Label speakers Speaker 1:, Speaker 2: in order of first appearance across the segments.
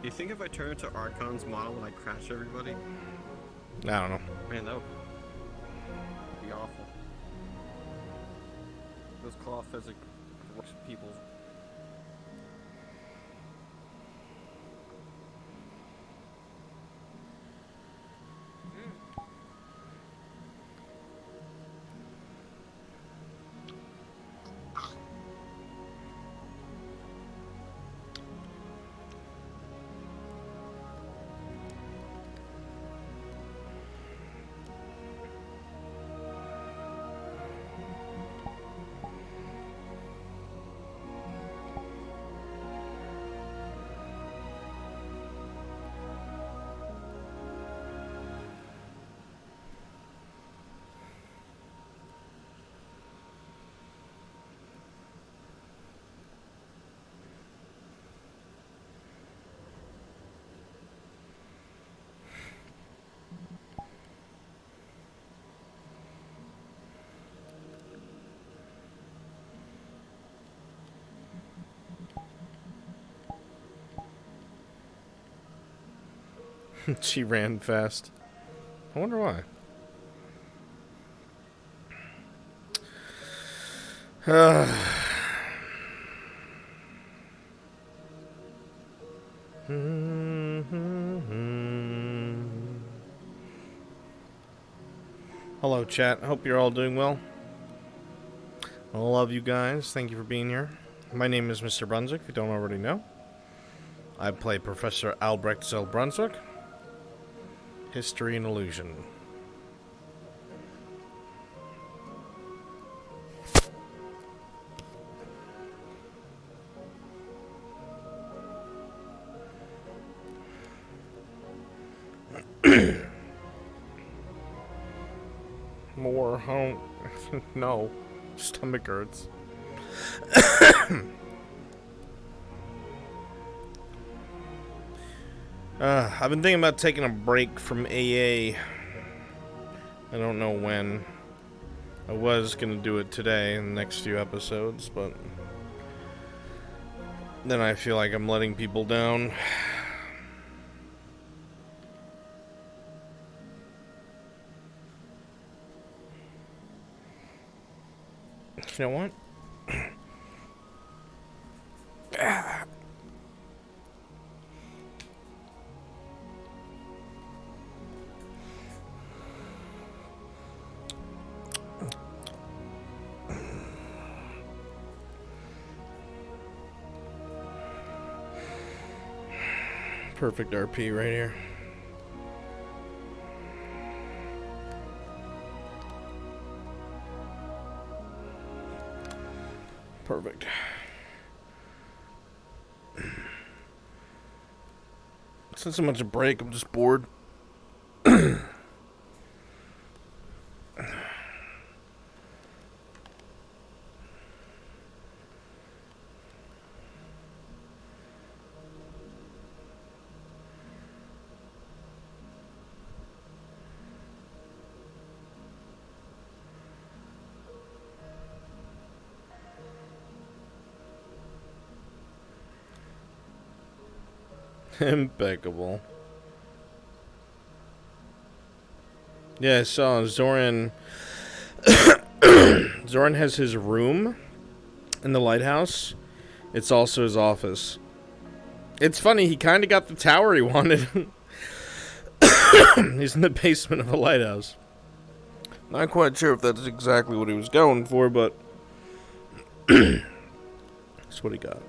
Speaker 1: you think if I turn into Archon's model, would I crash everybody?
Speaker 2: I don't know.
Speaker 1: Man, that would be awful. Those claw physics works people.
Speaker 2: She ran fast. I wonder why. Hello, chat. Hope you're all doing well. I love you guys. Thank you for being here. My name is Mr. Brunswick, if you don't already know. I play Professor Albrecht Brunswick. History and Illusion. More home. No. Stomach hurts. I've been thinking about taking a break from AA. I don't know when. I was gonna do it today in the next few episodes, but then I feel like I'm letting people down. You know what? Perfect RP right here. Perfect. It's not so much a break, I'm just bored. Impeccable. Yeah, I saw Zoran. Zoran has his room in the lighthouse. It's also his office. It's funny, he kind of got the tower he wanted. He's in the basement of a lighthouse. Not quite sure if that's exactly what he was going for, but that's what he got.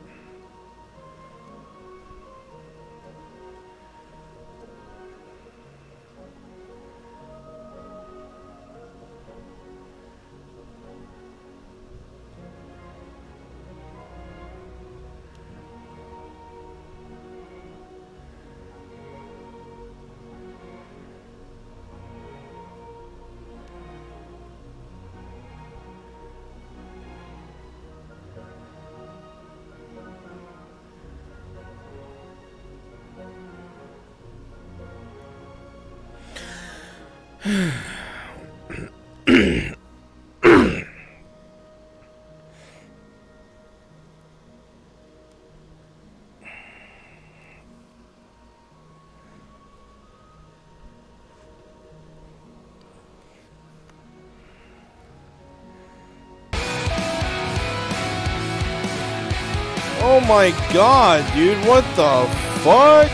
Speaker 2: Oh my god, dude, what the fuck?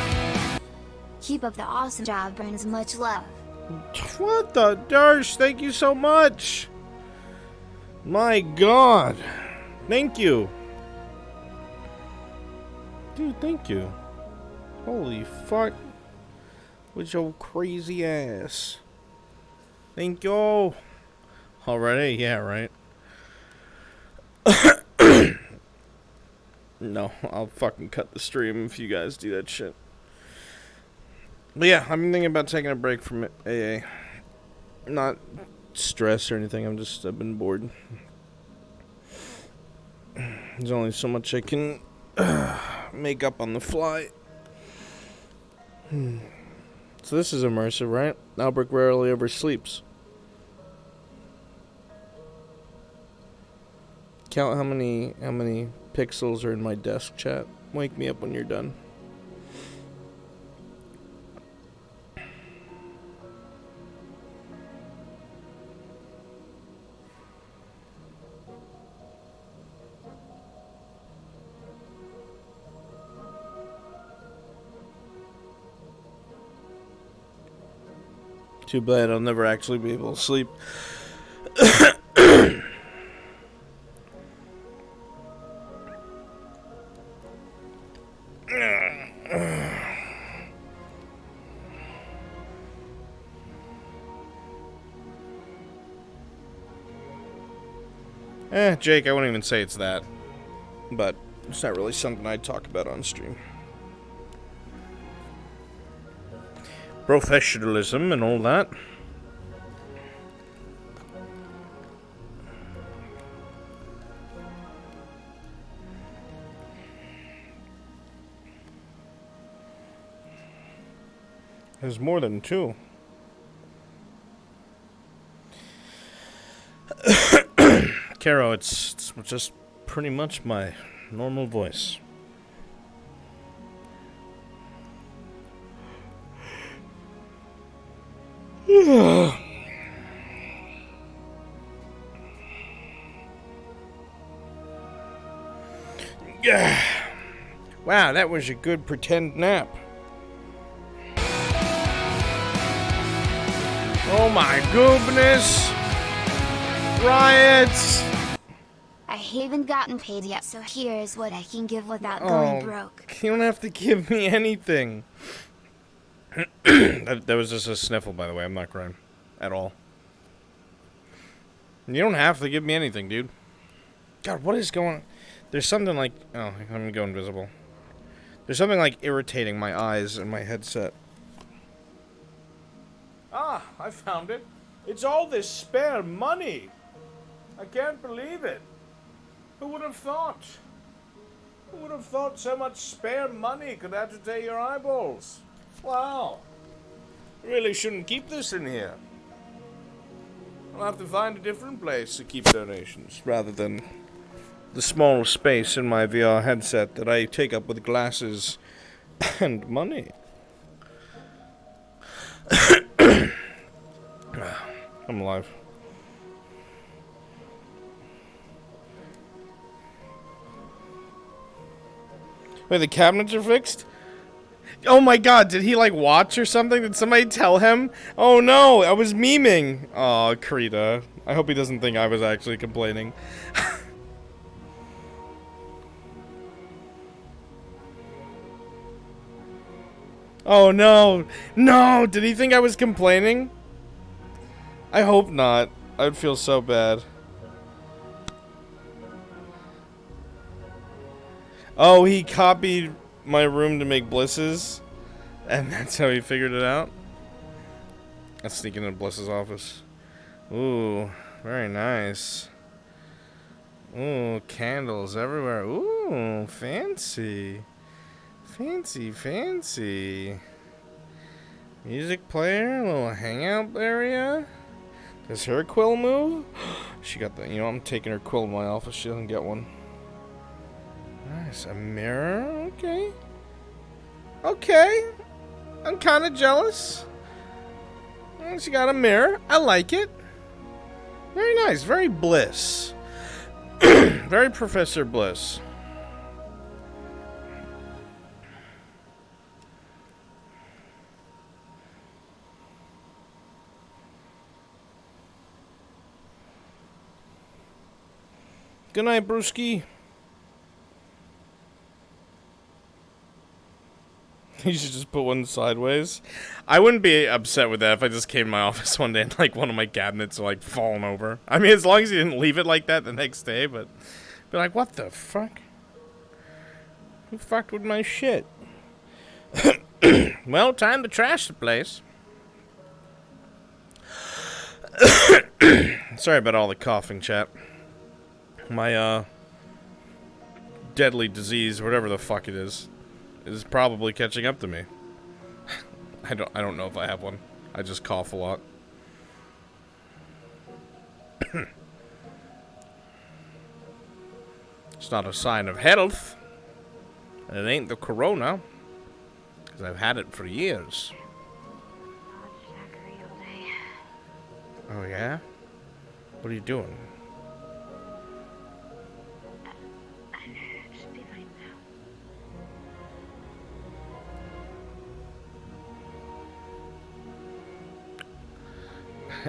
Speaker 3: Keep up the awesome job, Burns. Much love.
Speaker 2: What the Darsh? Thank you so much. My god. Thank you. Dude, thank you. Holy fuck. With your crazy ass. Thank you. Already? Yeah, right. No, I'll fucking cut the stream if you guys do that shit. But yeah, I'm thinking about taking a break from AA. Not stress or anything, I've been bored. There's only so much I can make up on the fly. So this is immersive, right? Albrecht rarely ever sleeps. Count how many pixels are in my desk, chat. Wake me up when you're done. Too bad I'll never actually be able to sleep. Jake, I wouldn't even say it's that. But it's not really something I'd talk about on stream. Professionalism and all that. There's more than two. Caro, it's just pretty much my normal voice. Yeah. Wow, that was a good pretend nap. Oh my goodness. Riots.
Speaker 3: I haven't gotten paid yet, so here's what I can give without going broke.
Speaker 2: You don't have to give me anything. that was just a sniffle, by the way. I'm not crying. At all. You don't have to give me anything, dude. God, what is going on? There's something like... Oh, I'm gonna go invisible. There's something like irritating my eyes and my headset. Ah, I found it. It's all this spare money. I can't believe it. Who would have thought? Who would have thought so much spare money could agitate your eyeballs? Wow. Really shouldn't keep this in here. I'll have to find a different place to keep donations, rather than the small space in my VR headset that I take up with glasses and money. I'm alive. Wait, the cabinets are fixed? Oh my god, did he like watch or something? Did somebody tell him? Oh no, I was memeing. Aw, Krita. I hope he doesn't think I was actually complaining. Oh no. No, did he think I was complaining? I hope not. I'd feel so bad. Oh, he copied my room to make Bliss's, and that's how he figured it out. Let's sneak into Bliss's office. Ooh, very nice. Ooh, candles everywhere. Ooh, fancy. Fancy, fancy. Music player, a little hangout area. Does her quill move? She got the, you know, I'm taking her quill in my office. She doesn't get one. Nice, a mirror, okay. Okay, I'm kind of jealous. She got a mirror, I like it. Very nice, very Bliss. Very Professor Bliss. Good night, Brewski. You should just put one sideways. I wouldn't be upset with that if I just came to my office one day and like one of my cabinets are like falling over. I mean, as long as you didn't leave it like that the next day, but be like, what the fuck? Who fucked with my shit? Well, time to trash the place. Sorry about all the coughing, chat. My deadly disease, whatever the fuck it is probably catching up to me. I don't know if I have one. I just cough a lot. It's not a sign of health. And it ain't the corona. Because I've had it for years. Oh yeah? What are you doing?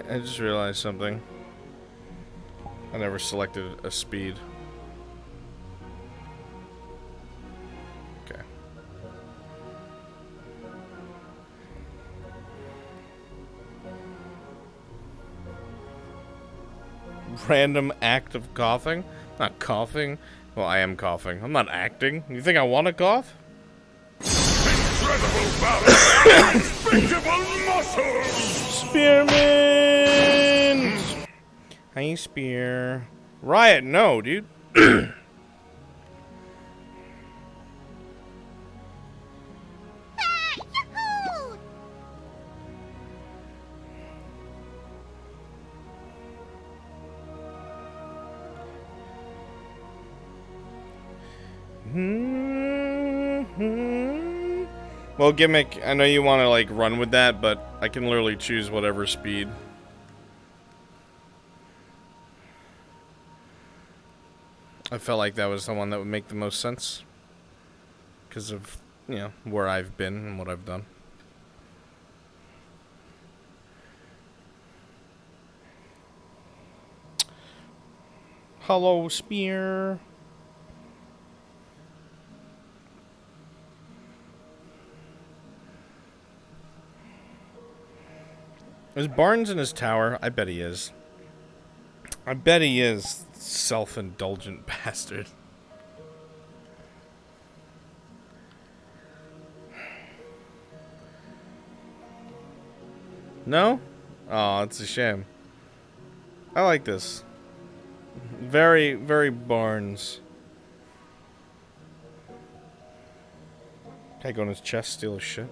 Speaker 2: I just realized something. I never selected a speed. Okay. Random act of coughing? Not coughing. Well, I am coughing. I'm not acting. You think I want to cough?
Speaker 4: Incredible balance! Unspeakable muscles!
Speaker 2: Spearmint! Hey, Spear. Riot, no, dude. Well, Gimmick, I know you want to, like, run with that, but I can literally choose whatever speed. I felt like that was the one that would make the most sense. Because of, you know, where I've been and what I've done. Hello, Spear. Is Barnes in his tower? I bet he is. I bet he is. Self-indulgent bastard. No? Oh, it's a shame. I like this. Very, very Barnes. Can I go in his chest, steal his shit?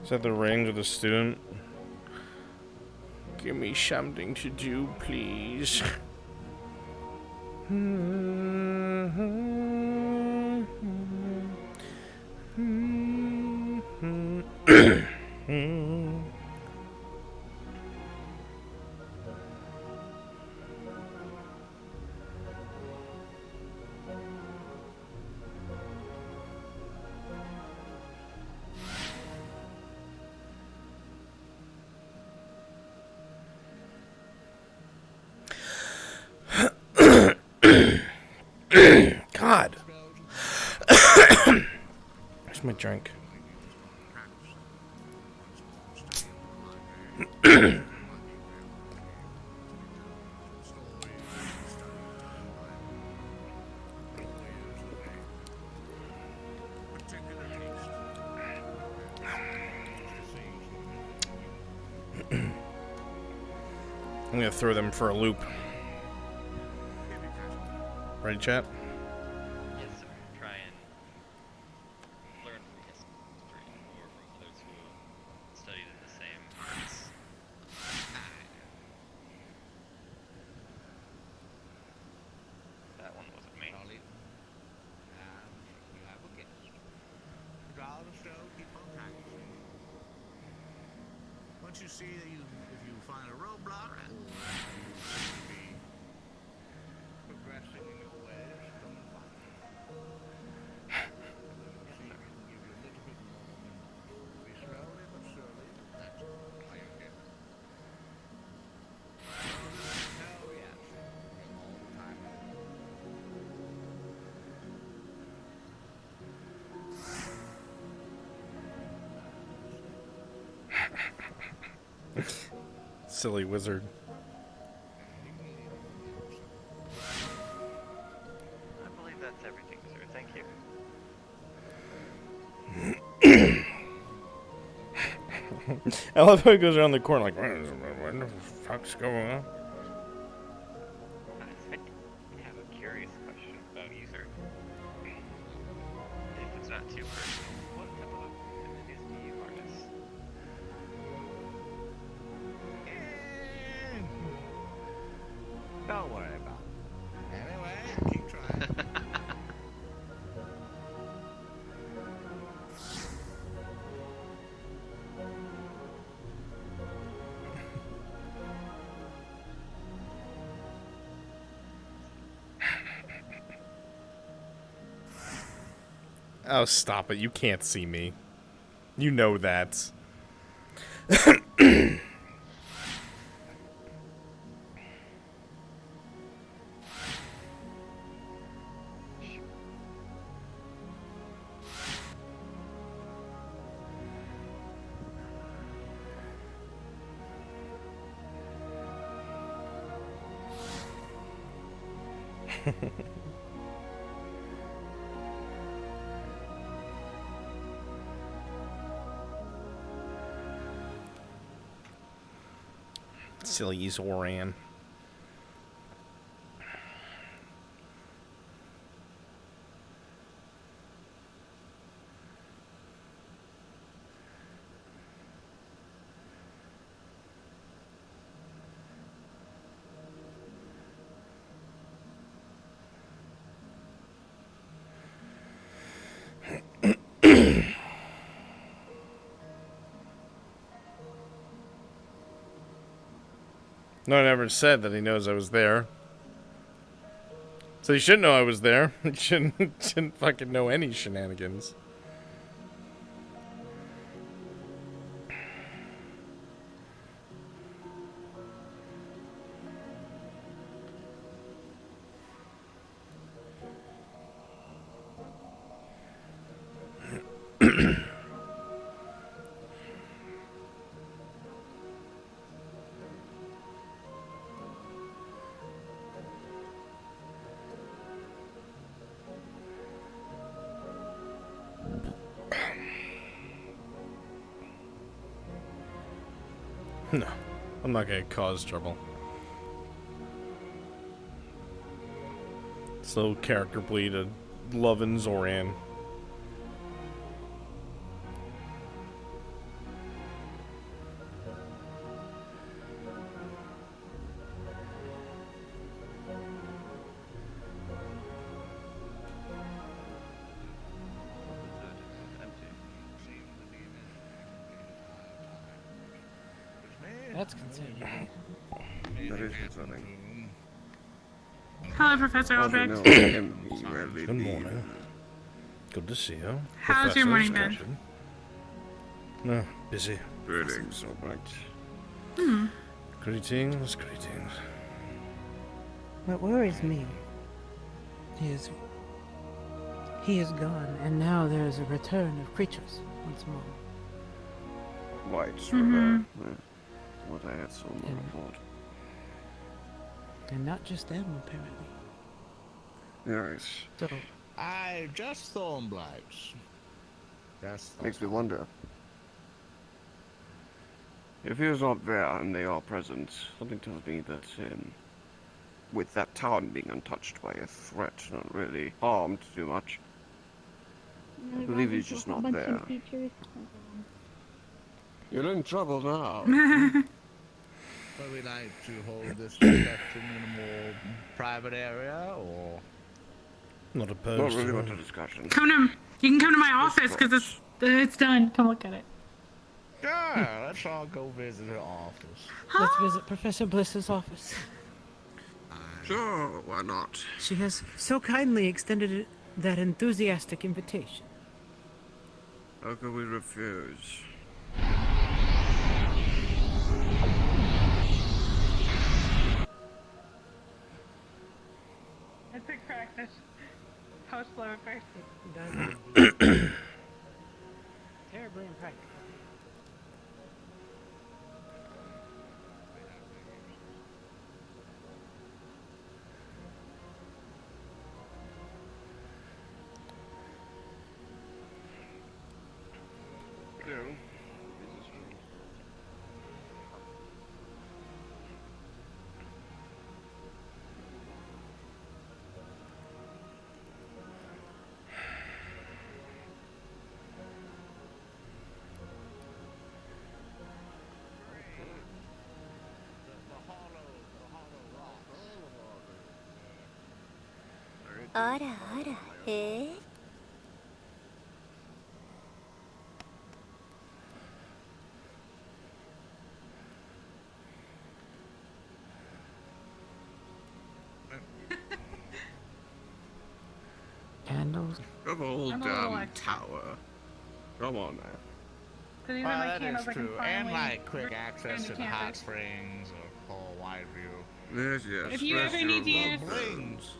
Speaker 2: Is that the range of the student? Give me something to do, please. God. Where's my drink? I'm gonna throw them for a loop. Ready, chat?
Speaker 5: Yes, sir. Try and learn from history or from others who studied in the same arts. That one wasn't me.
Speaker 6: You have a guess. Draw the show, keep on practicing. Once you see that if you find a roadblock, and you seem to be progressing in your way,
Speaker 2: Silly wizard.
Speaker 5: I believe that's everything, sir. Thank you.
Speaker 2: I love how he goes around the corner like, what the fuck's going on?
Speaker 5: I have a curious question about you, sir. If it's not too personal, what type of activities do you harness?
Speaker 6: Don't worry about it. Anyway, keep trying.
Speaker 2: Oh, stop it. You can't see me. You know that. Silly Zoran. No one ever said that he knows I was there. So he shouldn't know I was there. He shouldn't fucking know any shenanigans. No, I'm not gonna cause trouble. Slow character bleed of loving Zoran.
Speaker 7: That's concerning.
Speaker 1: That is concerning.
Speaker 8: Hello, Professor
Speaker 1: As you
Speaker 8: Albrecht.
Speaker 1: know, I am really
Speaker 2: Good morning. Good to see you.
Speaker 8: How's your morning been?
Speaker 2: Professor, no, busy.
Speaker 1: Greetings, Albrecht.
Speaker 2: Greetings, greetings.
Speaker 7: What worries me is he is gone, and now there is a return of creatures once more.
Speaker 1: White river. What I had so much report.
Speaker 7: And not just them, apparently.
Speaker 1: Yes.
Speaker 7: So,
Speaker 6: Just thorn blights. Just
Speaker 1: Makes me wonder. If he is not there and they are present, something tells me that with that town being untouched by a threat, not really harmed too much, I believe he's just not there. You're in trouble now.
Speaker 6: Would we like to hold this discussion in a more private area, or?
Speaker 2: Not
Speaker 1: Not
Speaker 2: opposed
Speaker 1: really
Speaker 2: to
Speaker 1: want
Speaker 2: it.
Speaker 1: a discussion.
Speaker 8: You can come to my office because it's done. Come look at it.
Speaker 6: Sure, let's all go visit her office.
Speaker 7: let's visit Professor Bliss's office.
Speaker 1: Sure, why not?
Speaker 7: She has so kindly extended that enthusiastic invitation.
Speaker 1: How could we refuse?
Speaker 8: It's a practice. How slow at first.
Speaker 7: Terribly impractical. Candles.
Speaker 1: Of old
Speaker 8: I'm a little
Speaker 1: damn
Speaker 8: extra.
Speaker 1: tower. Come on now.
Speaker 8: So these
Speaker 6: Well,
Speaker 8: are my
Speaker 6: that
Speaker 8: candles
Speaker 6: is
Speaker 8: I can
Speaker 6: true. And
Speaker 8: finally
Speaker 6: like quick
Speaker 8: return
Speaker 6: access to the hot
Speaker 8: campers.
Speaker 6: springs or whole wide view.
Speaker 1: Yes, yes.
Speaker 8: If you
Speaker 1: rest
Speaker 8: ever need to
Speaker 1: your
Speaker 8: use-
Speaker 1: bones.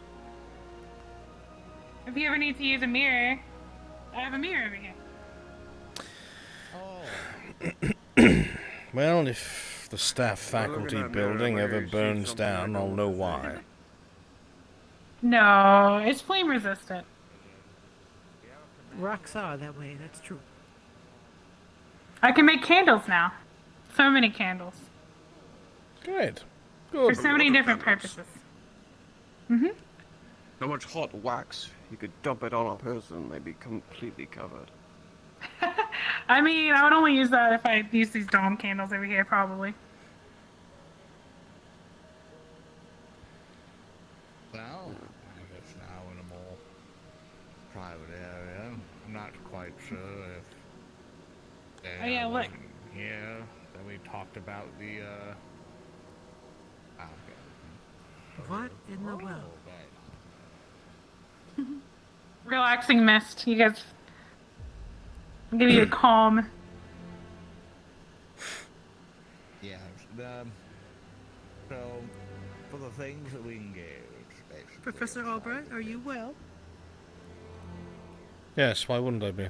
Speaker 8: If you ever need to use a mirror, I have a mirror over here.
Speaker 6: Oh.
Speaker 2: Well, if the staff faculty
Speaker 1: at that
Speaker 2: building
Speaker 1: mirror,
Speaker 2: ever
Speaker 1: you see
Speaker 2: burns
Speaker 1: something
Speaker 2: down,
Speaker 1: I
Speaker 2: I'll
Speaker 1: don't
Speaker 2: know
Speaker 1: see.
Speaker 2: why.
Speaker 8: No, it's flame resistant.
Speaker 7: Rocks are that way, that's true.
Speaker 8: I can make candles now. So many candles.
Speaker 2: Great.
Speaker 8: For
Speaker 2: Good.
Speaker 8: so many
Speaker 1: lot of
Speaker 8: different
Speaker 1: candles.
Speaker 8: purposes.
Speaker 1: So much hot wax, you could dump it on a person, they'd be completely covered.
Speaker 8: I mean, I would only use that if I use these dome candles over here, probably.
Speaker 6: Well, I guess now in a more private area. I'm not quite sure if.
Speaker 8: Oh, yeah, look.
Speaker 6: Yeah, that we talked about the.
Speaker 7: What in the world?
Speaker 8: Relaxing mist. You guys. I'll give you a calm.
Speaker 6: Yeah. So, for the things that we engage, basically.
Speaker 7: Professor Albrecht, are you well?
Speaker 2: Yes, why wouldn't I be?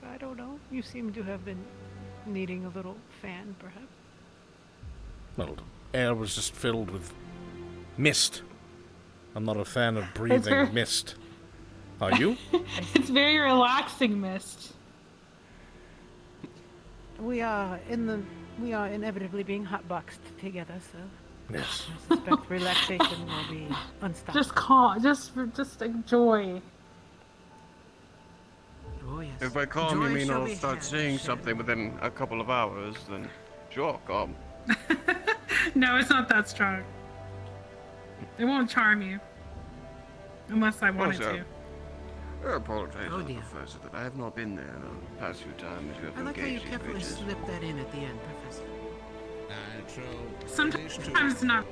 Speaker 7: I don't know. You seem to have been needing a little fan, perhaps.
Speaker 2: Well, air was just filled with mist. I'm not a fan of breathing mist. Are you?
Speaker 8: It's very relaxing mist.
Speaker 7: We are inevitably being hotboxed together, so
Speaker 2: Yes.
Speaker 7: I suspect relaxation will be unstoppable.
Speaker 8: Just calm. Just enjoy.
Speaker 7: Oh yes.
Speaker 1: If by calm you
Speaker 7: Joy
Speaker 1: mean
Speaker 7: shall
Speaker 1: I'll
Speaker 7: be
Speaker 1: start
Speaker 7: had,
Speaker 1: seeing
Speaker 7: shall
Speaker 1: something within a couple of hours, then sure, come.
Speaker 8: No, it's not that strong. It won't charm you. Unless I want it
Speaker 1: Also,
Speaker 8: to.
Speaker 1: I apologize,
Speaker 7: Oh,
Speaker 1: to the
Speaker 7: dear.
Speaker 1: Professor, that I have not been there the past few times you have
Speaker 7: I like how you
Speaker 1: engaged these
Speaker 7: carefully
Speaker 1: creatures.
Speaker 7: slipped that in at the end, Professor.
Speaker 6: So
Speaker 8: Sometimes not.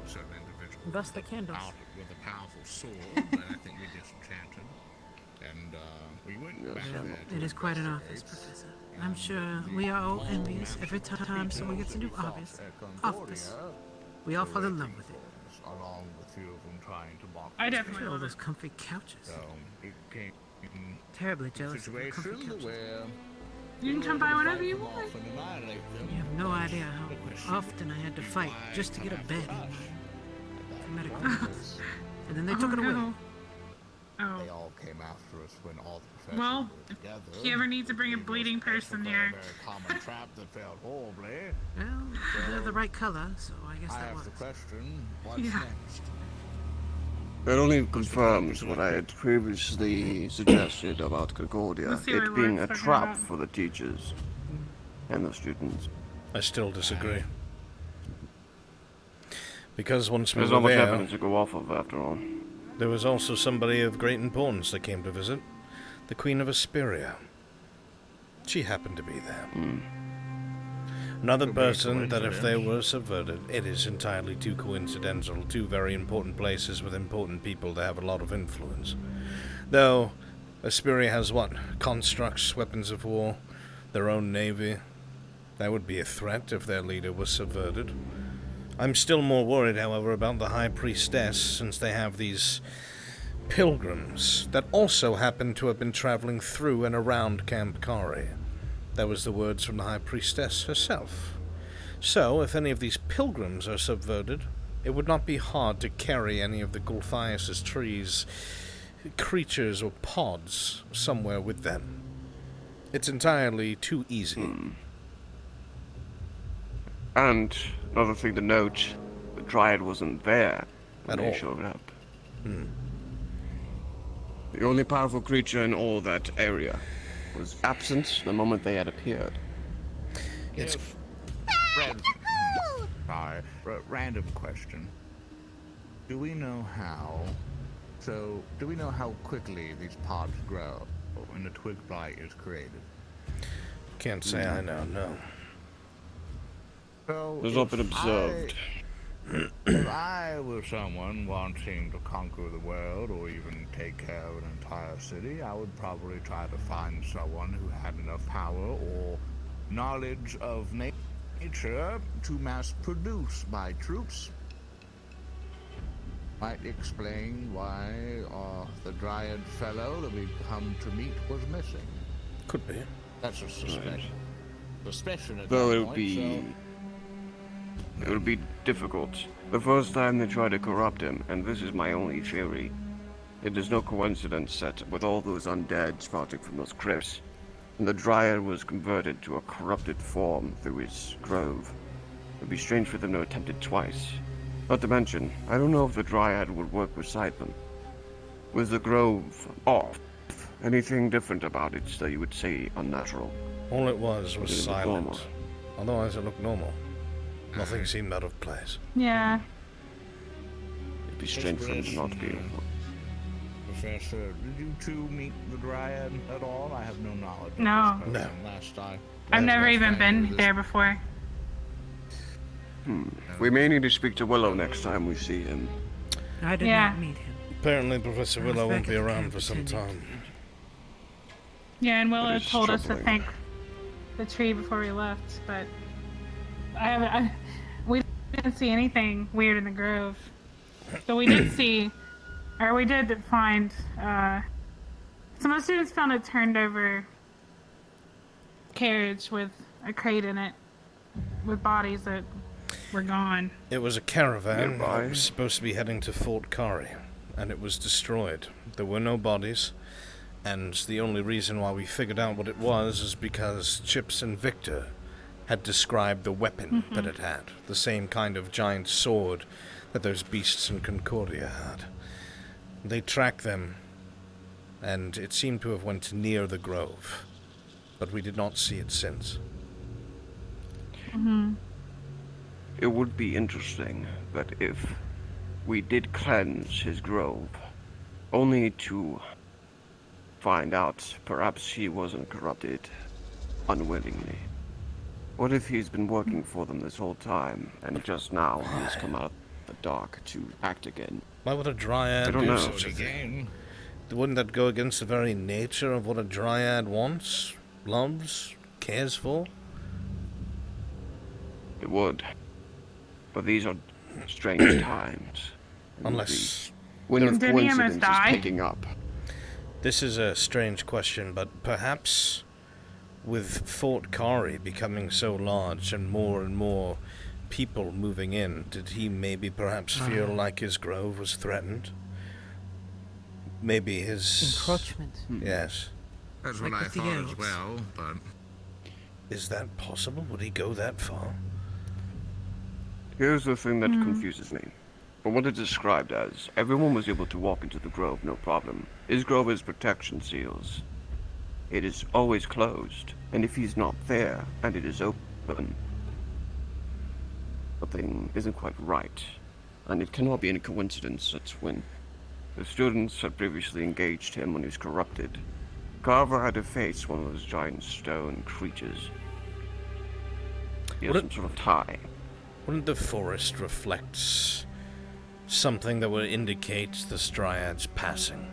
Speaker 6: certain individual
Speaker 7: Thus the candles.
Speaker 6: out with a powerful sword that I think we disenchanted, and we went
Speaker 1: Yes,
Speaker 6: back
Speaker 1: I
Speaker 6: there
Speaker 1: know.
Speaker 6: to
Speaker 7: It is quite an office,
Speaker 6: investigate.
Speaker 7: Professor. I'm sure we are all envious every time someone gets a new office. We all fall in love with it.
Speaker 6: Along with few of them trying to mock
Speaker 8: I
Speaker 6: this
Speaker 8: definitely
Speaker 7: All
Speaker 8: love
Speaker 7: those
Speaker 8: it.
Speaker 7: comfy couches.
Speaker 6: So it came
Speaker 7: Terribly
Speaker 6: to a
Speaker 7: jealous of the comfy
Speaker 6: situation
Speaker 7: couches.
Speaker 6: where
Speaker 8: You can come by whenever you want.
Speaker 6: off and annihilate them.
Speaker 7: You have no idea how often I had to fight just to get a bed for medical purposes. And then they took it away.
Speaker 8: No.
Speaker 6: They
Speaker 8: Oh.
Speaker 6: all came after us when all the professors
Speaker 8: Well,
Speaker 6: were together.
Speaker 8: if you ever need to bring a
Speaker 6: We
Speaker 8: bleeding
Speaker 6: was
Speaker 8: person
Speaker 6: basically
Speaker 8: here.
Speaker 6: a very common trap that failed horribly.
Speaker 7: Well, they're the right color, so I guess
Speaker 6: I
Speaker 7: that
Speaker 6: asked
Speaker 7: works.
Speaker 6: the question, what's
Speaker 8: Yeah.
Speaker 6: next?
Speaker 1: It only confirms what I had previously suggested about Concordia,
Speaker 8: Let's see what
Speaker 1: it being a
Speaker 8: Lord's talking
Speaker 1: trap
Speaker 8: about.
Speaker 1: for the teachers and the students.
Speaker 2: I still disagree. Because once we
Speaker 1: There's
Speaker 2: were
Speaker 1: not much
Speaker 2: there,
Speaker 1: evidence to go off of after all.
Speaker 2: there was also somebody of great importance that came to visit. The Queen of Asperia. She happened to be there. Another
Speaker 6: Could be a
Speaker 2: person that if they
Speaker 6: coincidence.
Speaker 2: were subverted, it is entirely too coincidental. Two very important places with important people to have a lot of influence. Though, Asperia has what? Constructs, weapons of war, their own navy. That would be a threat if their leader was subverted. I'm still more worried, however, about the High Priestess, since they have these pilgrims that also happen to have been traveling through and around Camp Kari. That was the words from the High Priestess herself. So, if any of these pilgrims are subverted, it would not be hard to carry any of the Gulthias' trees, creatures or pods somewhere with them. It's entirely too easy.
Speaker 1: And another thing to note, the Dryad wasn't there when
Speaker 2: At
Speaker 1: they
Speaker 2: all.
Speaker 1: showed up. The only powerful creature in all that area was absent the moment they had appeared.
Speaker 2: It's
Speaker 6: If random question. Do we know how quickly these pods grow when the twig blight is created?
Speaker 2: can't say I know. No.
Speaker 6: So
Speaker 1: Has not been observed.
Speaker 6: If I were someone wanting to conquer the world or even take care of an entire city, I would probably try to find someone who had enough power or knowledge of nature to mass produce my troops. Might explain why the dryad fellow that we come to meet was missing.
Speaker 2: Could be.
Speaker 6: That's a suspicion. Suspicion at
Speaker 1: Though
Speaker 6: that
Speaker 1: it would
Speaker 6: point,
Speaker 1: be...
Speaker 6: so-
Speaker 1: It would be difficult. The first time they tried to corrupt him, and this is my only theory, it is no coincidence that with all those undead sprouting from those crypts, and the Dryad was converted to a corrupted form through his grove. It would be strange for them to attempt it twice. Not to mention, I don't know if the Dryad would work beside them. Was the grove off? Anything different about it that you would say unnatural?
Speaker 2: All it was
Speaker 1: Or did it look
Speaker 2: silent.
Speaker 1: normal?
Speaker 2: Otherwise, it looked normal. Nothing seemed out of place.
Speaker 8: Yeah.
Speaker 1: It'd be strange for them to not be.
Speaker 6: Professor, did you two meet the Dryad at all? I have no knowledge of
Speaker 8: No.
Speaker 6: this person.
Speaker 2: No.
Speaker 6: Last time.
Speaker 8: I've never
Speaker 6: last
Speaker 8: even
Speaker 6: time
Speaker 8: been
Speaker 6: we were
Speaker 8: there before.
Speaker 1: We may need to speak to Willow next time we see him.
Speaker 7: I did
Speaker 8: Yeah.
Speaker 7: not meet him.
Speaker 2: Apparently, Professor
Speaker 7: I was
Speaker 2: Willow won't
Speaker 7: back
Speaker 2: be
Speaker 7: at the
Speaker 2: around
Speaker 7: camp
Speaker 2: for some
Speaker 7: attending.
Speaker 2: time.
Speaker 8: Yeah, and Willow
Speaker 1: is
Speaker 8: told us to
Speaker 1: troubling.
Speaker 8: thank the tree before we left, but we didn't see anything weird in the grove. But we did see, or we did find, some of the students found a turned over carriage with a crate in it with bodies that were gone.
Speaker 2: It was a caravan.
Speaker 1: Nearby.
Speaker 2: It was supposed to be heading to Fort Kari, and it was destroyed. There were no bodies, and the only reason why we figured out what it was is because Chips and Victor had described the weapon that it had, the same kind of giant sword that those beasts in Concordia had. They tracked them, and it seemed to have went near the grove, but we did not see it since.
Speaker 1: It would be interesting that if we did cleanse his grove, only to find out perhaps he wasn't corrupted unwillingly. What if he's been working for them this whole time, and just now he's come out of the dark to act again?
Speaker 2: Why would a dryad
Speaker 1: I don't
Speaker 2: do
Speaker 1: know.
Speaker 2: such a thing?
Speaker 6: Again.
Speaker 2: Wouldn't that go against the very nature of what a dryad wants, loves, cares for?
Speaker 1: It would. But these are strange times. It would
Speaker 2: Unless...
Speaker 1: be when
Speaker 8: Didn't he almost
Speaker 1: coincidence is
Speaker 8: die?
Speaker 1: picking up.
Speaker 2: This is a strange question, but perhaps with Fort Kari becoming so large and more people moving in, did he maybe perhaps feel like his grove was threatened? Maybe his...
Speaker 7: Encroachment.
Speaker 2: Yes.
Speaker 6: That's
Speaker 7: Like
Speaker 6: what I
Speaker 7: with the
Speaker 6: thought as
Speaker 7: elves.
Speaker 6: well, but
Speaker 2: Is that possible? Would he go that far?
Speaker 1: Here's the thing that confuses me. From what it's described as, everyone was able to walk into the grove, no problem. His grove has protection seals. It is always closed, and if he's not there, and it is open, something isn't quite right. And it cannot be any coincidence that when the students had previously engaged him when he was corrupted, Carver had to face one of those giant stone creatures. He has
Speaker 2: What
Speaker 1: some sort of tie.
Speaker 2: Wouldn't the forest reflect something that would indicate the Dryad's passing?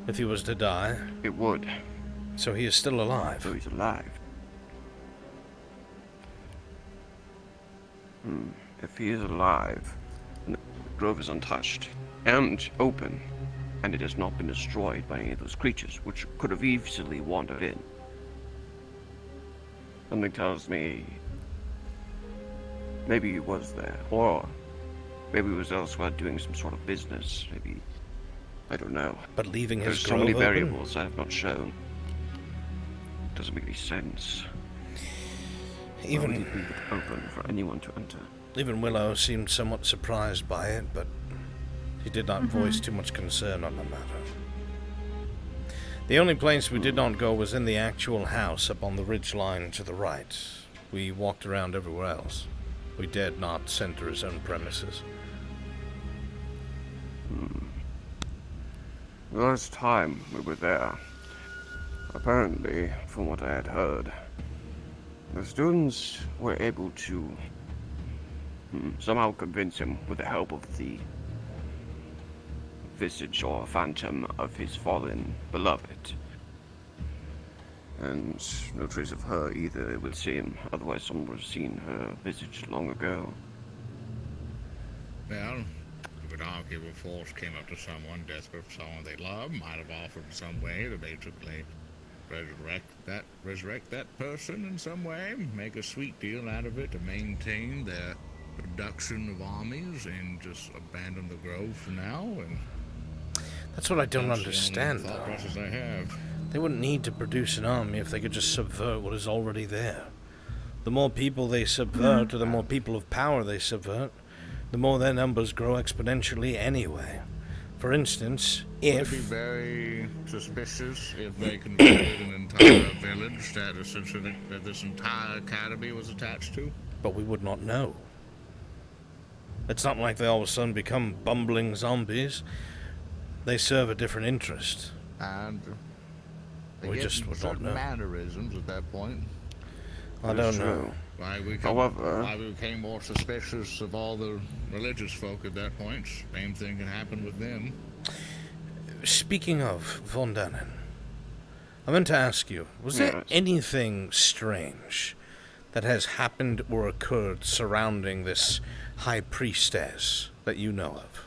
Speaker 2: If he was to die,
Speaker 1: It would,
Speaker 2: so he is still alive.
Speaker 1: so he's alive. If he is alive, and the grove is untouched and open, and it has not been destroyed by any of those creatures, which could have easily wandered in, something tells me maybe he was there, or maybe he was elsewhere doing some sort of business. Maybe, I don't know.
Speaker 2: But leaving
Speaker 1: There's
Speaker 2: his
Speaker 1: so
Speaker 2: grove
Speaker 1: many
Speaker 2: open?
Speaker 1: variables I have not shown. Doesn't make any sense. Why would he leave it open for anyone to enter?
Speaker 2: Even Willow seemed somewhat surprised by it, but he did not voice too much concern on the matter. The only place we did not go was in the actual house up on the ridge line to the right. We walked around everywhere else. We dared not center his own premises.
Speaker 1: The last time we were there, apparently, from what I had heard, the students were able to somehow convince him with the help of the visage or phantom of his fallen beloved. And no trace of her either, it would seem. Otherwise, someone would have seen her visage long ago.
Speaker 6: Well, you could argue if Force came up to someone desperate for someone they love, might have offered in some way to basically resurrect that person in some way, make a sweet deal out of it to maintain their production of armies and just abandon the grove for now. And
Speaker 2: that's what I don't
Speaker 6: that's
Speaker 2: understand,
Speaker 6: the only thought
Speaker 2: though.
Speaker 6: process I have.
Speaker 2: They wouldn't need to produce an army if they could just subvert what is already there. The more people they subvert, or the more people of power they subvert, the more their numbers grow exponentially anyway. For instance,
Speaker 6: Would
Speaker 2: if...
Speaker 6: it be very suspicious if they converted an entire village that essentially that this entire academy was attached to?
Speaker 2: But we would not know. It's not like they all of a sudden become bumbling zombies. They serve a different interest.
Speaker 6: And they
Speaker 2: We
Speaker 6: get
Speaker 2: just would not
Speaker 6: certain
Speaker 2: know.
Speaker 6: mannerisms at that point.
Speaker 2: I don't know.
Speaker 6: Why we became more suspicious of all the religious folk at that point. Same thing can happen with them.
Speaker 2: Speaking of Von Dannen, I meant to ask you, was there
Speaker 1: Yes.
Speaker 2: anything strange that has happened or occurred surrounding this high priestess that you know of?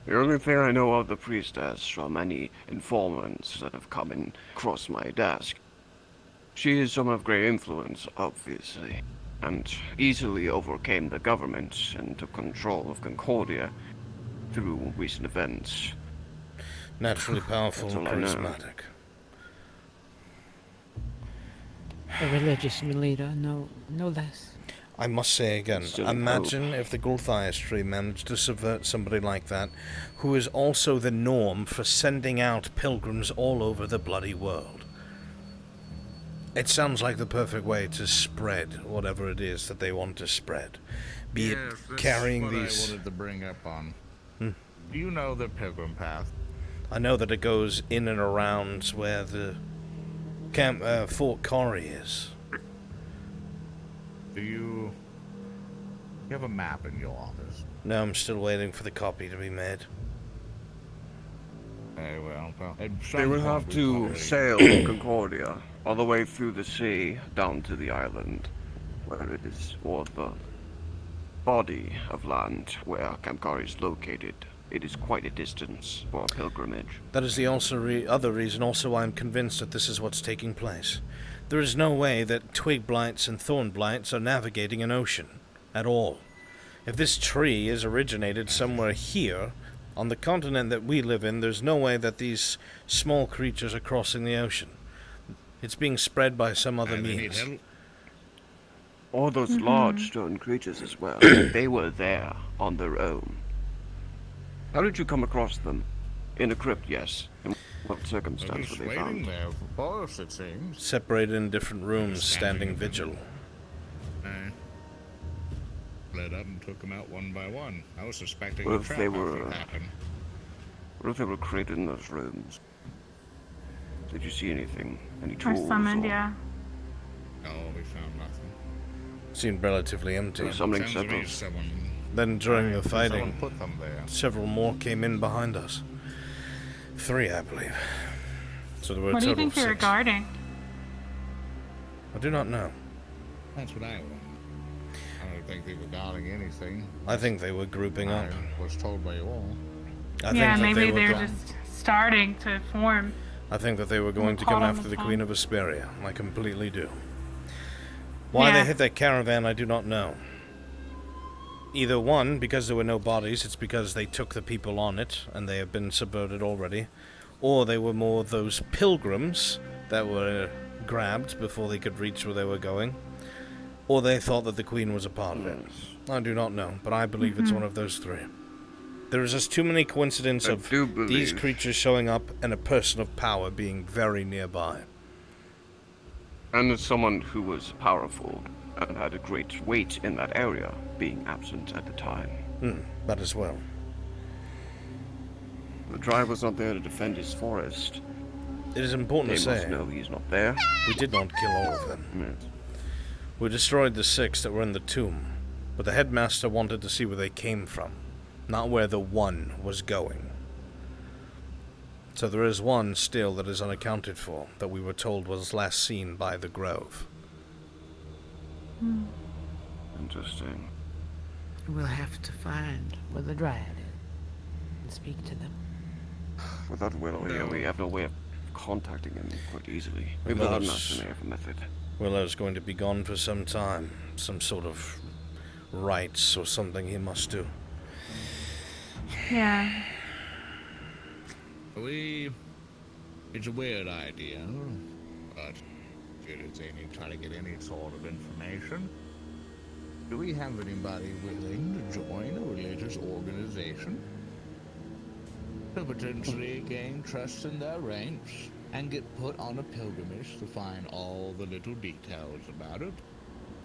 Speaker 1: The only thing I know of the priestess from any informants that have come in across my desk, she is someone of great influence, obviously, and easily overcame the government and took control of Concordia through recent events.
Speaker 2: Naturally powerful
Speaker 1: That's
Speaker 2: and
Speaker 1: all I know.
Speaker 2: charismatic.
Speaker 7: A religious leader, no less.
Speaker 2: I must say again,
Speaker 1: Still
Speaker 2: imagine if the Gulthias tree managed to subvert somebody like that, who is also the norm for sending out pilgrims all over the bloody world. It sounds like the perfect way to spread whatever it is that they want to spread. Be it
Speaker 6: That's
Speaker 2: carrying
Speaker 6: what
Speaker 2: these...
Speaker 6: I wanted to bring up on. Do you know the Pilgrim Path?
Speaker 2: I know that it goes in and around where the Fort Corrie is.
Speaker 6: Do you have a map in your office?
Speaker 2: No, I'm still waiting for the copy to be made.
Speaker 6: Very well. At
Speaker 1: They
Speaker 6: some
Speaker 1: would
Speaker 6: point
Speaker 1: have
Speaker 6: we
Speaker 1: to
Speaker 6: probably-
Speaker 1: sail from Concordia all the way through the sea down to the island, where it is, or the body of land where Kamkari is located. It is quite a distance for a pilgrimage.
Speaker 2: That is the other reason also why I'm convinced that this is what's taking place. There is no way that twig blights and thorn blights are navigating an ocean at all. If this tree is originated somewhere here, on the continent that we live in, there's no way that these small creatures are crossing the ocean. It's being spread by some other
Speaker 6: And they need
Speaker 2: means.
Speaker 6: help.
Speaker 1: All those large stone creatures as well. They were there on their own. How did you come across them? In a crypt, yes. In what
Speaker 6: They're
Speaker 1: circumstance
Speaker 6: just
Speaker 1: were they
Speaker 6: waiting
Speaker 1: found?
Speaker 6: there for us, it seems.
Speaker 2: Separated in different rooms, standing vigil.
Speaker 6: I led up and took them out one by one. I was suspecting
Speaker 1: What
Speaker 6: a
Speaker 1: if
Speaker 6: trap
Speaker 1: they
Speaker 6: after
Speaker 1: were-
Speaker 6: it happened.
Speaker 1: What if they were created in those rooms? Did you see anything? Any
Speaker 8: Or
Speaker 1: tools?
Speaker 8: summoned,
Speaker 1: or
Speaker 8: yeah.
Speaker 6: No, we found nothing.
Speaker 2: Seemed relatively empty.
Speaker 1: something
Speaker 6: Sounds to me
Speaker 1: settled?
Speaker 6: someone,
Speaker 2: Then during the
Speaker 6: someone
Speaker 2: fighting,
Speaker 6: put them there.
Speaker 2: several more came in behind us. 3, I believe. So there were a
Speaker 8: What do you
Speaker 2: total
Speaker 8: think
Speaker 2: of
Speaker 8: they were
Speaker 2: 6.
Speaker 8: guarding?
Speaker 2: I do not know.
Speaker 6: That's what I want. I don't think they were guarding anything.
Speaker 2: I think they were grouping up.
Speaker 6: I was told by you all.
Speaker 2: I
Speaker 8: Yeah,
Speaker 2: think that
Speaker 8: maybe
Speaker 2: they were
Speaker 8: they're just starting to form.
Speaker 2: I think that they were going to
Speaker 8: Caught
Speaker 2: come
Speaker 8: on
Speaker 2: after
Speaker 8: the
Speaker 2: the
Speaker 8: phone.
Speaker 2: Queen of Hesperia. I completely do. Why they
Speaker 8: Yeah.
Speaker 2: hit that caravan, I do not know. Either one, because there were no bodies, it's because they took the people on it, and they have been subverted already. Or they were more of those pilgrims that were grabbed before they could reach where they were going. Or they thought that the Queen was a part of it. I do not know, but I believe it's one of those 3. There is just too many coincidences
Speaker 1: I
Speaker 2: of
Speaker 1: do
Speaker 2: these
Speaker 1: believe-
Speaker 2: creatures showing up and a person of power being very nearby.
Speaker 1: And as someone who was powerful and had a great weight in that area being absent at the time.
Speaker 2: That as well.
Speaker 1: The tribe was not there to defend his forest.
Speaker 2: It is important
Speaker 1: They
Speaker 2: to
Speaker 1: must
Speaker 2: say,
Speaker 1: know he's not there.
Speaker 2: we did not kill all of them.
Speaker 1: Yes.
Speaker 2: We destroyed the 6 that were in the tomb, but the headmaster wanted to see where they came from, not where the one was going. So there is one still that is unaccounted for, that we were told was last seen by the grove.
Speaker 1: Interesting.
Speaker 7: We'll have to find where the dryad is and speak to them.
Speaker 1: Without Willow here, we have no way of contacting him quite easily. Maybe
Speaker 2: Well,
Speaker 1: the
Speaker 2: that's-
Speaker 1: Headmaster may have a method.
Speaker 2: Willow's going to be gone for some time. Some sort of rites or something he must do.
Speaker 8: Yeah.
Speaker 6: It's a weird idea, but should Zany try to get any sort of information? Do we have anybody willing to join a religious organization? To potentially gain trust in their ranks and get put on a pilgrimage to find all the little details about it.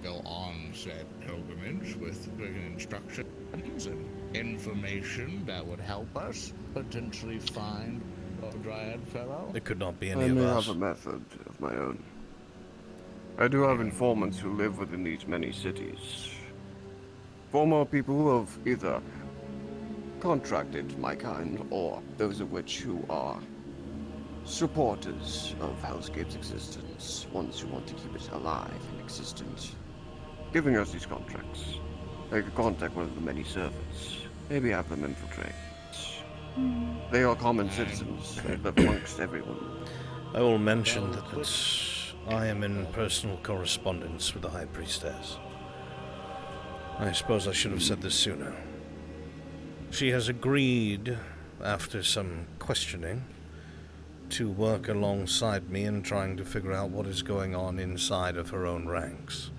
Speaker 6: Go on said pilgrimage with instructions and information that would help us potentially find a dryad fellow.
Speaker 2: It could not be
Speaker 1: I
Speaker 2: any of
Speaker 1: may
Speaker 2: us.
Speaker 1: have a method of my own. I do have informants who live within these many cities. Former people who have either contracted my kind, or those of which who are supporters of Hellscape's existence, ones who want to keep it alive and existent, giving us these contracts. I could contact one of the many servants, maybe have them infiltrate. They are common citizens, they live amongst everyone.
Speaker 2: I will mention that I am in personal correspondence with the High Priestess. I suppose I should have said this sooner. She has agreed, after some questioning, to work alongside me in trying to figure out what is going on inside of her own ranks.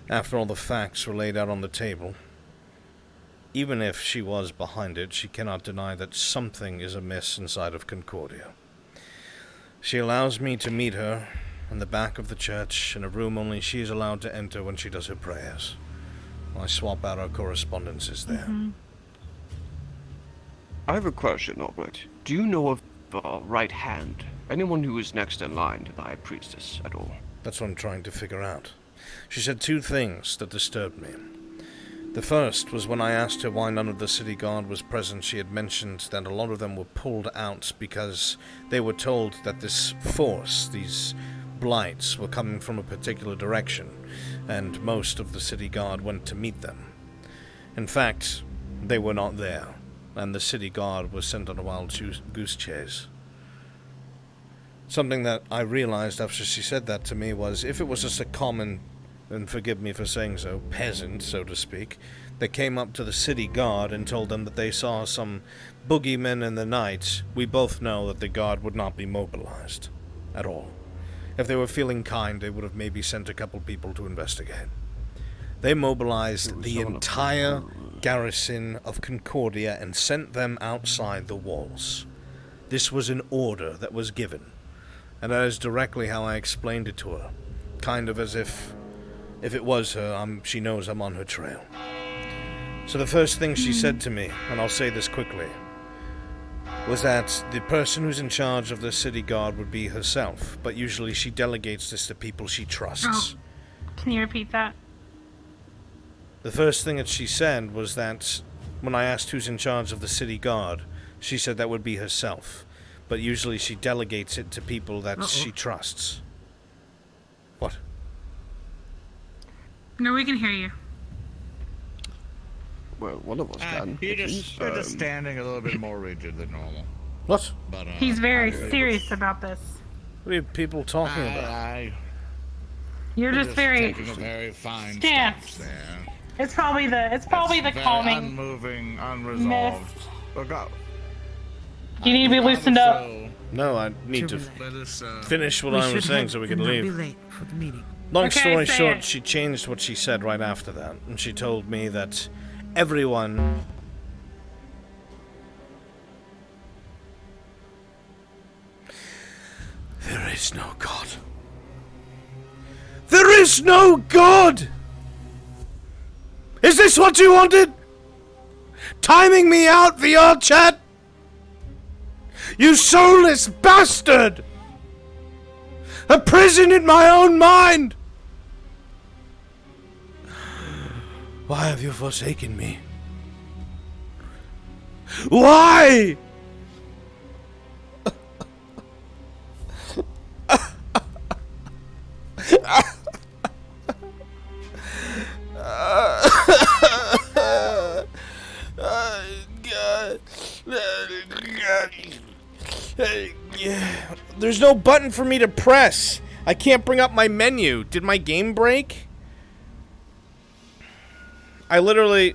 Speaker 2: After all the facts were laid out on the table, even if she was behind it, she cannot deny that something is amiss inside of Concordia. She allows me to meet her in the back of the church in a room only she is allowed to enter when she does her prayers. I swap out our correspondences there.
Speaker 1: I have a question, Albrecht. Do you know of the right hand? Anyone who is next in line to the High Priestess at all?
Speaker 2: That's what I'm trying to figure out. She said 2 things that disturbed me. The first was when I asked her why none of the city guard was present. She had mentioned that a lot of them were pulled out because they were told that this force, these blights, were coming from a particular direction, and most of the city guard went to meet them. In fact, they were not there, and the city guard was sent on a wild goose chase. Something that I realized after she said that to me was, if it was just a common, and forgive me for saying so, peasant, so to speak, that came up to the city guard and told them that they saw some boogeymen in the night, we both know that the guard would not be mobilized at all. If they were feeling kind, they would have maybe sent a couple people to investigate. They mobilized the entire garrison of Concordia and sent them outside the walls. This was an order that was given, and that is directly how I explained it to her, kind of as if it was her, she knows I'm on her trail. So the first thing she said to me, and I'll say this quickly, was that the person who's in charge of the city guard would be herself, but usually she delegates this to people she trusts.
Speaker 8: Can you repeat that?
Speaker 2: The first thing that she said was that when I asked who's in charge of the city guard, she said that would be herself, but usually she delegates it to people that she trusts. What?
Speaker 8: No, we can hear you.
Speaker 1: Well, one of us can.
Speaker 6: You're just standing a little bit more rigid than normal.
Speaker 2: What?
Speaker 6: But,
Speaker 8: He's very serious about this.
Speaker 2: What are people talking about?
Speaker 8: You're just very
Speaker 6: taking a very fine
Speaker 8: stance.
Speaker 6: stance there.
Speaker 8: It's probably the
Speaker 6: Very
Speaker 8: calming
Speaker 6: unmoving, unresolved.
Speaker 8: mist.
Speaker 6: Look up.
Speaker 8: You need to be loosened up.
Speaker 6: So,
Speaker 2: No, I need to
Speaker 6: let us,
Speaker 2: finish what
Speaker 7: We
Speaker 2: I was
Speaker 7: should
Speaker 2: saying
Speaker 7: head
Speaker 2: so we
Speaker 7: and
Speaker 2: can
Speaker 7: not be
Speaker 2: leave.
Speaker 7: late for the meeting.
Speaker 2: Long
Speaker 8: Okay,
Speaker 2: story
Speaker 8: say
Speaker 2: short,
Speaker 8: it.
Speaker 2: she changed what she said right after that, and she told me that everyone is no God. There is no God! Is this what you wanted? Timing me out, VRChat? You soulless bastard! A prison in my own mind! Why have you forsaken me? Why? There's no button for me to press. I can't bring up my menu. Did my game break? I literally...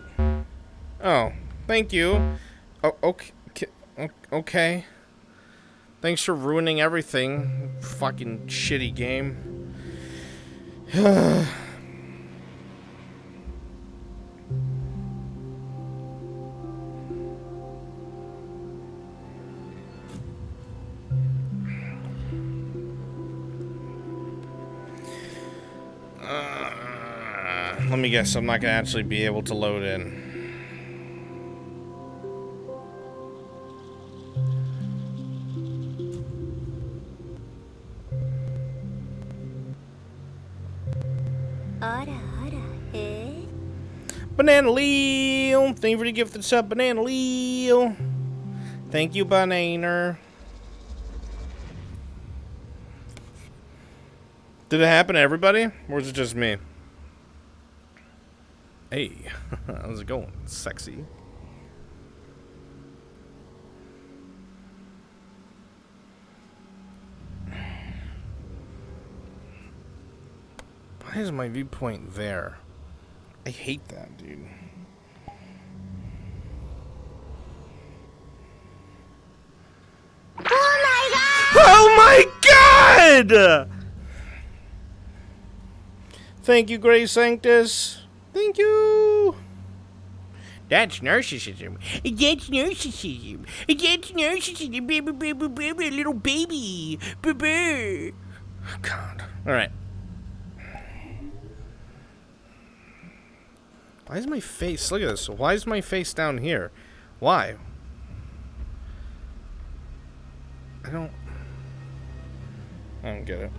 Speaker 2: Oh, thank you. Oh, okay. Okay. Thanks for ruining everything. Fucking shitty game. Let me guess, I'm not gonna actually be able to load in. Banana Leo! Thank you for the gifted sub, Banana Leo! Thank you, Banana. Did it happen to everybody? Or is it just me? Hey, how's it going, sexy? Why is my viewpoint there? I hate that, dude. Oh my god! Thank you, Grey Sanctus. Thank you. That's narcissism. That's narcissism. That's narcissism. Baby, baby, baby, little baby. Baby. God. Alright. Why is my face... Look at this. Why is my face down here? Why? I don't get it.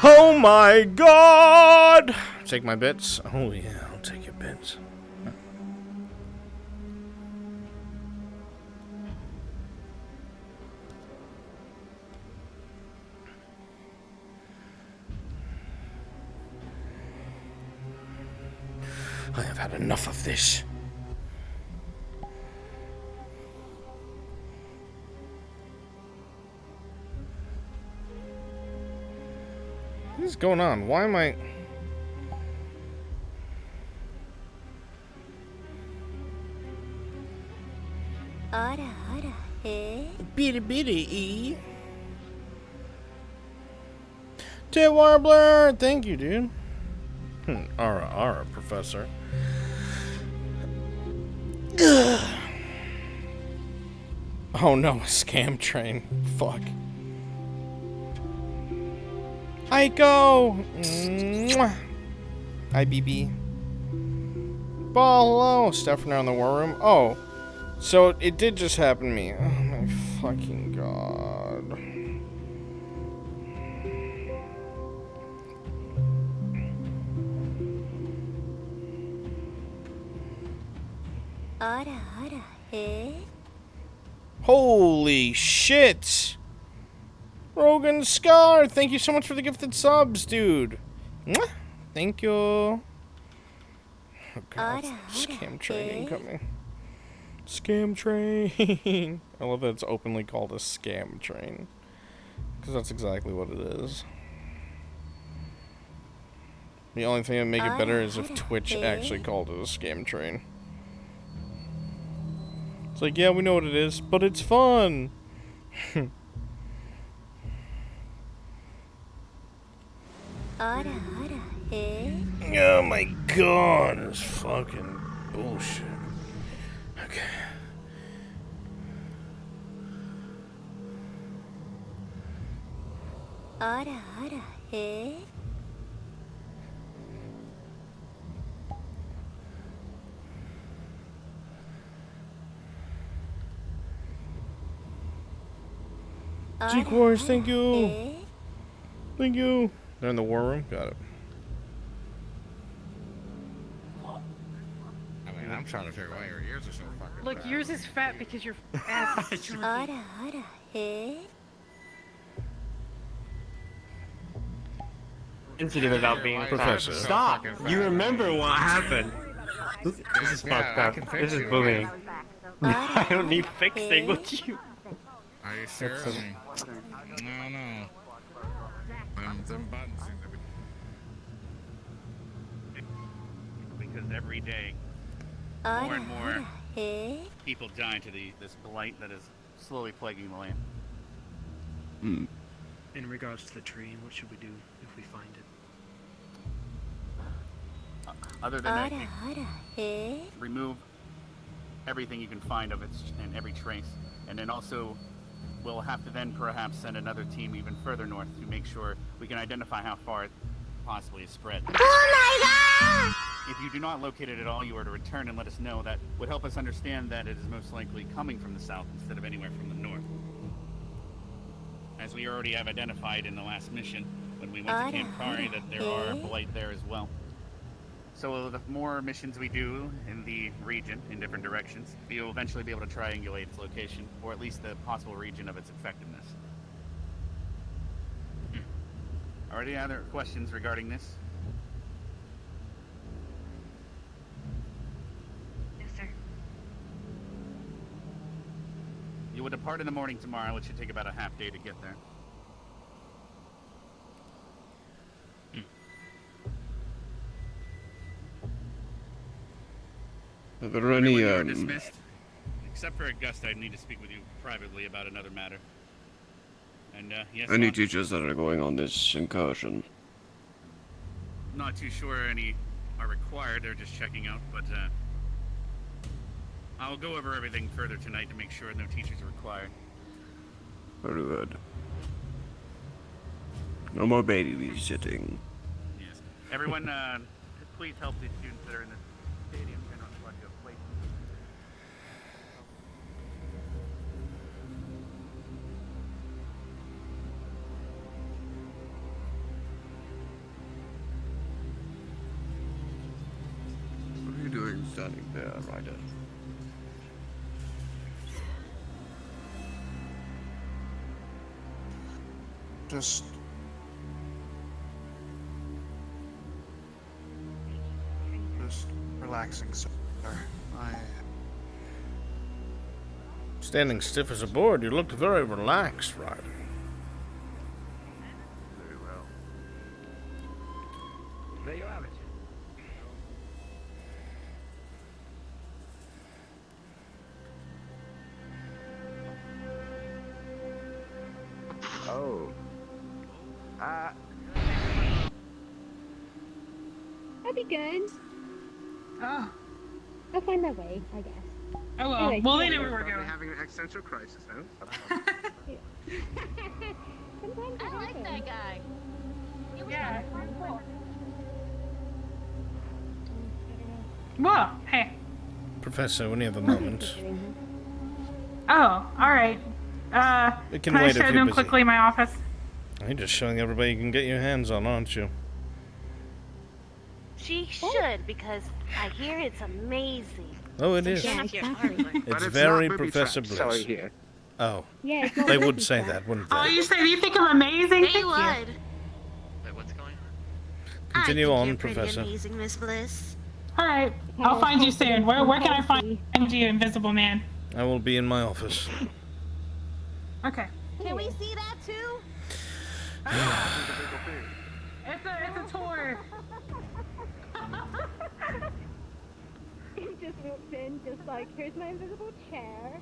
Speaker 2: Oh my god! Take my bits? Oh yeah, I'll take your bits. I have had enough of this. What is going on? Why am I... Bitty bitty. Tail Warbler! Thank you, dude. Ara, Professor. Oh no, a scam train. Fuck. Aiko! Mwah. Hi, BB. Ball, hello. Stefan in the war room. Oh, so it did just happen to me. Oh my fucking god. Holy shit! Rogan Scar, thank you so much for the gifted subs, dude. Mwah. Thank you. Oh god, scam train incoming. Scam train. I love that it's openly called a scam train. Because that's exactly what it is. The only thing that would make it better is if Twitch actually called it a scam train. It's like, yeah, we know what it is, but it's fun. Oh my god, it's fucking bullshit. Okay. G-Course, thank you. Thank you. They're in the war room? Got it.
Speaker 6: I mean, I'm trying to figure out why your ears are so fucking
Speaker 9: Look,
Speaker 6: fat.
Speaker 9: yours is fat because your ass is chunky.
Speaker 10: Sensitive about being
Speaker 6: Why
Speaker 10: fat.
Speaker 2: Professor.
Speaker 10: Stop!
Speaker 6: fucking
Speaker 10: You
Speaker 6: fat?
Speaker 10: remember what happened. This is fucked
Speaker 6: I
Speaker 10: up.
Speaker 6: can
Speaker 10: This
Speaker 6: fix
Speaker 10: is
Speaker 6: you.
Speaker 10: bullying. I don't need fixing. What you?
Speaker 6: Are you sure? I mean, no. Them buttons seem to be...
Speaker 11: Because every day, more and more people die to this blight that is slowly plaguing the land.
Speaker 10: In regards to the tree, what should we do if we find it?
Speaker 11: Other than that, remove everything you can find of it and every trace. And then also, we'll have to then perhaps send another team even further north to make sure we can identify how far it possibly is spread.
Speaker 3: Oh my god!
Speaker 11: If you do not locate it at all, you are to return and let us know. That would help us understand that it is most likely coming from the south instead of anywhere from the north. As we already have identified in the last mission, when we went to Camp Kari, that there are blight there as well. So the more missions we do in the region, in different directions, we will eventually be able to triangulate its location, or at least the possible region of its effectiveness. Are there any other questions regarding this?
Speaker 3: Yes, sir.
Speaker 11: You will depart in the morning tomorrow. It should take about a half day to get there.
Speaker 1: Are there any,
Speaker 11: You are dismissed. Except for Augusta, I need to speak with you privately about another matter. And, yes,
Speaker 1: any
Speaker 11: Lon?
Speaker 1: teachers that are going on this incursion?
Speaker 11: Not too sure any are required. They're just checking out, but, I'll go over everything further tonight to make sure no teachers are required.
Speaker 1: Very good. No more babysitting.
Speaker 11: Yes. Everyone, please help the students that are in the stadium and on the place.
Speaker 1: What are you doing standing there, Ryder?
Speaker 12: Just relaxing, sir.
Speaker 2: Standing stiff as a board, you looked very relaxed, Ryder.
Speaker 12: Very well.
Speaker 10: There you have it.
Speaker 12: Oh.
Speaker 13: That'd be good.
Speaker 8: Oh.
Speaker 13: I'll find my way, I guess.
Speaker 8: Oh well.
Speaker 13: Anyway,
Speaker 8: Well, they
Speaker 13: yeah.
Speaker 8: knew where we were
Speaker 12: Probably
Speaker 8: going.
Speaker 12: having an existential crisis, huh?
Speaker 13: Sometimes
Speaker 9: I like that guy.
Speaker 8: Yeah. Whoa. Hey.
Speaker 2: Professor, when you have a moment.
Speaker 8: Oh. All right.
Speaker 2: It
Speaker 8: Can
Speaker 2: can
Speaker 8: I
Speaker 2: wait if
Speaker 8: show
Speaker 2: you're
Speaker 8: them
Speaker 2: busy.
Speaker 8: quickly my office?
Speaker 2: You're just showing everybody you can get your hands on, aren't you?
Speaker 9: She should, because I hear it's amazing.
Speaker 2: Oh, it is.
Speaker 13: Yeah, exactly.
Speaker 12: But
Speaker 2: It's
Speaker 12: it's
Speaker 2: very
Speaker 12: not booby
Speaker 2: Professor
Speaker 12: traps,
Speaker 2: Bliss.
Speaker 12: sorry here.
Speaker 2: Oh,
Speaker 13: Yeah, it's not
Speaker 2: they
Speaker 13: booby
Speaker 2: would say
Speaker 13: trap.
Speaker 2: that, wouldn't
Speaker 8: Oh,
Speaker 2: they?
Speaker 8: you said you think I'm amazing?
Speaker 9: They
Speaker 8: Thank you.
Speaker 9: would.
Speaker 5: Wait, what's going on?
Speaker 2: Continue
Speaker 9: I think
Speaker 2: on,
Speaker 9: you're pretty
Speaker 2: Professor.
Speaker 9: amazing, Miss Bliss.
Speaker 8: All right. I'll find you soon. Where can I find you, Invisible Man?
Speaker 2: I will be in my office.
Speaker 8: Okay.
Speaker 9: Can we see that too?
Speaker 8: It's a tour.
Speaker 13: He just walks in, just like, here's my invisible chair.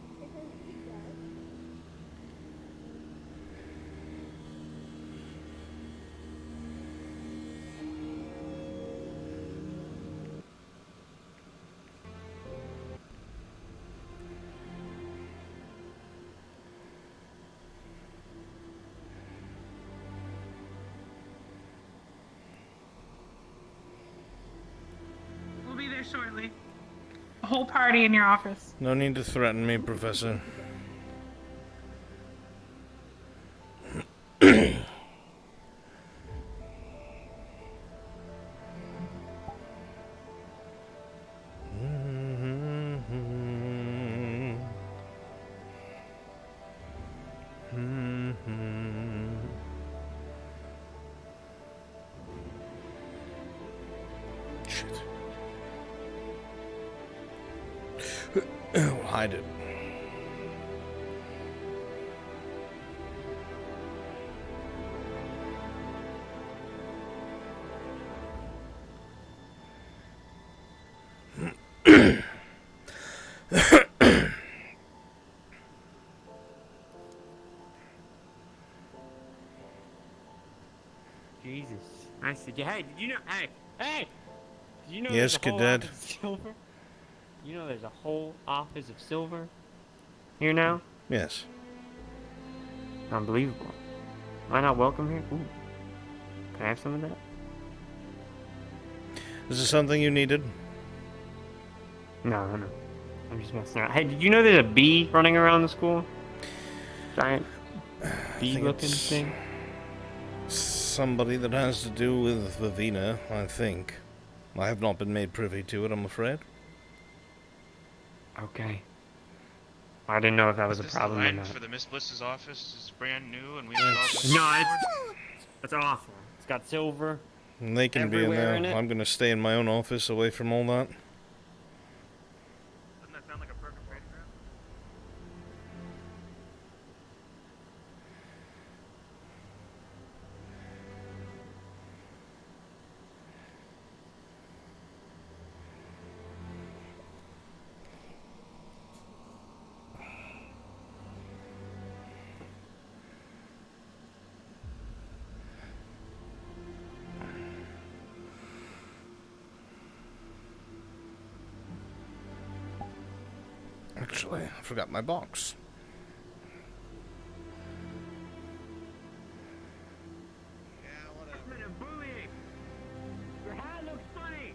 Speaker 8: shortly. A whole party in your office.
Speaker 2: No need to threaten me, Professor. Shit. We'll hide it.
Speaker 10: Jesus. I said, hey, did you know? Hey! Did you know
Speaker 2: Yes,
Speaker 10: there's a whole
Speaker 2: Cadet.
Speaker 10: office of silver? You know there's a whole office of silver here now?
Speaker 2: Yes.
Speaker 10: Unbelievable. Am I not welcome here? Ooh. Can I have some of that?
Speaker 2: Is this something you needed?
Speaker 10: No. I'm just messing around. Hey, did you know there's a bee running around the school? Giant bee-looking thing?
Speaker 2: Somebody that has to do with Vivina, I think. I have not been made privy to it, I'm afraid.
Speaker 10: Okay. I didn't know if that was a
Speaker 14: Is
Speaker 10: problem
Speaker 14: this
Speaker 10: or
Speaker 14: the
Speaker 10: not.
Speaker 14: line for the Miss Bliss's office? Is brand new and we need all this.
Speaker 10: No, it's awful. It's got silver.
Speaker 2: And they can be in
Speaker 10: everywhere
Speaker 2: there.
Speaker 10: in it.
Speaker 2: I'm gonna stay in my own office away from all that.
Speaker 14: Doesn't that sound like a perfect training ground?
Speaker 2: Actually, I forgot my box.
Speaker 10: Your hat looks funny.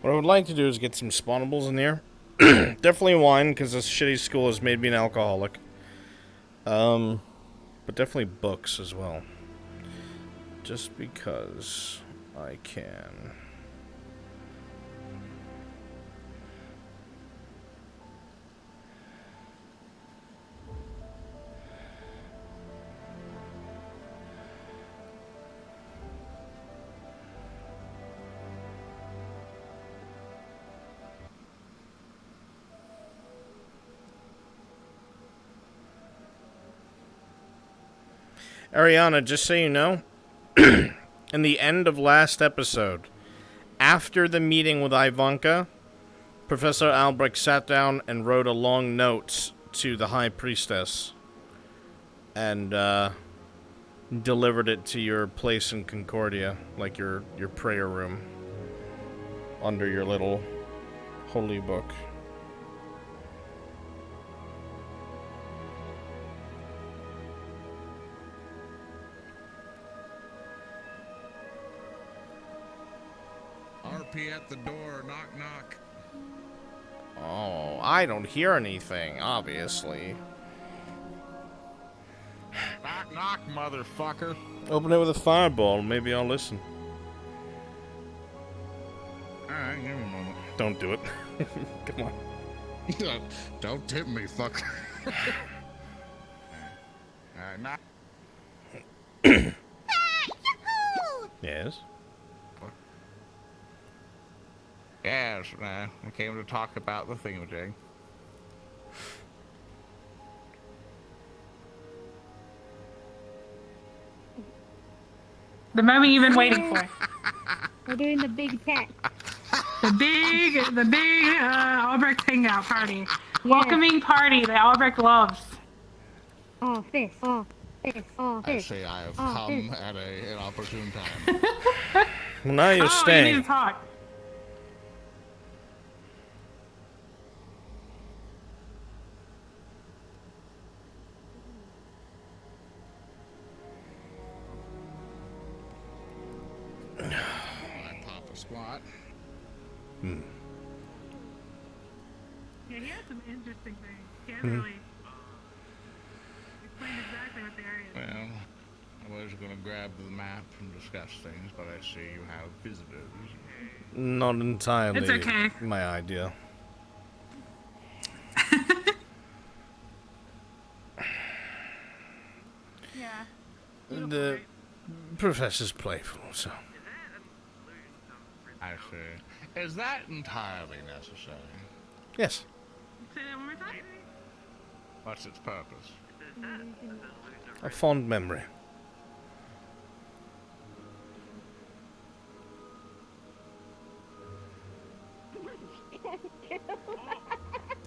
Speaker 2: What I would like to do is get some spawnables in here. Definitely wine, because this shitty school has made me an alcoholic. But definitely books as well. Just because I can. Ariana, just so you know, in the end of last episode, after the meeting with Ivanka, Professor Albrecht sat down and wrote a long note to the High Priestess and delivered it to your place in Concordia, like your prayer room, under your little holy book.
Speaker 6: RP at the door, knock knock.
Speaker 2: Oh, I don't hear anything, obviously.
Speaker 6: Knock knock, motherfucker.
Speaker 2: Open it with a fireball, maybe I'll listen.
Speaker 6: Alright, give me a moment.
Speaker 2: Don't do it. Come on.
Speaker 6: Don't tip me, fuck. Alright, knock.
Speaker 2: Yes?
Speaker 6: Yes, I came to talk about the thingamajig.
Speaker 8: The moment you've been waiting for.
Speaker 13: We're doing the big cat.
Speaker 8: The big Albrecht hangout party. Welcoming party that Albrecht loves.
Speaker 13: Oh, fist. Oh, fist. Oh,
Speaker 6: I
Speaker 13: fist.
Speaker 6: say I have
Speaker 13: Oh,
Speaker 6: come
Speaker 13: fist.
Speaker 6: at an opportune time.
Speaker 2: Well, now you're
Speaker 8: You
Speaker 2: staying.
Speaker 8: need to talk.
Speaker 6: I pop a squat.
Speaker 2: Hmm.
Speaker 8: Yeah, he had some interesting things. He hasn't
Speaker 2: Hmm.
Speaker 8: really explained exactly what the area is.
Speaker 6: Well, I was going to grab the map and discuss things, but I see you have visitors.
Speaker 2: Not entirely
Speaker 8: It's okay.
Speaker 2: my idea.
Speaker 8: Yeah.
Speaker 2: The professor's playful, so.
Speaker 6: I see. Is that entirely necessary?
Speaker 2: Yes.
Speaker 8: Say that one more time.
Speaker 6: What's its purpose?
Speaker 2: A fond memory.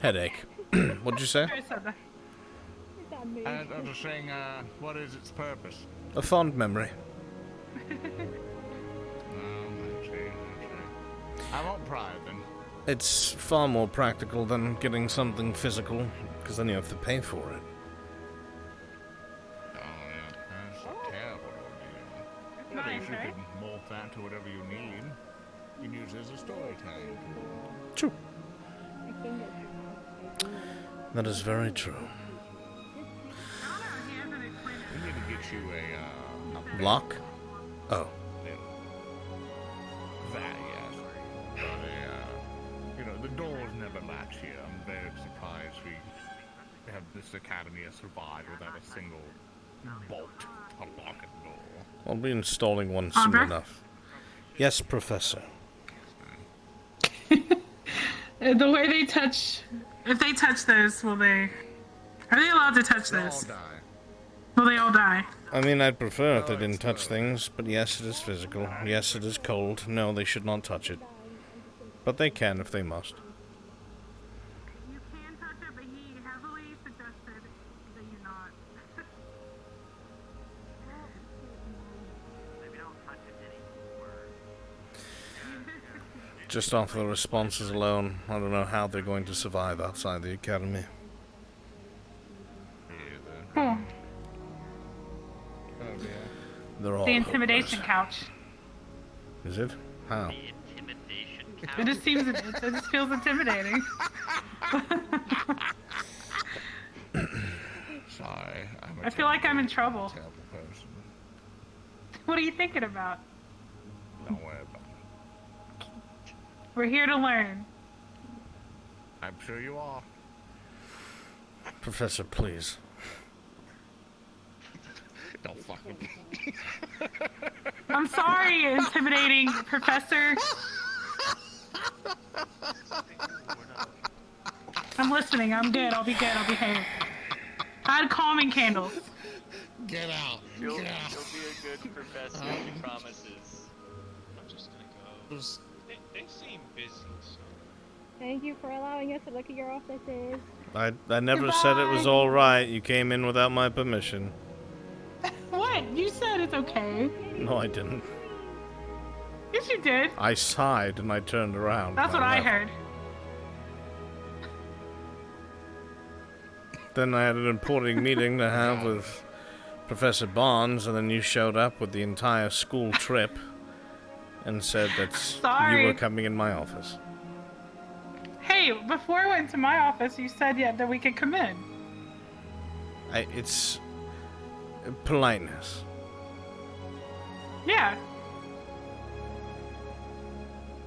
Speaker 2: Headache. What'd you say?
Speaker 8: I said that.
Speaker 6: I was just saying, what is its purpose?
Speaker 2: A fond memory.
Speaker 6: I see. I won't pry then.
Speaker 2: It's far more practical than getting something physical, because then you have to pay for it.
Speaker 6: Oh, yeah. That's a terrible idea. At
Speaker 8: nice,
Speaker 6: least you
Speaker 8: right?
Speaker 6: can morph that to whatever you need. You can use it as a storytelling tool.
Speaker 2: True. That is very true.
Speaker 6: We need to get you a
Speaker 2: Block? Oh.
Speaker 6: That, yes. But, you know, the doors never latch here. I'm very surprised we have this academy has survived without a single bolt to lock a door.
Speaker 2: I'll be installing one soon
Speaker 8: Albrecht?
Speaker 2: enough. Yes, Professor.
Speaker 8: The way they touch, if they touch those, are they allowed to touch
Speaker 6: They all
Speaker 8: those?
Speaker 6: die.
Speaker 8: Will they all die?
Speaker 2: I mean, I'd prefer if they didn't touch things, but yes, it is physical. Yes, it is cold. No, they should not touch it. But they can if they must.
Speaker 8: You can touch it, but he heavily suggested that you not. Maybe don't touch it anymore.
Speaker 2: Just off the responses alone, I don't know how they're going to survive outside the academy.
Speaker 8: Cool.
Speaker 2: They're all
Speaker 8: The intimidation couch.
Speaker 2: hopeless. Is it? How?
Speaker 8: It just seems, it just feels intimidating.
Speaker 6: Sorry.
Speaker 8: I feel like I'm in trouble.
Speaker 6: Terrible person.
Speaker 8: What are you thinking about?
Speaker 6: Don't worry about it.
Speaker 8: We're here to learn.
Speaker 6: I'm sure you are.
Speaker 2: Professor, please.
Speaker 6: Don't fucking.
Speaker 8: I'm sorry, intimidating professor. I'm listening. I'm good. I'll be good. I'll behave. I had calming candles.
Speaker 6: Get out.
Speaker 5: She'll be a good professor, she promises.
Speaker 14: I'm just gonna go. They seem busy, so.
Speaker 13: Thank you for allowing us to look at your offices.
Speaker 2: I never said it was all right. You came in without my permission.
Speaker 8: What? You said it's okay.
Speaker 2: No, I didn't.
Speaker 8: Yes, you did.
Speaker 2: I sighed and I turned around.
Speaker 8: That's
Speaker 2: and
Speaker 8: what I
Speaker 2: left.
Speaker 8: heard.
Speaker 2: Then I had an important meeting to have with Professor Barnes, and then you showed up with the entire school trip and said that
Speaker 8: Sorry.
Speaker 2: you were coming in my office.
Speaker 8: Hey, before I went to my office, you said that we could come in.
Speaker 2: It's politeness.
Speaker 8: Yeah.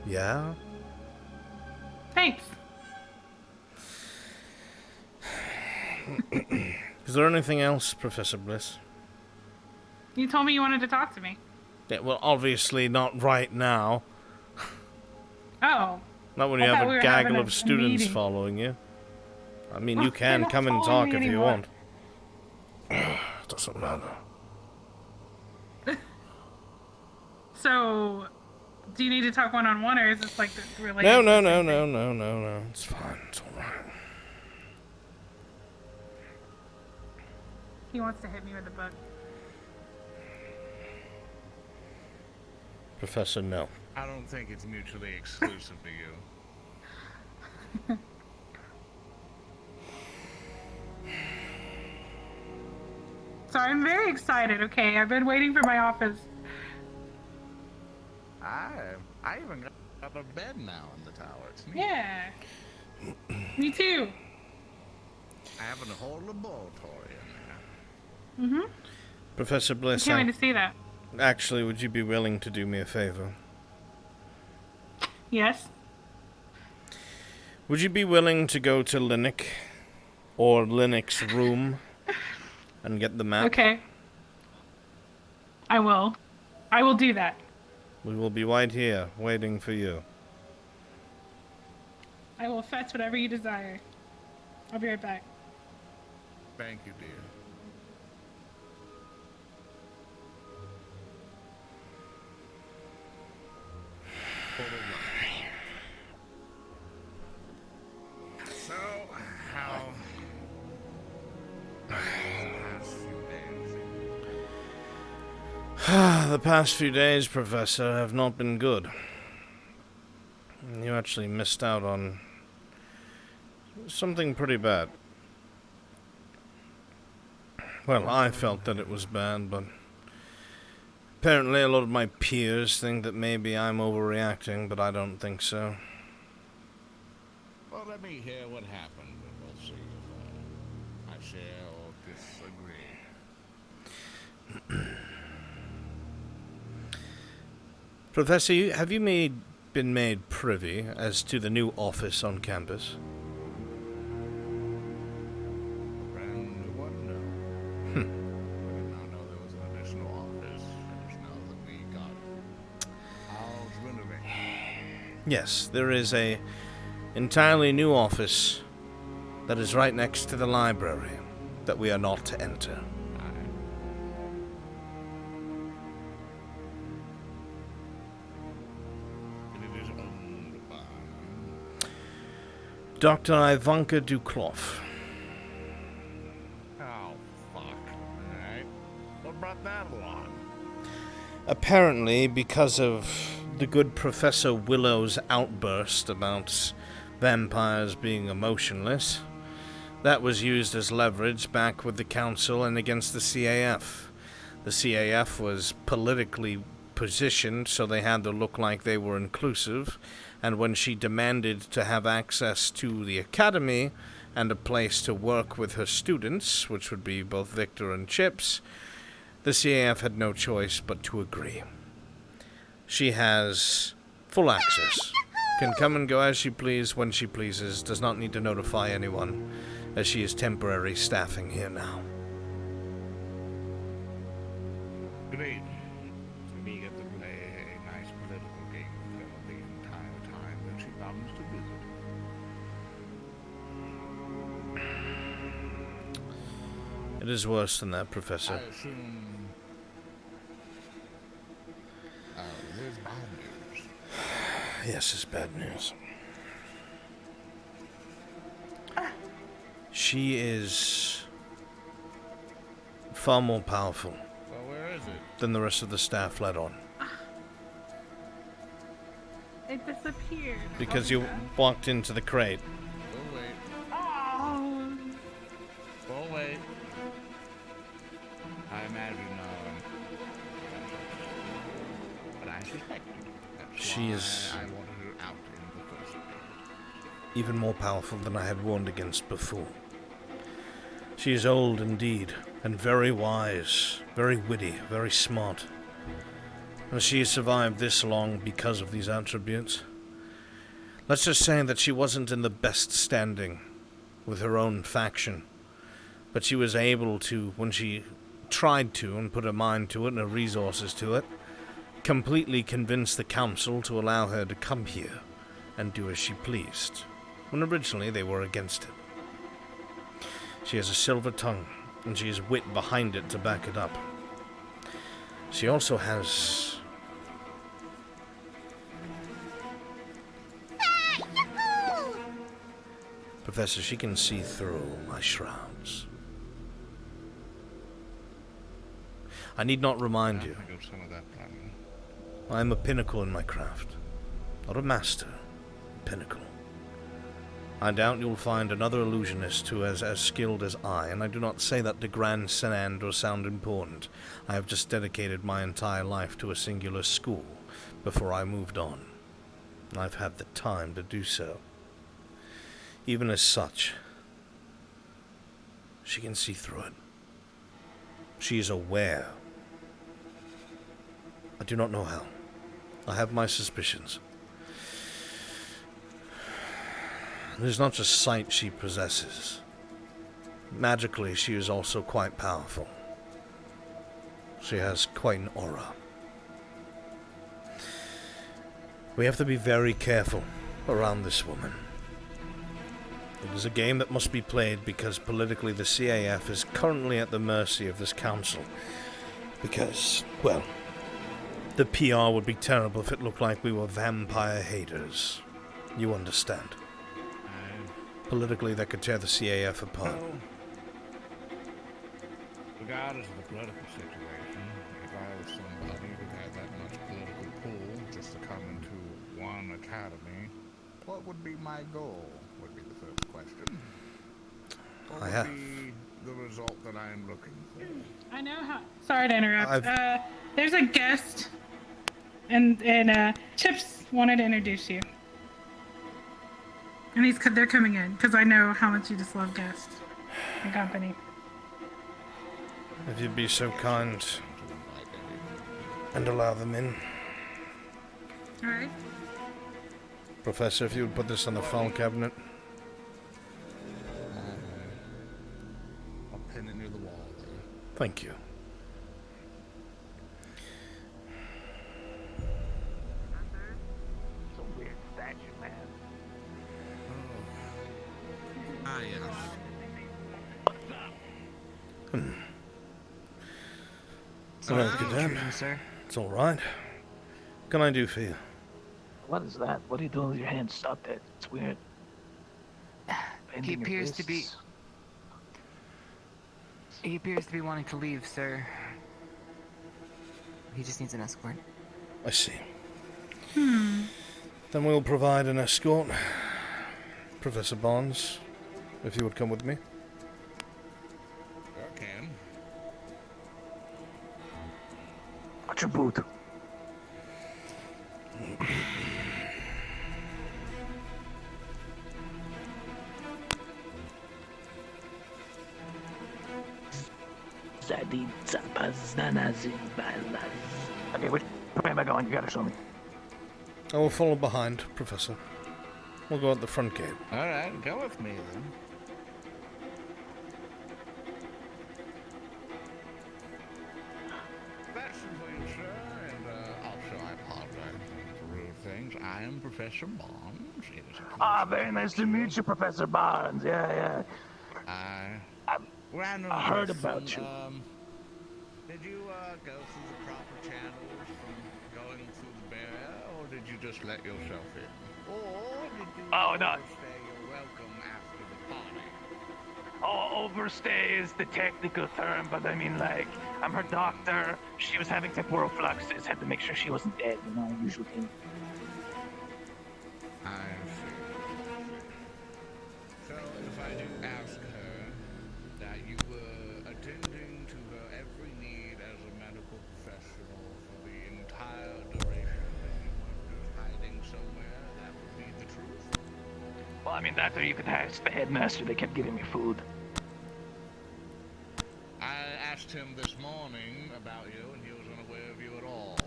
Speaker 2: Yeah?
Speaker 8: Thanks.
Speaker 2: Is there anything else, Professor Bliss?
Speaker 8: You told me you wanted to talk to me.
Speaker 2: Yeah, well, obviously not right now.
Speaker 8: Oh.
Speaker 2: Not when you have a gaggle of students following you. I mean, you can come and talk if you want. Doesn't matter.
Speaker 8: So, do you need to talk one-on-one, or is this like the related?
Speaker 2: No. It's fine. It's all right.
Speaker 8: He wants to hit me with a book.
Speaker 2: Professor, no.
Speaker 6: I don't think it's mutually exclusive to you.
Speaker 8: So I'm very excited, okay? I've been waiting for my office.
Speaker 6: I even got a bed now in the tower. It's neat.
Speaker 8: Yeah. Me too.
Speaker 6: I have a whole laboratory in there.
Speaker 8: Mm-hmm.
Speaker 2: Professor Bliss,
Speaker 8: I can't wait to see that.
Speaker 2: Actually, would you be willing to do me a favor?
Speaker 8: Yes.
Speaker 2: Would you be willing to go to Linux or Linux room and get the map?
Speaker 8: Okay. I will. I will do that.
Speaker 2: We will be right here, waiting for you.
Speaker 8: I will fetch whatever you desire. I'll be right back.
Speaker 6: Thank you, dear. So, how...
Speaker 2: The past few days, Professor, have not been good. You actually missed out on something pretty bad. Well, I felt that it was bad, but apparently a lot of my peers think that maybe I'm overreacting, but I don't think so.
Speaker 6: Well, let me hear what happened, and we'll see if I share or disagree.
Speaker 2: Professor, have you been made privy as to the new office on campus?
Speaker 6: Brand new one? No. I did not know there was an additional office. I just know that we got ours renovated.
Speaker 2: Yes, there is a entirely new office that is right next to the library that we are not to enter. Dr. Ivanka Ducloff.
Speaker 6: Oh, fuck. Alright. What brought that along?
Speaker 2: Apparently, because of the good Professor Willow's outburst about vampires being emotionless, that was used as leverage back with the Council and against the CAF. The CAF was politically positioned, so they had to look like they were inclusive, and when she demanded to have access to the academy and a place to work with her students, which would be both Victor and Chips, the CAF had no choice but to agree. She has full access, can come and go as she pleases when she pleases, does not need to notify anyone, as she is temporary staffing here now.
Speaker 6: Great. So we get to play a nice political game with her the entire time that she comes to visit.
Speaker 2: It is worse than that, Professor.
Speaker 6: I assume There's bad news.
Speaker 2: Yes, it's bad news. She is far more powerful
Speaker 6: Well, where is it?
Speaker 2: than the rest of the staff let on.
Speaker 8: It disappeared.
Speaker 2: Because you walked into the crate.
Speaker 6: We'll wait.
Speaker 8: Oh.
Speaker 6: We'll wait. I imagine, but I suspect
Speaker 2: She is
Speaker 6: I wanted her out in the first place.
Speaker 2: even more powerful than I had warned against before. She is old indeed, and very wise, very witty, very smart. And she has survived this long because of these attributes. Let's just say that she wasn't in the best standing with her own faction, but she was able to, when she tried to and put her mind to it and her resources to it, completely convince the council to allow her to come here and do as she pleased, when originally they were against it. She has a silver tongue, and she has wit behind it to back it up. She also has... Professor, she can see through my shrouds. I need not remind you. I am a pinnacle in my craft. Not a master. A pinnacle. I doubt you'll find another illusionist who is as skilled as I, and I do not say that to grandstand or sound important. I have just dedicated my entire life to a singular school before I moved on. I've had the time to do so. Even as such, she can see through it. She is aware. I do not know how. I have my suspicions. It is not just sight she possesses. Magically, she is also quite powerful. She has quite an aura. We have to be very careful around this woman. It is a game that must be played because politically the CAF is currently at the mercy of this council. Because, well, the PR would be terrible if it looked like we were vampire haters. You understand. Politically, that could tear the CAF apart.
Speaker 6: Well, regardless of the political situation, if I was somebody who had that much political pull just to come into one academy, what would be my goal? Would be the first question. What would be the result that I am looking for?
Speaker 8: I know how. Sorry to interrupt. There's a guest, and Chips wanted to introduce you. And they're coming in because I know how much you just love guests and company.
Speaker 2: If you'd be so kind and allow them in.
Speaker 8: All right.
Speaker 2: Professor, if you would put this on the file cabinet.
Speaker 6: I'll pin it near the wall there.
Speaker 2: Thank you.
Speaker 15: It's a weird statue, man.
Speaker 6: Ah, yes.
Speaker 2: Hello, Gadam.
Speaker 15: Sir.
Speaker 2: It's all right. What can I do for you?
Speaker 15: What is that? What are you doing with your hands? Stop that. It's weird.
Speaker 16: He appears to be... He appears to be wanting to leave, sir. He just needs an escort.
Speaker 2: I see. Then we'll provide an escort. Professor Barnes, if you would come with me.
Speaker 6: I can.
Speaker 15: Watch your boot. Okay, which way am I going? You gotta show me.
Speaker 2: I will follow behind, Professor. We'll go out the front gate.
Speaker 6: Alright, go with me then. That's something, sir, and also I apologize for rude things. I am Professor Barnes. It is a
Speaker 15: Very nice to meet you, Professor Barnes. Yeah. I heard about you.
Speaker 6: Did you go through the proper channels from going through the just let yourself in? Or did you
Speaker 15: Oh, no.
Speaker 6: overstay your welcome after the party?
Speaker 15: Oh, overstay is the technical term, but I mean, like, I'm her doctor. She was having temporal fluxes. Had to make sure she wasn't dead, you know, usual thing.
Speaker 6: I see. So if I do ask her that you were attending to her every need as a medical professional for the entire duration that you weren't just hiding somewhere, that would be the truth?
Speaker 15: Well, I mean, that or you could ask the headmaster. They kept giving me food.
Speaker 6: I asked him this morning about you, and he was unaware of you at all.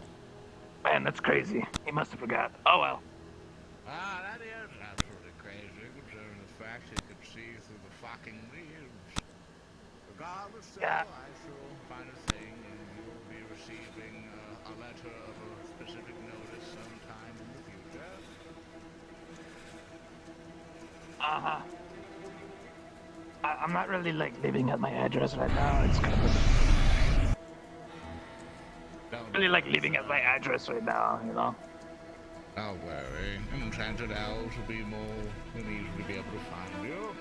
Speaker 15: Man, that's crazy. He must have forgot. Oh, well.
Speaker 6: Ah, that is absolutely crazy, considering the fact he could see through the fucking leaves. Regardless, though,
Speaker 15: Yeah.
Speaker 6: I shall find a thing, and you will be receiving a letter of a specific notice sometime in the future.
Speaker 15: Uh-huh. I'm not really, like, living at my address right now. It's kind of... really, like, living at my address right now, you know?
Speaker 6: Don't worry. Enchanted owls will be more than easily be able to find you.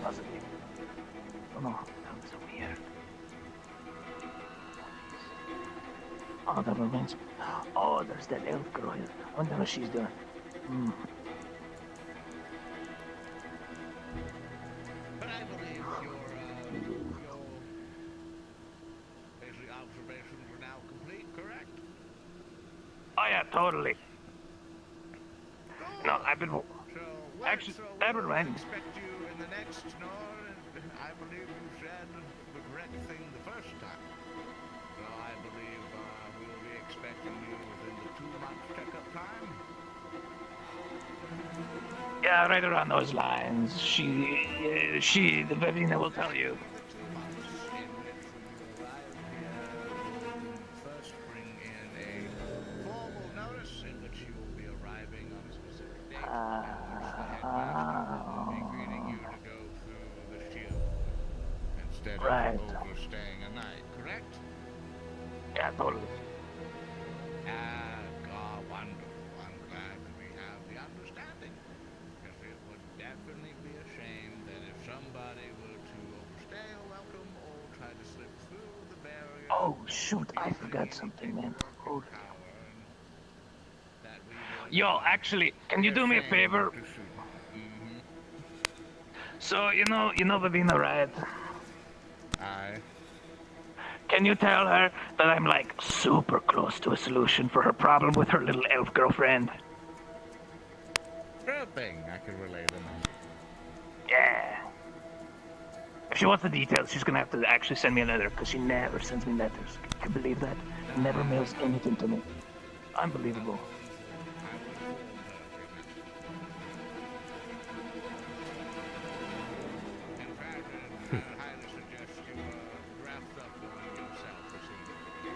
Speaker 15: Possibly. Oh no, that was so weird. Oh, that reminds me. Oh, there's that elf girl here. I wonder what she's doing.
Speaker 6: But I believe your basic observations are now complete, correct?
Speaker 15: Oh yeah, totally. No, I've been... Actually, that reminds me.
Speaker 6: Expect you in the next, no, I believe you said the correct thing the first time. So I believe we will be expecting you within the 2-month checkup time.
Speaker 15: Yeah, right around those lines. The Verena will tell you.
Speaker 6: The 2 months in which you arrive here first bring in a formal notice in which you will be arriving on a specific date, in which the headmaster will be greeting you to go through the shield instead
Speaker 15: Right.
Speaker 6: of overstaying a night, correct?
Speaker 15: Yeah, totally.
Speaker 6: Wonderful. I'm glad that we have the understanding. Because it would definitely be a shame that if somebody were to overstay a welcome or try to slip through the barrier...
Speaker 15: Oh, shoot, I forgot something, man. Hold it. Yo, actually, can you do me a favor? So, you know Verena, right?
Speaker 6: Aye.
Speaker 15: Can you tell her that I'm, like, super close to a solution for her problem with her little elf girlfriend?
Speaker 6: Sure thing. I can relay them.
Speaker 15: Yeah. If she wants the details, she's gonna have to actually send me a letter, because she never sends me letters. Can you believe that? Never mails anything to me. Unbelievable.
Speaker 6: I highly suggest you draft up one yourself as soon as you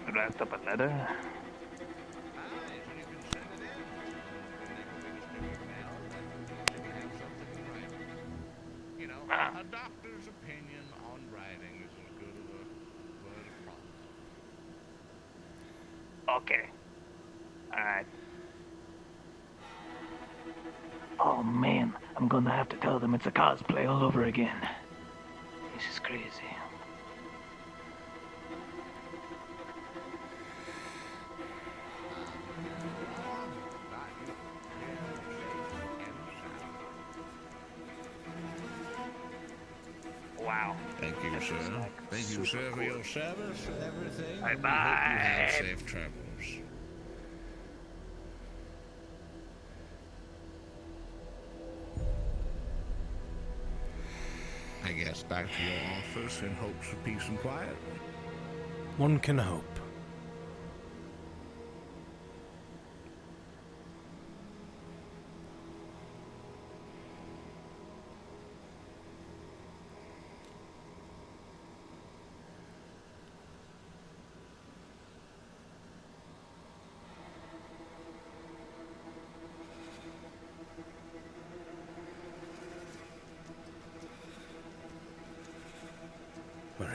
Speaker 6: can.
Speaker 15: Draft up a letter?
Speaker 6: Aye, so you can send it in. And they can be just an email that maybe have something in writing. You know, a doctor's opinion on writing is as good as a word of promise.
Speaker 15: Okay. Alright. Oh man, I'm gonna have to tell them it's a cosplay all over again. This is crazy. Wow.
Speaker 6: Thank you, sir. Thank you, sir, for your service and everything.
Speaker 15: Bye
Speaker 6: We hope you have
Speaker 15: bye.
Speaker 6: safe travels. I guess back to your office in hopes of peace and quiet.
Speaker 2: One can hope.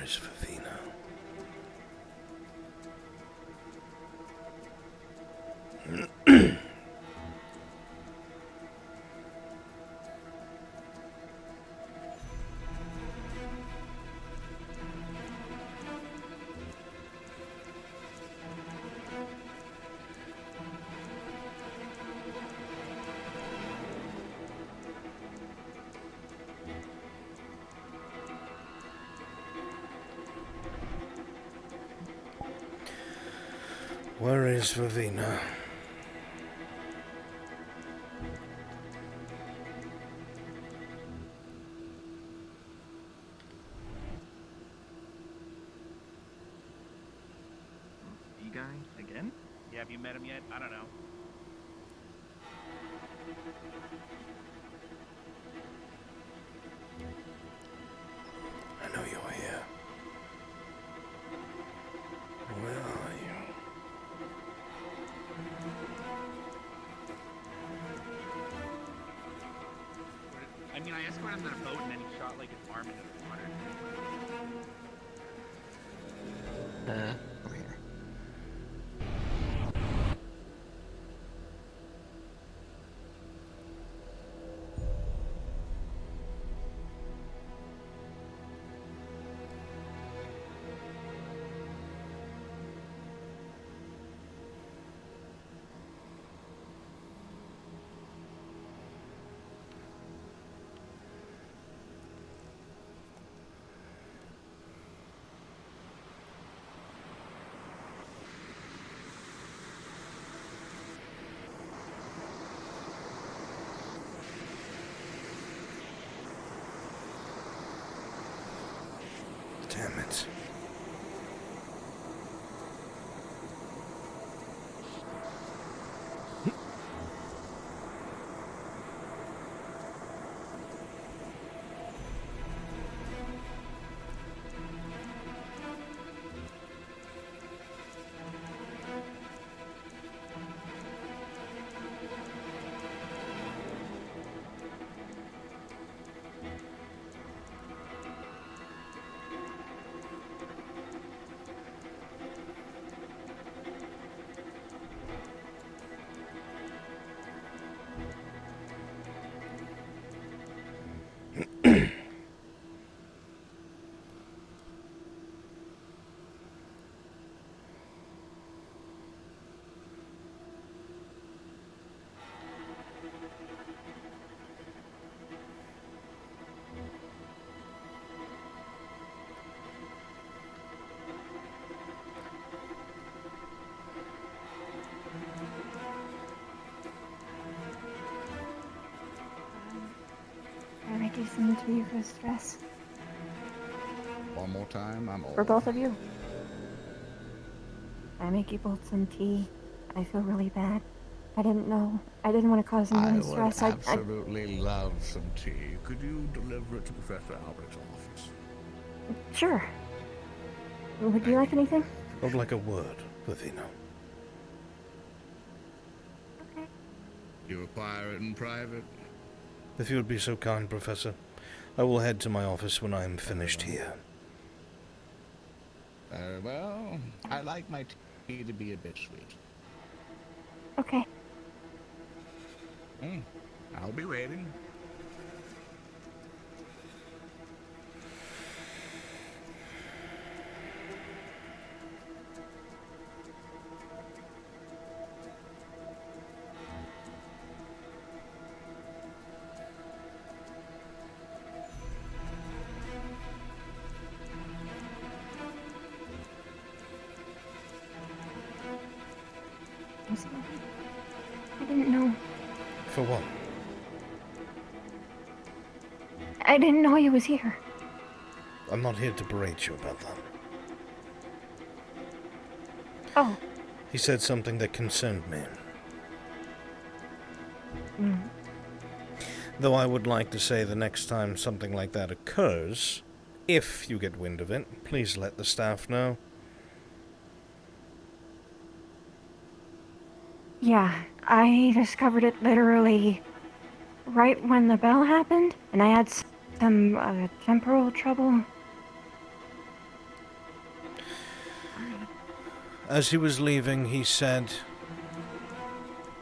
Speaker 2: is Vivina? Where is Vivina?
Speaker 15: You guy again?
Speaker 11: Yeah, have you met him yet? I don't know.
Speaker 2: I know you're here. Where are you?
Speaker 11: I mean, I escorted him to the boat and then he shot like his arm into the water.
Speaker 16: Over here.
Speaker 2: Damn it.
Speaker 13: Can I make you some tea for stress?
Speaker 6: One more time, I'm
Speaker 13: For both of you. I make you both some tea. I feel really bad. I didn't know. I didn't want to cause him
Speaker 6: I
Speaker 13: any
Speaker 6: would
Speaker 13: stress.
Speaker 6: absolutely love some tea. Could you deliver it to Professor Albrecht's office?
Speaker 13: Sure. Would you like anything?
Speaker 2: Not like a word, Vivina.
Speaker 6: You require it in private?
Speaker 2: If you would be so kind, Professor, I will head to my office when I am finished here.
Speaker 6: Very well. I like my tea to be a bit sweet.
Speaker 13: Okay.
Speaker 6: I'll be waiting.
Speaker 13: I didn't know.
Speaker 2: For what?
Speaker 13: I didn't know he was here.
Speaker 2: I'm not here to berate you about that.
Speaker 13: Oh.
Speaker 2: He said something that concerned me. Though I would like to say the next time something like that occurs, if you get wind of it, please let the staff know.
Speaker 13: Yeah, I discovered it literally right when the bell happened, and I had some temporal trouble.
Speaker 2: As he was leaving, he said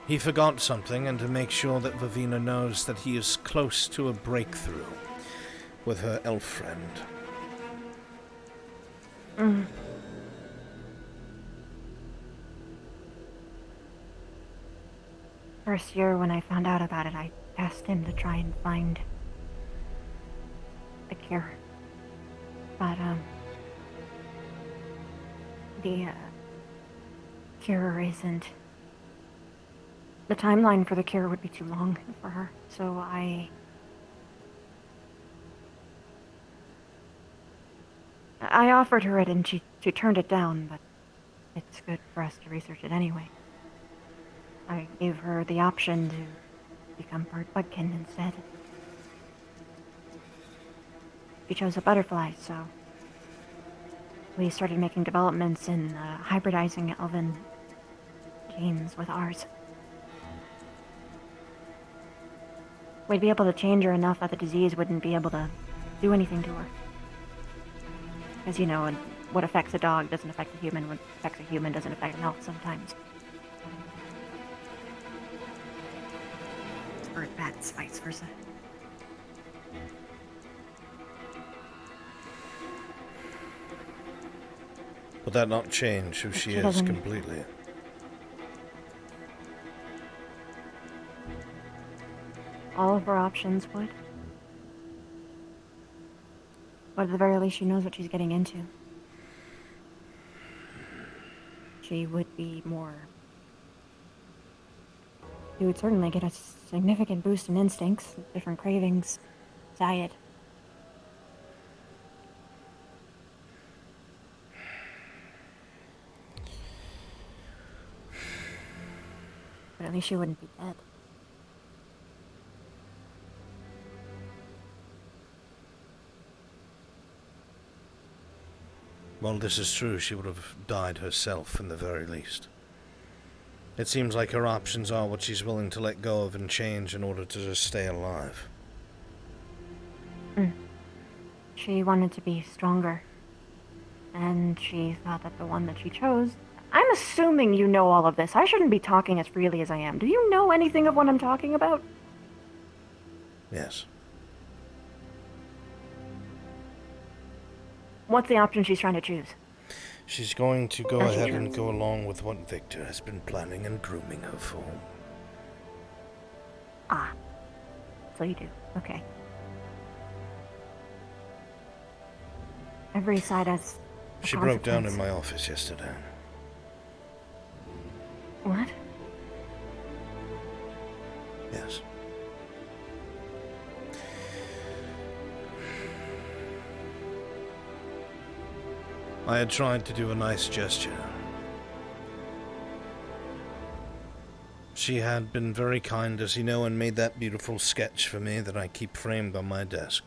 Speaker 2: he forgot something, and to make sure that Vivina knows that he is close to a breakthrough with her elf friend.
Speaker 13: First year when I found out about it, I asked him to try and find the cure. But, the cure isn't... The timeline for the cure would be too long for her, so I offered her it and she turned it down, but it's good for us to research it anyway. I gave her the option to become bird bugkin instead. She chose a butterfly, so we started making developments in hybridizing elven genes with ours. We'd be able to change her enough that the disease wouldn't be able to do anything to her. As you know, what affects a dog doesn't affect a human, what affects a human doesn't affect an elf sometimes. Or it bats, vice versa.
Speaker 2: Would that not change who she is completely?
Speaker 13: All of her options would. But at the very least, she knows what she's getting into. She would be more... She would certainly get a significant boost in instincts, different cravings, diet. But at least she wouldn't be dead.
Speaker 2: Well, this is true. She would have died herself, in the very least. It seems like her options are what she's willing to let go of and change in order to just stay alive.
Speaker 13: She wanted to be stronger. And she thought that the one that she chose... I'm assuming you know all of this. I shouldn't be talking as freely as I am. Do you know anything of what I'm talking about?
Speaker 2: Yes.
Speaker 13: What's the option she's trying to choose?
Speaker 2: She's going to go ahead and go along with what Victor has been planning and grooming her for.
Speaker 13: Ah. So you do. Okay. Every side has a
Speaker 2: She broke down in
Speaker 13: consequence.
Speaker 2: my office yesterday.
Speaker 13: What?
Speaker 2: Yes. I had tried to do a nice gesture. She had been very kind, as you know, and made that beautiful sketch for me that I keep framed on my desk.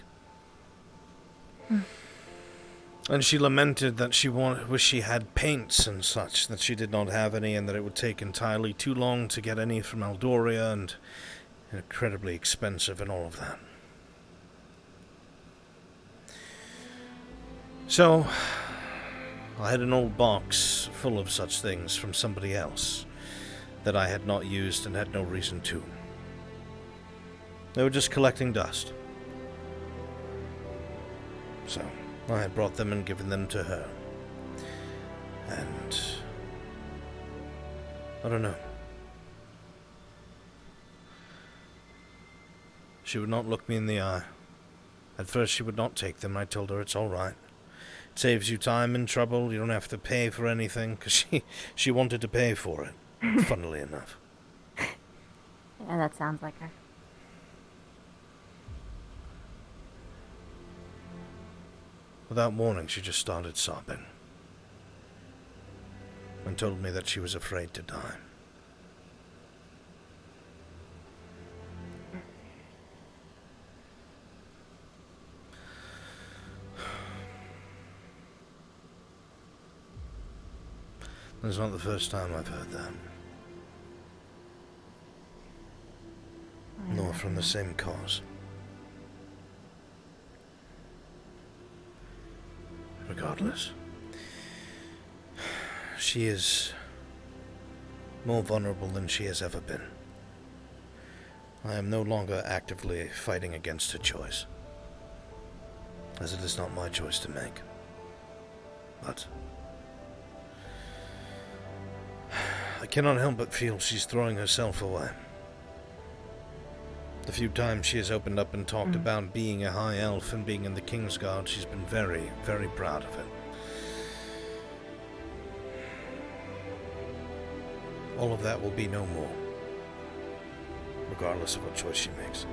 Speaker 2: And she lamented that she wished she had paints and such, that she did not have any, and that it would take entirely too long to get any from Aldoria, and incredibly expensive and all of that. So, I had an old box full of such things from somebody else that I had not used and had no reason to. They were just collecting dust. So, I had brought them and given them to her. And I don't know. She would not look me in the eye. At first she would not take them. I told her it's all right. It saves you time and trouble. You don't have to pay for anything, because she wanted to pay for it, funnily enough.
Speaker 13: Yeah, that sounds like her.
Speaker 2: Without warning, she just started sobbing and told me that she was afraid to die. That's not the first time I've heard that. Nor from the same cause. Regardless, She is more vulnerable than she has ever been. I am no longer actively fighting against her choice, as it is not my choice to make. But I cannot help but feel she's throwing herself away. The few times she has opened up and talked about being a high elf and being in the Kingsguard, she's been very, very proud of it. All of that will be no more, regardless of what choice she makes.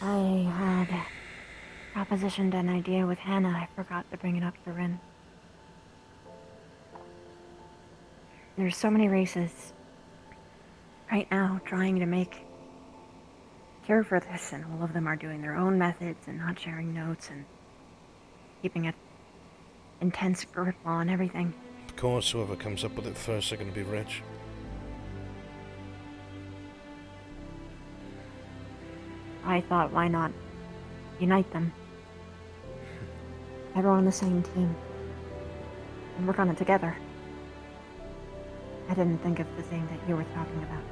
Speaker 13: I had propositioned an idea with Hannah. I forgot to bring it up to Rin. There's so many races right now trying to make cure for this, and all of them are doing their own methods and not sharing notes and keeping an intense grip on everything.
Speaker 2: Of course, whoever comes up with it first are going to be rich.
Speaker 13: I thought, why not unite them? Everyone on the same team. And work on it together. I didn't think of the thing that you were talking about.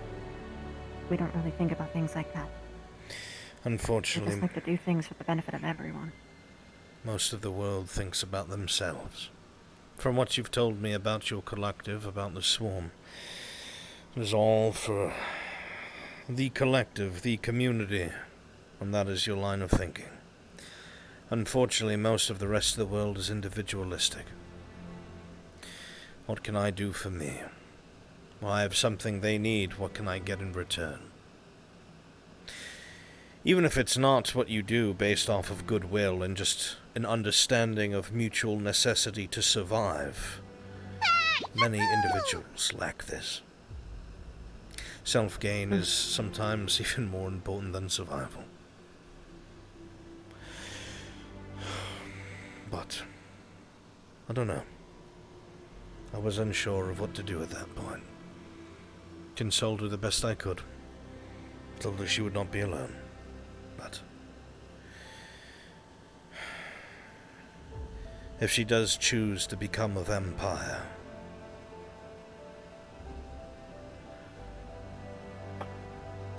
Speaker 13: We don't really think about things like that.
Speaker 2: Unfortunately,
Speaker 13: we just like to do things for the benefit of everyone.
Speaker 2: Most of the world thinks about themselves. From what you've told me about your collective, about the swarm, it is all for the collective, the community, and that is your line of thinking. Unfortunately, most of the rest of the world is individualistic. What can I do for me? Well, I have something they need. What can I get in return? Even if it's not what you do based off of goodwill and just an understanding of mutual necessity to survive, many individuals lack this. Self-gain is sometimes even more important than survival. But I don't know. I was unsure of what to do at that point. Consoled her the best I could. Told her she would not be alone. But if she does choose to become a vampire,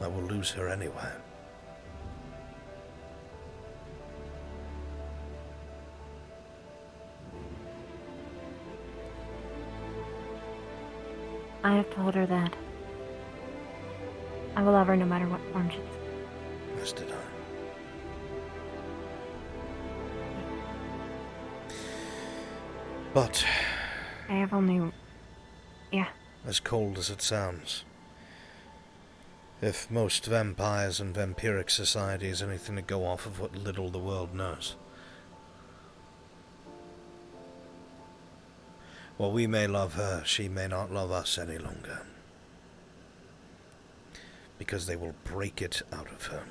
Speaker 2: I will lose her anyway.
Speaker 13: I have told her that I will love her no matter what form she's.
Speaker 2: As did I. But
Speaker 13: I have only... yeah.
Speaker 2: As cold as it sounds, if most vampires and vampiric society is anything to go off of what little the world knows, while we may love her, she may not love us any longer. Because they will break it out of her.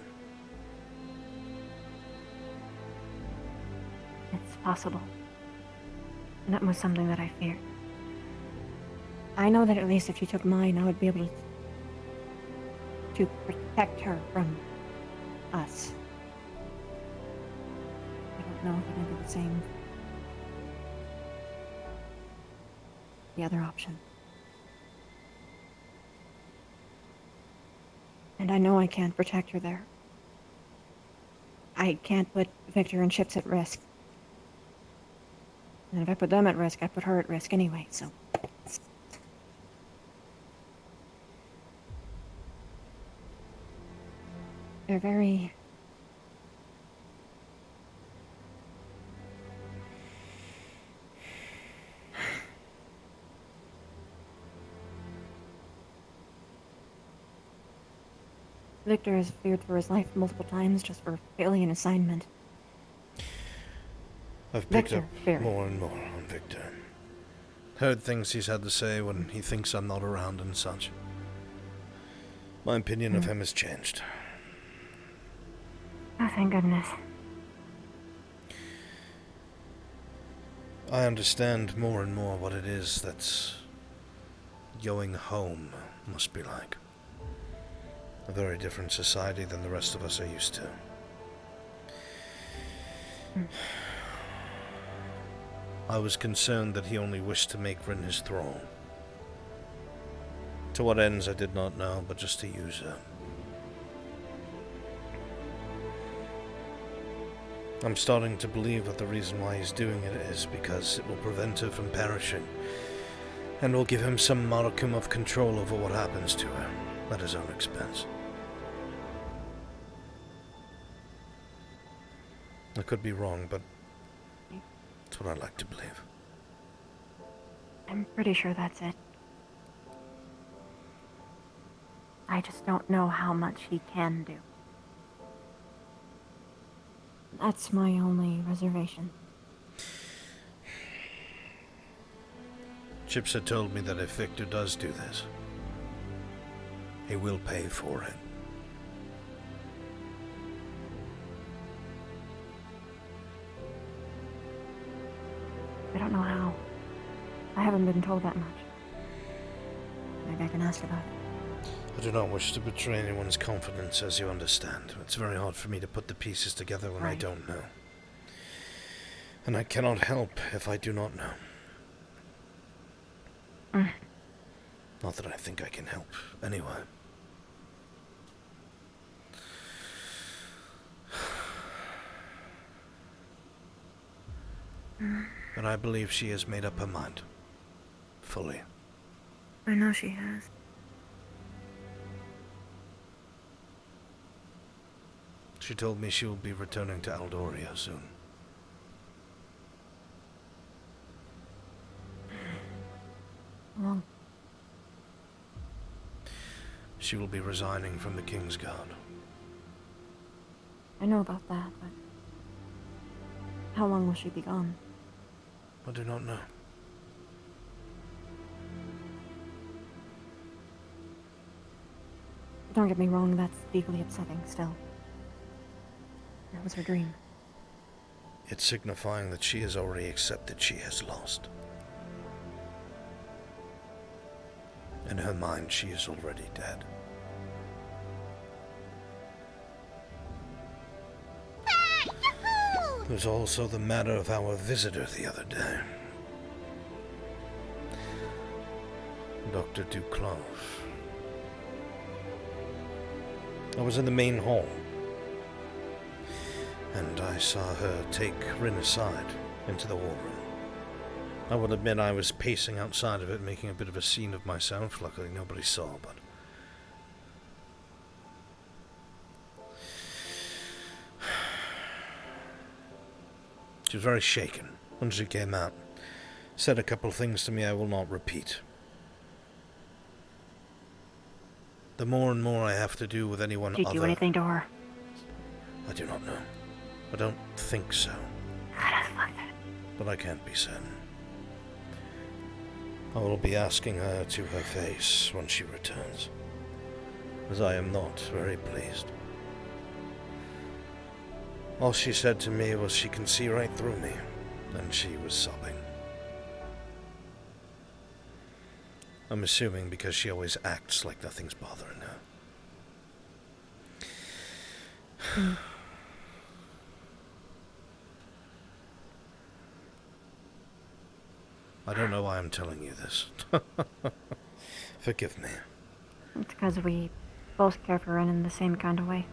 Speaker 13: It's possible. And that was something that I feared. I know that at least if she took mine, I would be able to protect her from us. I don't know if it would be the same. The other option. And I know I can't protect her there. I can't put Victor and Chips at risk. And if I put them at risk, I put her at risk anyway, so... They're very... Victor has feared for his life multiple times just for failing an assignment.
Speaker 2: I've picked
Speaker 13: Victor,
Speaker 2: up more and more on Victor. Heard things he's had to say when he thinks I'm not around and such. My opinion of him has changed.
Speaker 13: Oh, thank goodness.
Speaker 2: I understand more and more what it is that's going home must be like. A very different society than the rest of us are used to. I was concerned that he only wished to make Rin his thrall. To what ends I did not know, but just to use her. I'm starting to believe that the reason why he's doing it is because it will prevent her from perishing, and will give him some modicum of control over what happens to her, at his own expense. I could be wrong, but that's what I like to believe.
Speaker 13: I'm pretty sure that's it. I just don't know how much he can do. That's my only reservation.
Speaker 2: Chips had told me that if Victor does do this, he will pay for it.
Speaker 13: I don't know how. I haven't been told that much. Maybe I can ask about it.
Speaker 2: I do not wish to betray anyone's confidence, as you understand. It's very hard for me to put the pieces together when I don't know. And I cannot help if I do not know. Not that I think I can help, anyway. But I believe she has made up her mind. Fully.
Speaker 13: I know she has.
Speaker 2: She told me she will be returning to Aldoria soon.
Speaker 13: Well,
Speaker 2: She will be resigning from the King's Guard.
Speaker 13: I know about that, but how long will she be gone?
Speaker 2: I do not know.
Speaker 13: Don't get me wrong, that's deeply upsetting still. That was her dream.
Speaker 2: It's signifying that she has already accepted she has lost. In her mind, she is already dead. There's also the matter of our visitor the other day. Dr. Duclove. I was in the main hall, and I saw her take Rin aside into the war room. I will admit I was pacing outside of it, making a bit of a scene of myself. Luckily nobody saw, but... She was very shaken when she came out. Said a couple of things to me I will not repeat. The more and more I have to do with anyone other...
Speaker 13: Did you do anything to her?
Speaker 2: I do not know. I don't think so. But I can't be certain. I will be asking her to her face when she returns, as I am not very pleased. All she said to me was she can see right through me, and she was sobbing. I'm assuming because she always acts like nothing's bothering her. I don't know why I'm telling you this. Forgive me.
Speaker 13: It's because we both care for Ren in the same kind of way.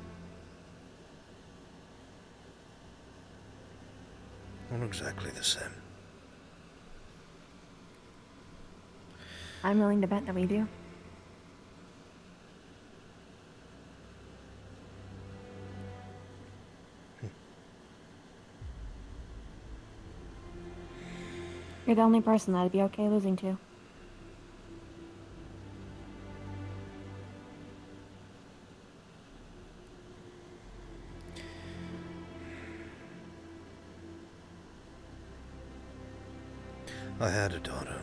Speaker 2: Not exactly the same.
Speaker 13: I'm willing to bet that we do. You're the only person that I'd be okay losing to.
Speaker 2: I had a daughter.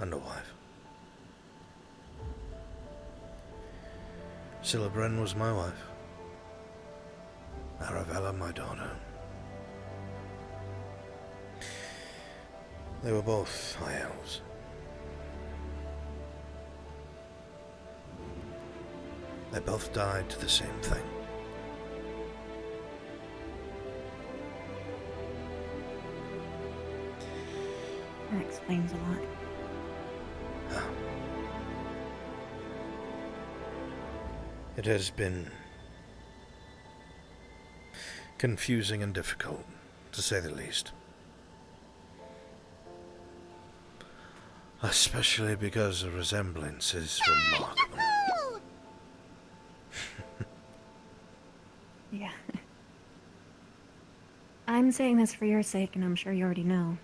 Speaker 2: And a wife. Silabren was my wife. Arabella my daughter. They were both high elves. They both died to the same thing.
Speaker 13: explains a lot.
Speaker 2: It has been confusing and difficult, to say the least. Especially because the resemblance is remarkable.
Speaker 13: Yeah. I'm saying this for your sake, and I'm sure you already know.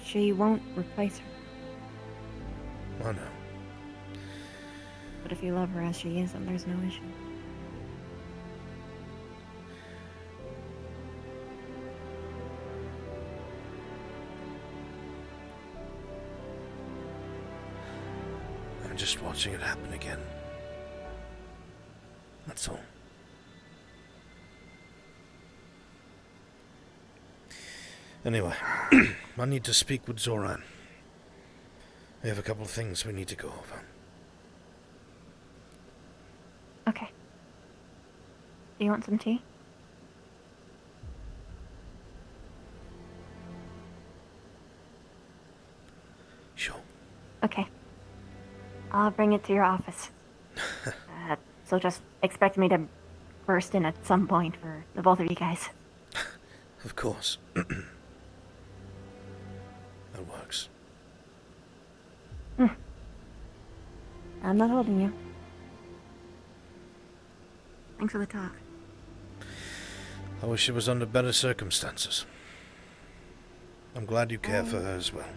Speaker 13: She won't replace her.
Speaker 2: I know.
Speaker 13: But if you love her as she is, then there's no issue.
Speaker 2: I'm just watching it happen again. That's all. Anyway, I need to speak with Zoran. We have a couple of things we need to go over.
Speaker 13: Okay. Do you want some tea?
Speaker 2: Sure.
Speaker 13: Okay. I'll bring it to your office. So just expect me to burst in at some point for the both of you guys.
Speaker 2: Of course. That works.
Speaker 13: I'm not holding you. Thanks for the talk.
Speaker 2: I wish it was under better circumstances. I'm glad you care for her as well.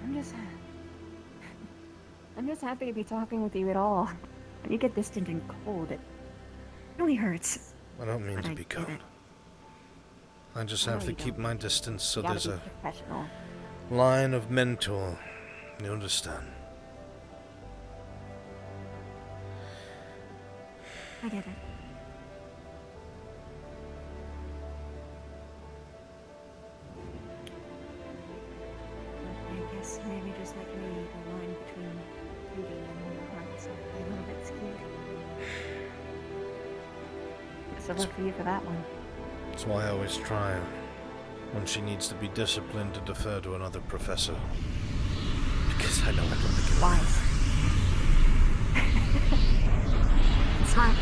Speaker 13: I'm just happy to be talking with you at all. When you get distant and cold, it really hurts.
Speaker 2: I don't mean to be cold. I just have to keep my distance so there's a line of mentor. You understand?
Speaker 13: I get it. I guess maybe just like me, the line between duty and your heart's a little bit skewed. So look for you for that one.
Speaker 2: That's why I always try, when she needs to be disciplined, to defer to another professor. Because I know I'd rather get
Speaker 13: wise. Smart.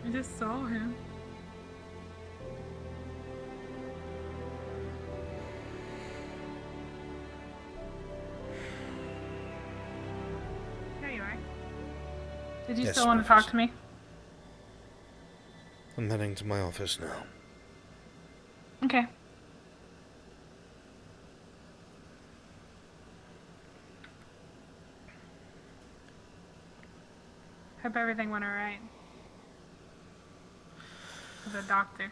Speaker 8: I just saw him. There you are. Did you
Speaker 2: Yes,
Speaker 8: still want to talk to me?
Speaker 2: I'm heading to my office now.
Speaker 8: Okay. Hope everything went alright. The doctor.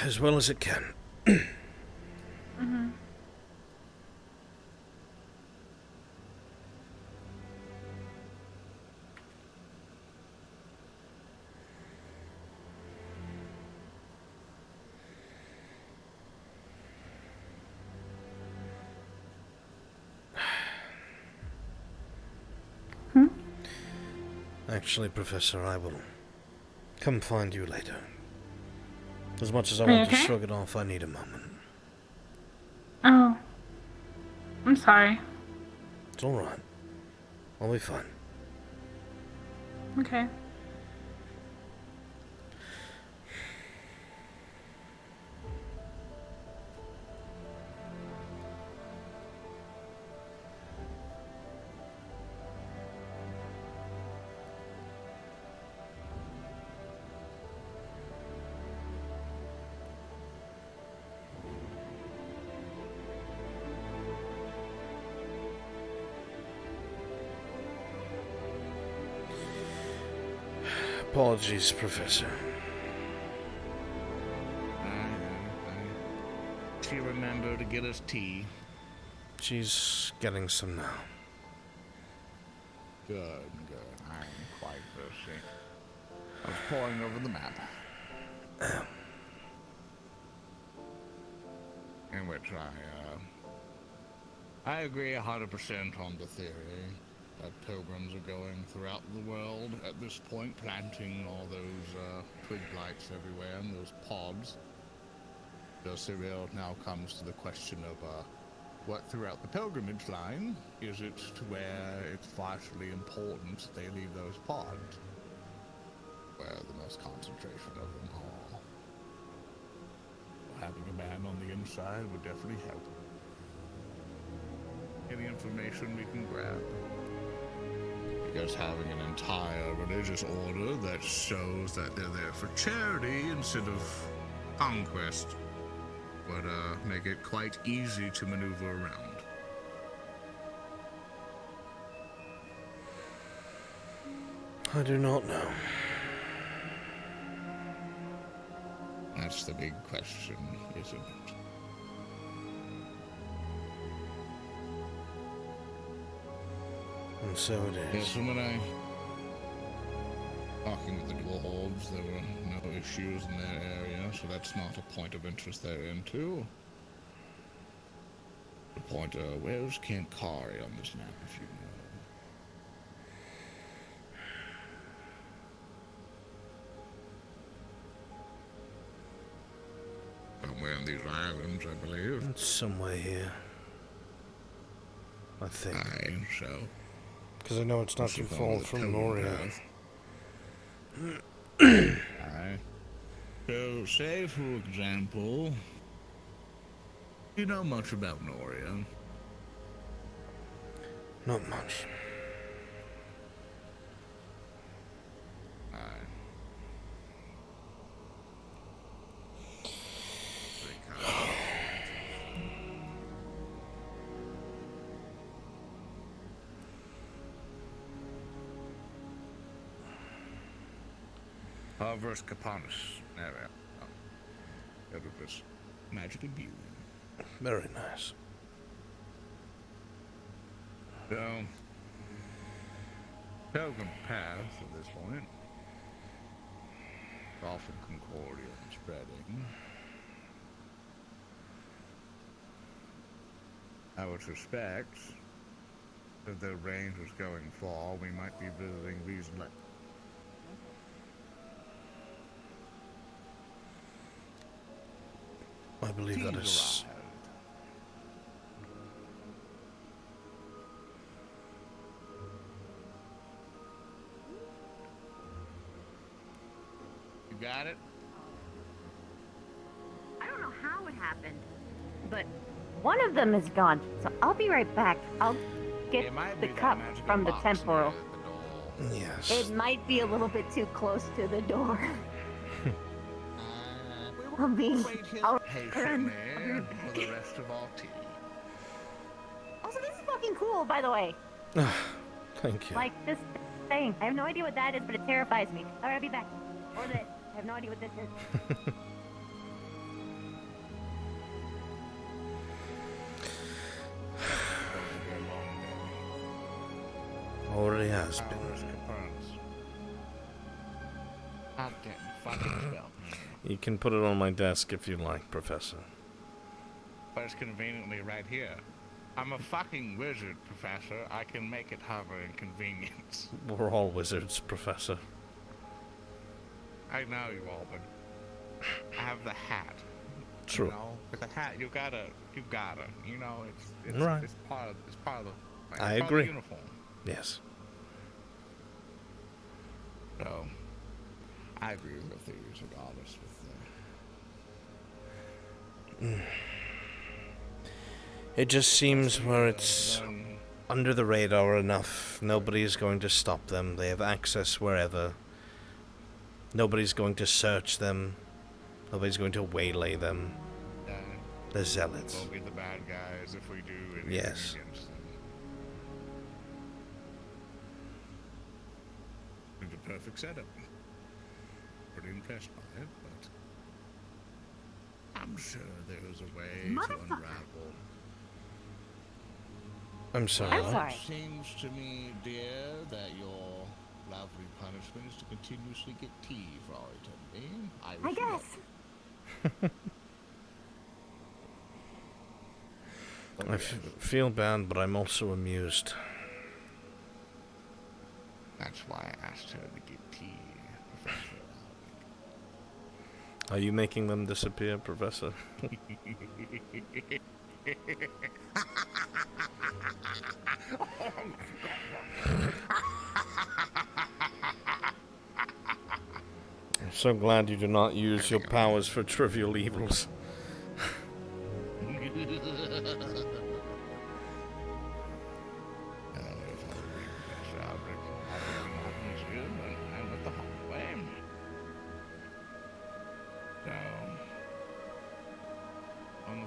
Speaker 2: As well as it can.
Speaker 8: Mm-hmm.
Speaker 2: Actually, Professor, I will come find you later. As much as I
Speaker 8: Are you
Speaker 2: want to
Speaker 8: okay?
Speaker 2: shrug it off, I need a moment.
Speaker 8: Oh. I'm sorry.
Speaker 2: It's alright. I'll be fine.
Speaker 8: Okay.
Speaker 2: Apologies, Professor.
Speaker 6: She remembered to get us tea.
Speaker 2: She's getting some now.
Speaker 6: Good, good. I'm quite thirsty. I was poring over the map. In which I agree 100% on the theory that pilgrims are going throughout the world at this point, planting all those twig blights everywhere and those pods. The surreal now comes to the question of what throughout the pilgrimage line is it to where it's vitally important they leave those pods, where the most concentration of them are. Having a man on the inside would definitely help. Any information we can grab. Because having an entire religious order that shows that they're there for charity instead of conquest would make it quite easy to maneuver around.
Speaker 2: I do not know.
Speaker 6: That's the big question, isn't it?
Speaker 2: And so it is.
Speaker 6: Yes, when I talking with the dwarves, there were no issues in their area, so that's not a point of interest they're into. The point, where's Kankari on this map, if you know? Somewhere in these islands, I believe.
Speaker 2: It's somewhere here. I think.
Speaker 6: Aye, so.
Speaker 2: Because I know it's not too far from Noria.
Speaker 6: Aye. So, say for example, you know much about Noria?
Speaker 2: Not much.
Speaker 6: Aye. Versus Capanus. There we are. It was magic and beauty.
Speaker 2: Very nice.
Speaker 6: So, Pilgrim Path at this point. Often concordial and spreading. I would suspect that the range was going far, we might be visiting these
Speaker 2: I believe that is.
Speaker 6: You got it?
Speaker 13: I don't know how it happened, but one of them is gone, so I'll be right back. I'll get the cup from the temporal.
Speaker 2: Yes.
Speaker 13: It might be a little bit too close to the door. I'll
Speaker 6: Patiently for the rest of our tea.
Speaker 13: Also, this is fucking cool, by the way.
Speaker 2: Thank you.
Speaker 13: Like this thing. I have no idea what that is, but it terrifies me. Alright, I'll be back. Or this. I have no idea what this is.
Speaker 2: Already has been. You can put it on my desk if you like, Professor.
Speaker 6: But it's conveniently right here. I'm a fucking wizard, Professor. I can make it hover in convenience.
Speaker 2: We're all wizards, Professor.
Speaker 6: I know you all, but I have the hat.
Speaker 2: True.
Speaker 6: You know, with the hat, you gotta. You know, it's
Speaker 2: right.
Speaker 6: It's part of the. Like,
Speaker 2: I
Speaker 6: it's
Speaker 2: agree.
Speaker 6: Part of the uniform.
Speaker 2: Yes.
Speaker 6: So, I agree with your theories, regardless.
Speaker 2: It just seems where it's under the radar enough. Nobody's going to stop them. They have access wherever. Nobody's going to search them. Nobody's going to waylay them. They're zealots.
Speaker 6: We'll be the bad guys if we do anything
Speaker 2: Yes.
Speaker 6: against them. It's a perfect setup. Pretty impressed by it, but I'm sure there's a way to unravel.
Speaker 2: I'm sorry.
Speaker 6: It seems to me, dear, that your lovely punishment is to continuously get tea for all eternity.
Speaker 13: I
Speaker 6: wish you luck.
Speaker 13: guess.
Speaker 2: I feel bad, but I'm also amused.
Speaker 6: That's why I asked her to get tea, Professor
Speaker 2: Are you making them disappear, Professor? I'm so glad you do not use your powers for trivial evils.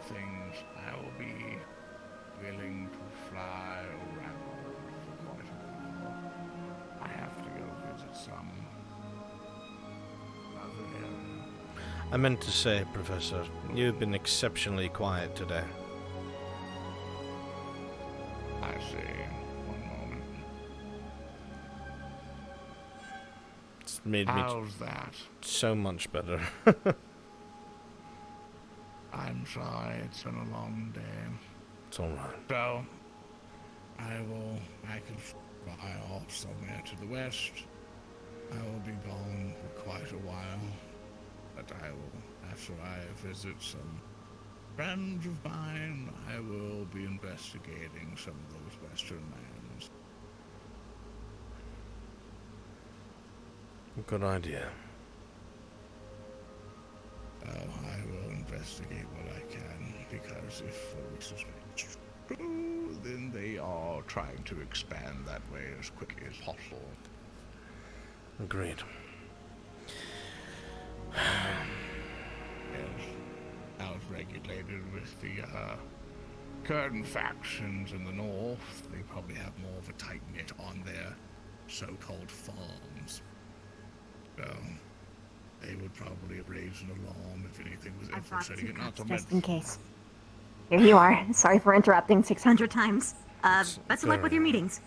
Speaker 6: Things I will be willing to fly around for quite a while. I have to go visit some other area.
Speaker 2: I meant to say, Professor, you've been exceptionally quiet today.
Speaker 6: I see. One moment.
Speaker 2: It's made
Speaker 6: How's that?
Speaker 2: So much better.
Speaker 6: I'm sorry, it's been a long day.
Speaker 2: It's alright.
Speaker 6: So, I can fly off somewhere to the west. I will be gone for quite a while. But I will, after I visit some friends of mine, I will be investigating some of those western lands.
Speaker 2: Good idea.
Speaker 6: I will investigate what I can, because if this is true, then they are trying to expand that way as quickly as possible.
Speaker 2: Agreed.
Speaker 6: Yes, I was regulated with the current factions in the north. They probably have more of a tight knit on their so-called farms. So they would probably raise an alarm if anything was infiltrating it. Not to
Speaker 13: Just in case. Here you are. Sorry for interrupting 600 times. Best of luck with your meetings.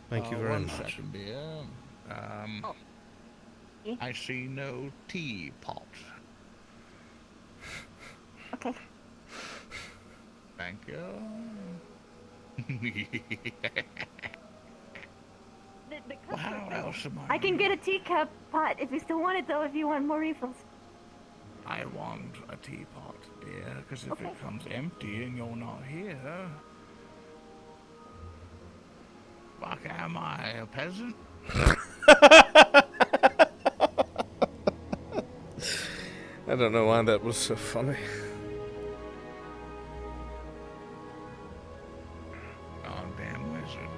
Speaker 2: Thank you very much.
Speaker 6: 1 second, dear. I see no teapot.
Speaker 13: Okay.
Speaker 6: Thank you. Wow, else am
Speaker 13: I can get a teacup pot if you still want it, though, if you want more refills.
Speaker 6: I want a teapot, dear, because if
Speaker 13: Okay.
Speaker 6: it comes empty and you're not here, fuck am I, a peasant?
Speaker 2: I don't know why that was so funny.
Speaker 6: Oh, damn wizard.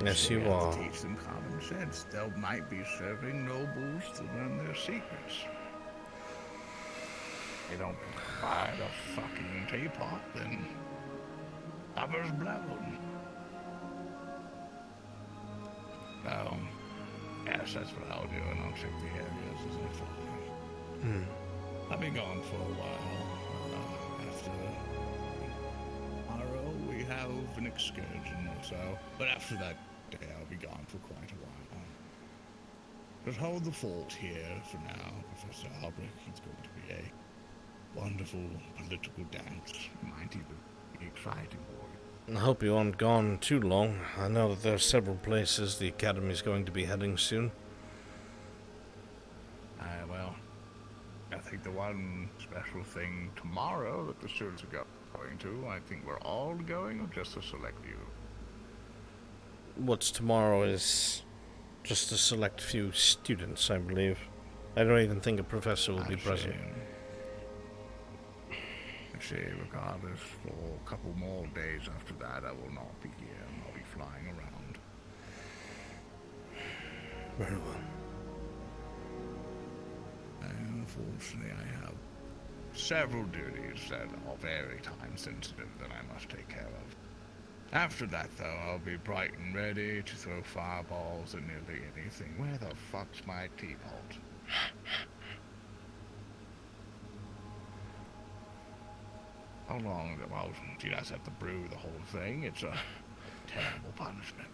Speaker 2: Yes, you
Speaker 6: have to
Speaker 2: are.
Speaker 6: Teach them common sense. They might be serving nobles to learn their secrets. They don't provide a fucking teapot, then cover's blown. So, yes, that's what I'll do, and I'll check the areas as I find. I'll be gone for a while. After tomorrow, we have an excursion or so. But after that day, I'll be gone for quite a while. Just hold the fort here for now, Professor Albrecht. It's going to be a wonderful political dance. Might even be exciting for you.
Speaker 2: I hope you aren't gone too long. I know that there are several places the Academy's going to be heading soon.
Speaker 6: Well, I think the one special thing tomorrow that the students are going to, I think we're all going, or just a select few?
Speaker 2: What's tomorrow is just a select few students, I believe. I don't even think a professor will be present.
Speaker 6: I see, regardless, for a couple more days after that, I will not be here, and I'll be flying around.
Speaker 2: Very well.
Speaker 6: And unfortunately, I have several duties that are very time sensitive that I must take care of. After that, though, I'll be bright and ready to throw fireballs at nearly anything. Where the fuck's my teapot? How long? Well, you guys have to brew the whole thing. It's a terrible punishment.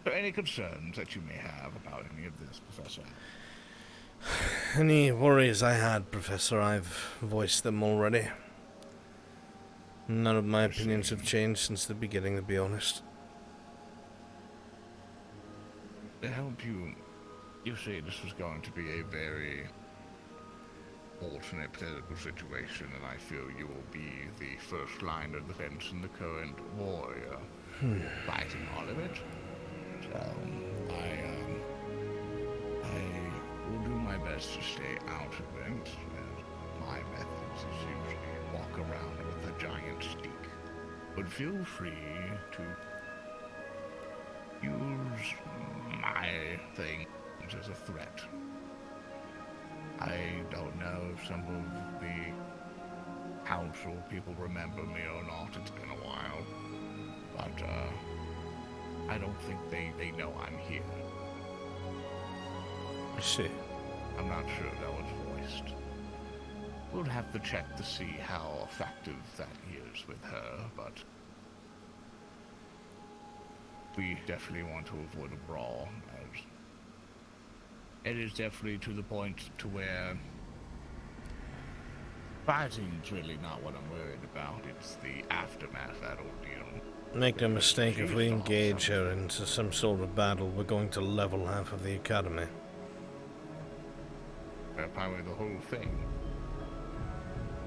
Speaker 6: there any concerns that you may have about any of this, Professor?
Speaker 2: Any worries I had, Professor, I've voiced them already. None of my opinions have changed since the beginning, to be honest.
Speaker 6: To help you, you say this was going to be a very alternate political situation, and I feel you will be the first line of defense in the current war. Fighting all of it. So, I will do my best to stay out of it, as my methods is usually walk around with a giant stick. But feel free to use my things as a threat. I don't know if some of the council people remember me or not. It's been a while. But, I don't think they know I'm here.
Speaker 2: I see.
Speaker 6: I'm not sure that was voiced. We'll have to check to see how effective that is with her, but we definitely want to avoid a brawl, as it is definitely to the point to where fighting's really not what I'm worried about. It's the aftermath of that ordeal.
Speaker 2: Make no mistake, if we engage her into some sort of battle, we're going to level half of the academy.
Speaker 6: Probably the whole thing.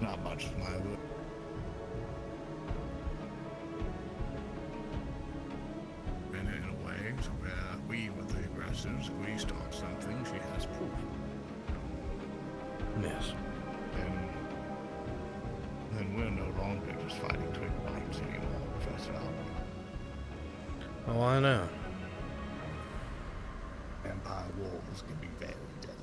Speaker 6: Not much of my work. And in a way, so where we were the aggressors, we start something, she has proof.
Speaker 2: Yes.
Speaker 6: Then we're no longer just fighting twin bites anymore, Professor Albrecht.
Speaker 2: Oh, I know.
Speaker 6: Empire wars can be very deadly.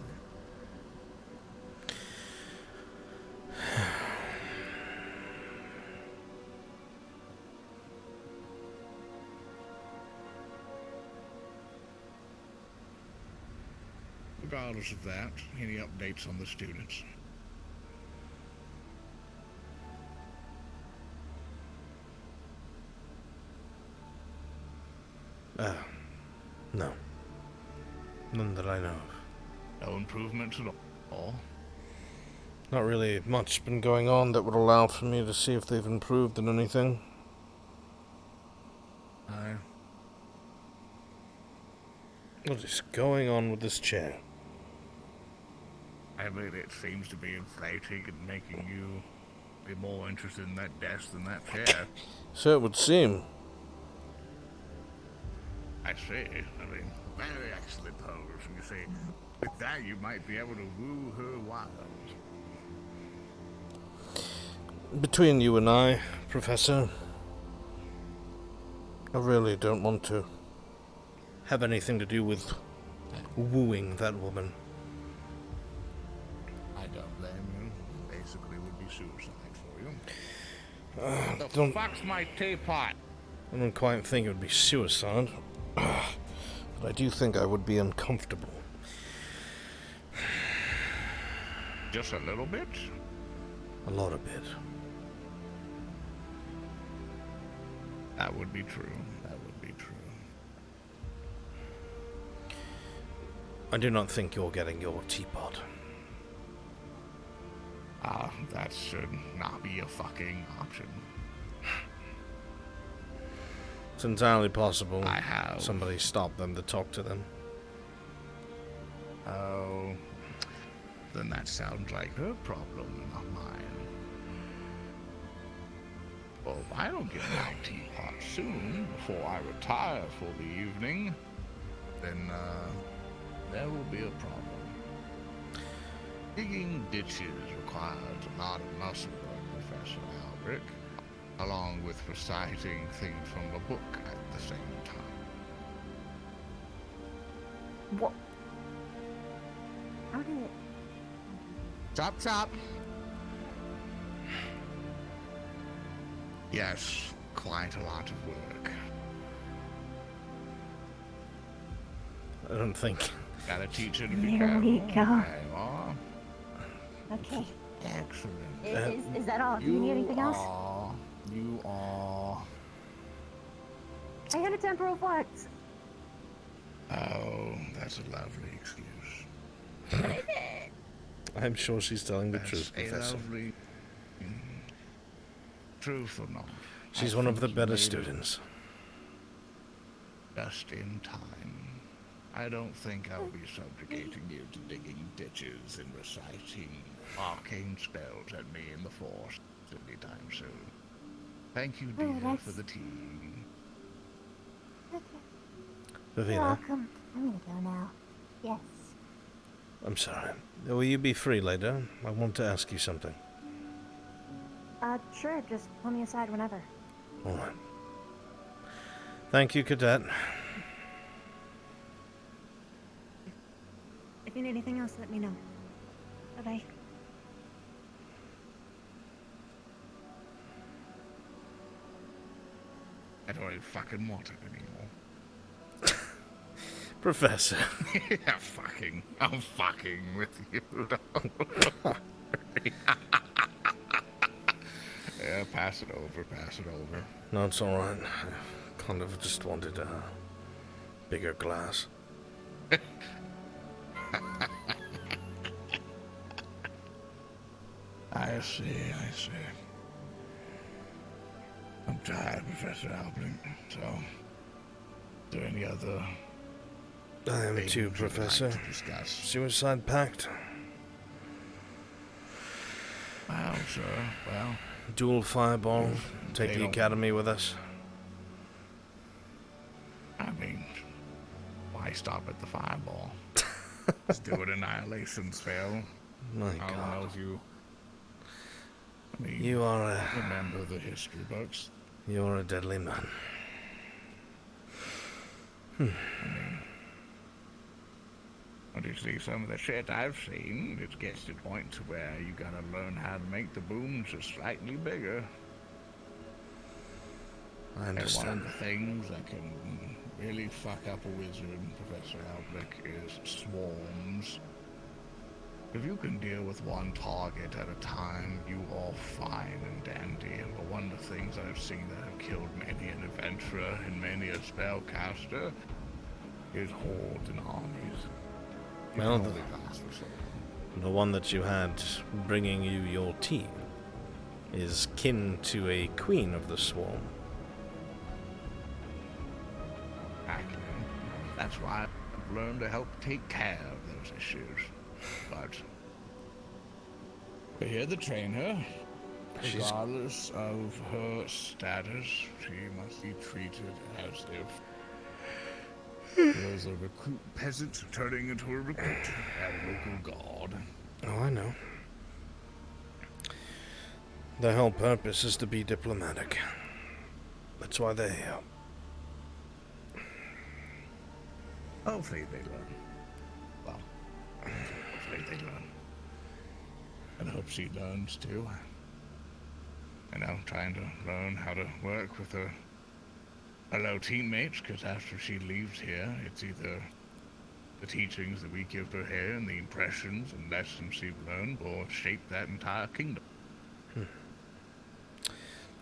Speaker 6: Regardless of that, any updates on the students?
Speaker 2: No. None that I know of.
Speaker 6: No improvements at all?
Speaker 2: Not really much been going on that would allow for me to see if they've improved in anything. What is going on with this chair?
Speaker 6: I mean, it seems to be inflating and making you be more interested in that desk than that chair.
Speaker 2: So it would seem.
Speaker 6: I see. I mean, very excellent pose. And you see, with that you might be able to woo her wild.
Speaker 2: Between you and I, Professor, I really don't want to have anything to do with wooing that woman.
Speaker 6: I don't blame you. Basically would be suicide for you. The fuck's my teapot?
Speaker 2: I don't quite think it would be suicide, but I do think I would be uncomfortable.
Speaker 6: Just a little bit?
Speaker 2: A lot of bit.
Speaker 6: That would be true. That would be true.
Speaker 2: I do not think you're getting your teapot.
Speaker 6: That should not be a fucking option.
Speaker 2: It's entirely possible
Speaker 6: I have.
Speaker 2: Somebody stopped them to talk to them.
Speaker 6: Oh, then that sounds like her problem, not mine. Well, if I don't get my teapot soon, before I retire for the evening, then, there will be a problem. Digging ditches requires a lot of muscle work, Professor Albrecht, along with reciting things from a book at the same time.
Speaker 13: What? How did it?
Speaker 6: Chop, chop! Yes, quite a lot of work.
Speaker 2: I don't think.
Speaker 6: Gotta teach her to be
Speaker 13: There we go.
Speaker 6: There you are.
Speaker 13: Okay.
Speaker 6: Excellent.
Speaker 13: Is that all? Do you need anything else?
Speaker 6: You are.
Speaker 13: I got a temporal flex.
Speaker 6: Oh, that's a lovely excuse.
Speaker 2: I'm sure she's telling the
Speaker 6: That's
Speaker 2: truth,
Speaker 6: a
Speaker 2: Professor.
Speaker 6: lovely truth or not.
Speaker 2: She's
Speaker 6: I
Speaker 2: one of
Speaker 6: think
Speaker 2: the
Speaker 6: you
Speaker 2: better
Speaker 6: made it
Speaker 2: students.
Speaker 6: Just in time. I don't think I'll be subjugating you to digging ditches and reciting arcane spells at me in the Force anytime soon. Thank you, dear, for the tea.
Speaker 13: You're
Speaker 2: Vivina,
Speaker 13: welcome. I'm gonna go now. Yes.
Speaker 2: I'm sorry. Will you be free later? I want to ask you something.
Speaker 13: Sure, just pull me aside whenever.
Speaker 2: All right. Thank you, Cadet.
Speaker 13: If you need anything else, let me know. Bye-bye.
Speaker 6: I don't even fucking want it anymore.
Speaker 2: Professor.
Speaker 6: Yeah, I'm fucking with you. Yeah, pass it over.
Speaker 2: No, it's all right. I kind of just wanted a bigger glass.
Speaker 6: I see. I'm tired, Professor Albrecht, so... Is there any other...
Speaker 2: I am
Speaker 6: things
Speaker 2: too,
Speaker 6: you'd like
Speaker 2: Professor.
Speaker 6: to discuss?
Speaker 2: Suicide pact.
Speaker 6: Well, sir, well...
Speaker 2: Dual fireball. Take
Speaker 6: they
Speaker 2: the
Speaker 6: don't-
Speaker 2: academy with us.
Speaker 6: I mean, why stop at the fireball? Let's do an annihilation spell.
Speaker 2: My
Speaker 6: I don't know
Speaker 2: God.
Speaker 6: if you... I mean,
Speaker 2: You are a...
Speaker 6: remember the history books.
Speaker 2: You are a deadly man.
Speaker 6: I mean, when you see some of the shit I've seen, it gets to the point to where you gotta learn how to make the booms just slightly bigger.
Speaker 2: I
Speaker 6: And
Speaker 2: understand.
Speaker 6: one of the things that can really fuck up a wizard, Professor Albrecht, is swarms. If you can deal with one target at a time, you are fine and dandy. But one of the things I've seen that have killed many an adventurer and many a spellcaster is hordes and armies. You
Speaker 2: Well,
Speaker 6: can only last for so long.
Speaker 2: The one that you had bringing you your tea is kin to a queen of the swarm.
Speaker 6: Exactly. That's why I've learned to help take care of those issues. But we're here to train her. Regardless of her status, she must be treated as if she was a recruit peasant turning into a recruit at a local god.
Speaker 2: Oh, I know. Their whole purpose is to be diplomatic. That's why they're here.
Speaker 6: Hopefully they learn. Well, hopefully they learn. And I hope she learns too. You know, trying to learn how to work with her fellow teammates, because after she leaves here, it's either the teachings that we give her here and the impressions and lessons she's learned will shape that entire kingdom.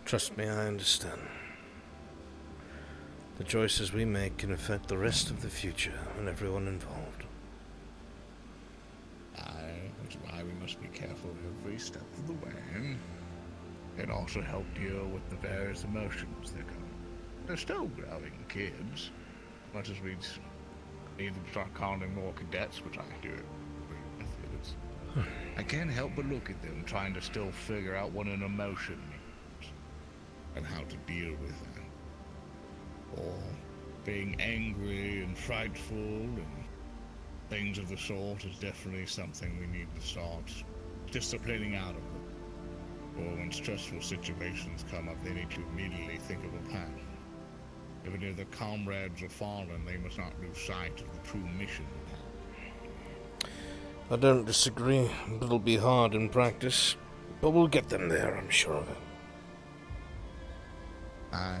Speaker 2: Trust me, I understand. The choices we make can affect the rest of the future and everyone involved.
Speaker 6: That's why we must be careful every step of the way. And also help deal with the various emotions that come. They're still growing kids. Much as we need to start calling more cadets, which I do. I can't help but look at them trying to still figure out what an emotion means and how to deal with it. Or being angry and frightful and things of the sort is definitely something we need to start disciplining out of them. Or when stressful situations come up, they need to immediately think of a plan. If any of their comrades are fallen, they must not lose sight of the true mission.
Speaker 2: I don't disagree, but it'll be hard in practice. But we'll get them there, I'm sure of it.
Speaker 6: Aye.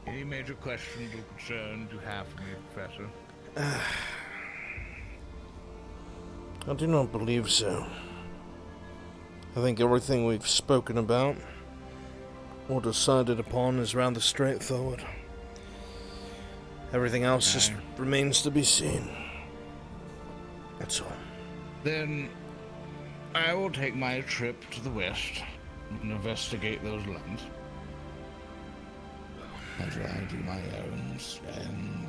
Speaker 6: Any major questions or concerns you have for me, Professor?
Speaker 2: I do not believe so. I think everything we've spoken about or decided upon is rather straightforward. Everything else just remains to be seen. That's all.
Speaker 6: Then I will take my trip to the west and investigate those lands. After I do my errands and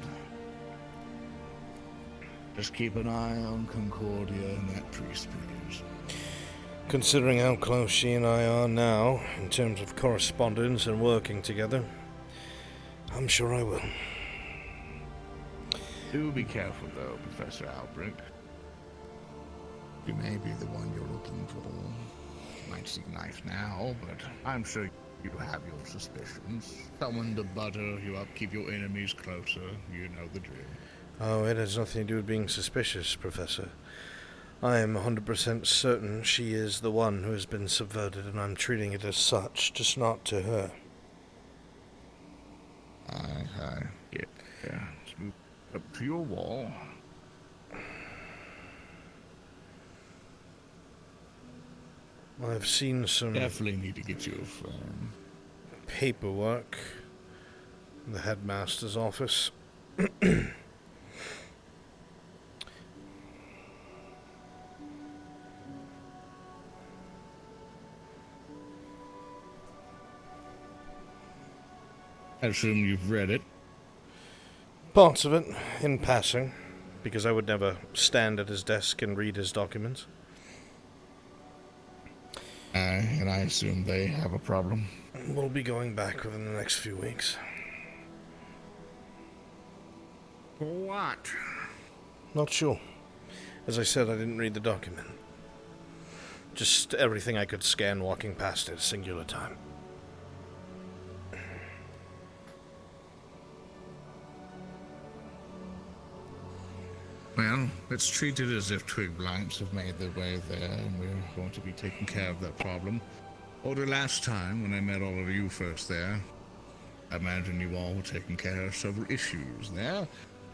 Speaker 6: just keep an eye on Concordia and that priest, please.
Speaker 2: Considering how close she and I are now, in terms of correspondence and working together, I'm sure I will.
Speaker 6: Do be careful, though, Professor Albrecht. You may be the one you're looking for. Might seem nice now, but I'm sure you have your suspicions. Someone to butter you up, keep your enemies closer. You know the drill.
Speaker 2: Oh, it has nothing to do with being suspicious, Professor. I am 100% certain she is the one who has been subverted, and I'm treating it as such, just not to her.
Speaker 6: I get there. Let's move up to your wall.
Speaker 2: I've seen some...
Speaker 6: Definitely need to get you a phone.
Speaker 2: Paperwork in the headmaster's office.
Speaker 6: I assume you've read it.
Speaker 2: Parts of it, in passing, because I would never stand at his desk and read his documents.
Speaker 6: And I assume they have a problem.
Speaker 2: We'll be going back within the next few weeks.
Speaker 6: What?
Speaker 2: Not sure. As I said, I didn't read the document. Just everything I could scan walking past at a singular time.
Speaker 6: Well, let's treat it as if twig blights have made their way there, and we're going to be taking care of that problem. Or the last time, when I met all of you first there, I imagine you all were taking care of several issues there.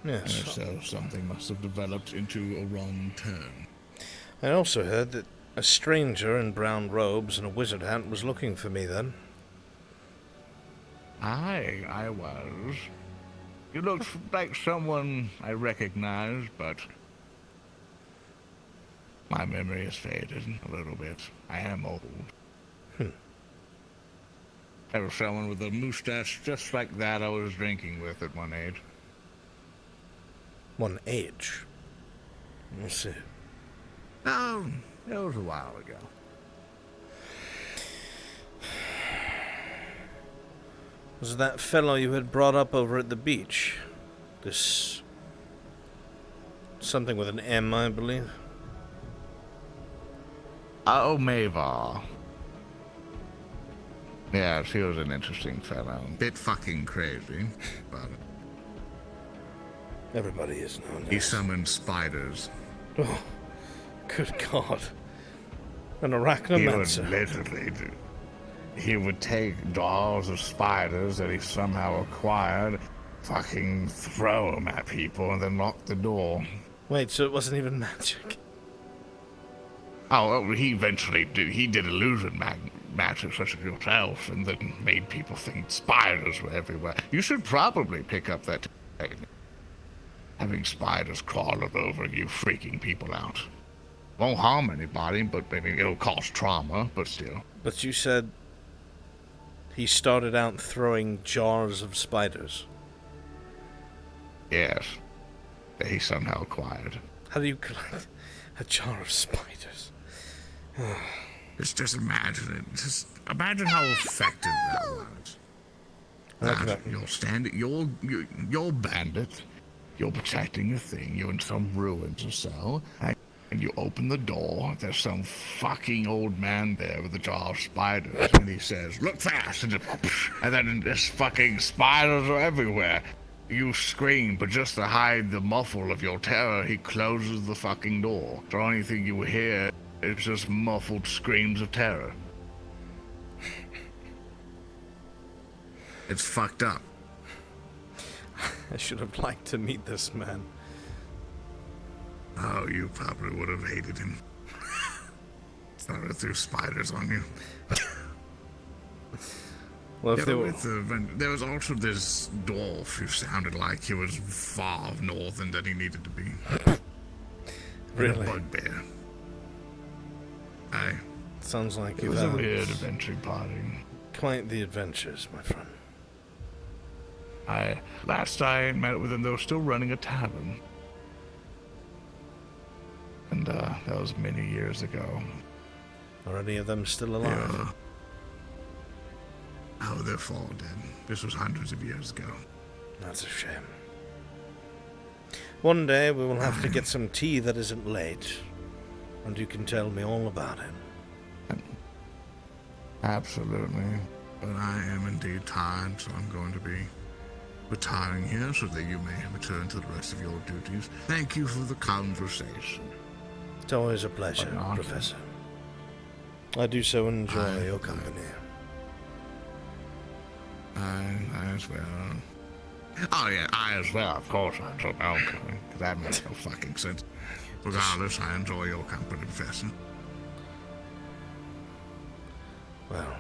Speaker 2: Yes.
Speaker 6: And if so, something must have developed into a wrong turn.
Speaker 2: I also heard that a stranger in brown robes and a wizard hat was looking for me then.
Speaker 6: I was. You looked like someone I recognized, but my memory has faded a little bit. I am old. There was someone with a mustache just like that I was drinking with at one age.
Speaker 2: One age? Let's see.
Speaker 6: Oh, it was a while ago.
Speaker 2: Was it that fellow you had brought up over at the beach? This... something with an M, I believe.
Speaker 6: Oh, Mavar. Yes, he was an interesting fellow. Bit fucking crazy, but...
Speaker 2: Everybody is nowadays.
Speaker 6: He summoned spiders.
Speaker 2: Oh, good God. An arachnomancer.
Speaker 6: He would literally do... He would take dolls of spiders that he somehow acquired, fucking throw them at people, and then lock the door.
Speaker 2: Wait, so it wasn't even magic?
Speaker 6: Oh, he eventually did. He did illusion magic such as yourself, and then made people think spiders were everywhere. You should probably pick up that technique. Having spiders crawling over you, freaking people out. Won't harm anybody, but maybe it'll cause trauma, but still.
Speaker 2: But you said he started out throwing jars of spiders.
Speaker 6: Yes. That he somehow acquired.
Speaker 2: How do you collect a jar of spiders?
Speaker 6: Just imagine it. Just imagine how effective that was. You're bandit. You're protecting your thing. You're in some ruins or so. And you open the door. There's some fucking old man there with a jar of spiders. And he says, "Look fast!" And then this fucking spiders are everywhere. You scream, but just to hide the muffle of your terror, he closes the fucking door. The only thing you hear is just muffled screams of terror. It's fucked up.
Speaker 2: I should have liked to meet this man.
Speaker 6: Oh, you probably would have hated him. Thought it threw spiders on you.
Speaker 2: Well, if they were...
Speaker 6: there was also this dwarf who sounded like he was far north and that he needed to be.
Speaker 2: Really?
Speaker 6: A bugbear.
Speaker 2: Sounds like
Speaker 6: it
Speaker 2: you've
Speaker 6: was a
Speaker 2: had
Speaker 6: weird adventure party.
Speaker 2: Quite the adventures, my friend.
Speaker 6: Last I met with them, they were still running a tavern. And that was many years ago.
Speaker 2: Are any of them still alive?
Speaker 6: Oh, they're all dead. This was hundreds of years ago.
Speaker 2: That's a shame. One day we will have to get some tea that isn't late, and you can tell me all about it.
Speaker 6: Absolutely. But I am indeed tired, so I'm going to be retiring here so that you may return to the rest of your duties. Thank you for the conversation.
Speaker 2: It's always a pleasure, Professor. I do so enjoy your company.
Speaker 6: I as well. Oh yeah, I as well, of course. Okay, that makes no fucking sense. Regardless, I enjoy your company, Professor.
Speaker 2: Well,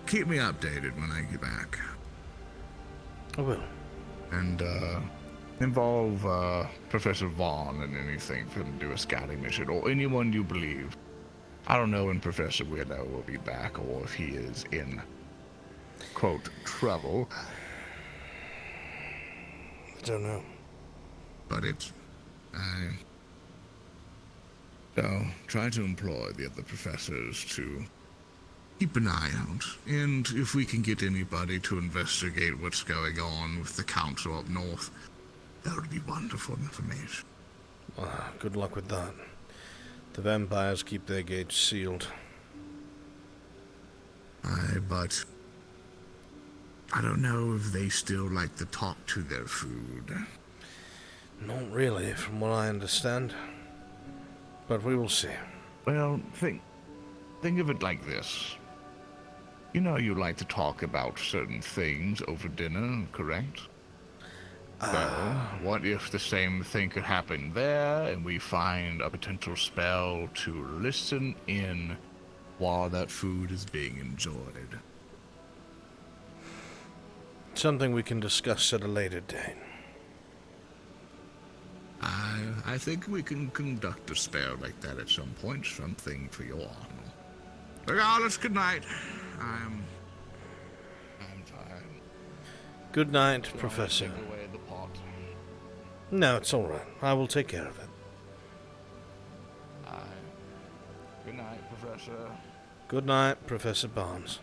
Speaker 6: keep me updated when I get back.
Speaker 2: I will.
Speaker 6: And involve Professor Vaughn in anything for him to do a scouting mission, or anyone you believe. I don't know when Professor Weirdo will be back, or if he is in, quote, trouble.
Speaker 2: I don't know.
Speaker 6: But so, try to employ the other professors to keep an eye out. And if we can get anybody to investigate what's going on with the council up north, that would be wonderful information.
Speaker 2: Good luck with that. The vampires keep their gates sealed.
Speaker 6: But I don't know if they still like to talk to their food.
Speaker 2: Not really, from what I understand. But we will see.
Speaker 6: Well, think of it like this. You know you like to talk about certain things over dinner, correct? Well, what if the same thing could happen there, and we find a potential spell to listen in while that food is being enjoyed?
Speaker 2: Something we can discuss at a later date.
Speaker 6: I think we can conduct a spell like that at some point, something for your honor. Regardless, good night. I'm tired.
Speaker 2: Good night, Professor.
Speaker 6: Take away the pot.
Speaker 2: No, it's all right. I will take care of it.
Speaker 6: Good night, Professor.
Speaker 2: Good night, Professor Barnes.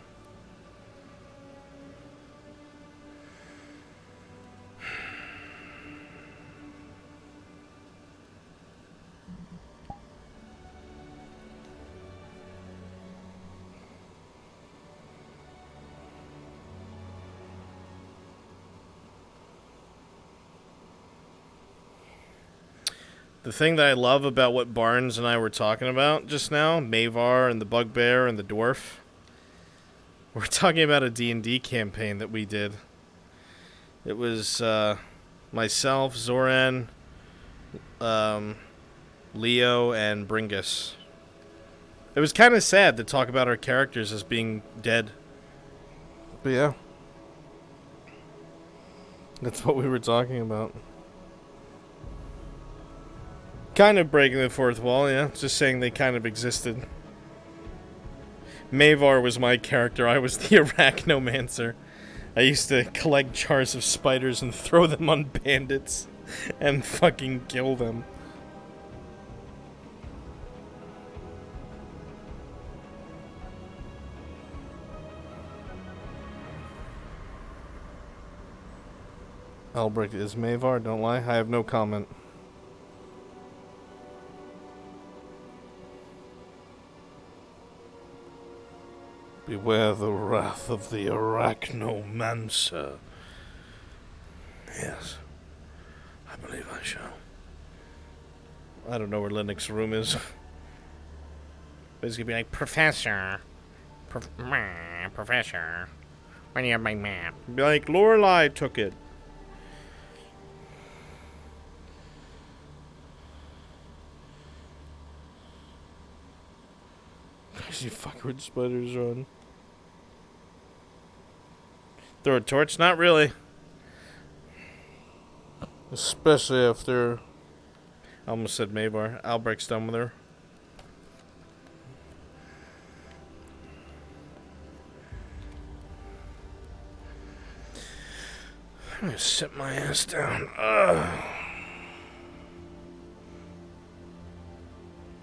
Speaker 2: The thing that I love about what Barnes and I were talking about just now, Mavar and the Bugbear and the Dwarf, we're talking about a D&D campaign that we did. It was myself, Zoran, Leo, and Bringus. It was kind of sad to talk about our characters as being dead. But yeah. That's what we were talking about. Kind of breaking the fourth wall, yeah. Just saying they kind of existed. Mavar was my character. I was the Arachnomancer. I used to collect jars of spiders and throw them on bandits and fucking kill them. Albrecht is Mavar, don't lie. I have no comment. Beware the wrath of the Arachnomancer. Yes. I believe I shall. I don't know where Linux room is. But it's gonna be like, Professor. Professor. Why do you have my map? Be like, Lorelei took it. You fuck with spiders on. Throw a torch? Not really. Especially after... I almost said Maybar. Albrecht's done with her. I'm gonna sit my ass down. Ugh.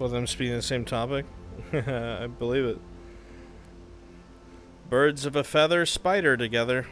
Speaker 2: Both of them speaking the same topic? I believe it. Birds of a feather, spider together.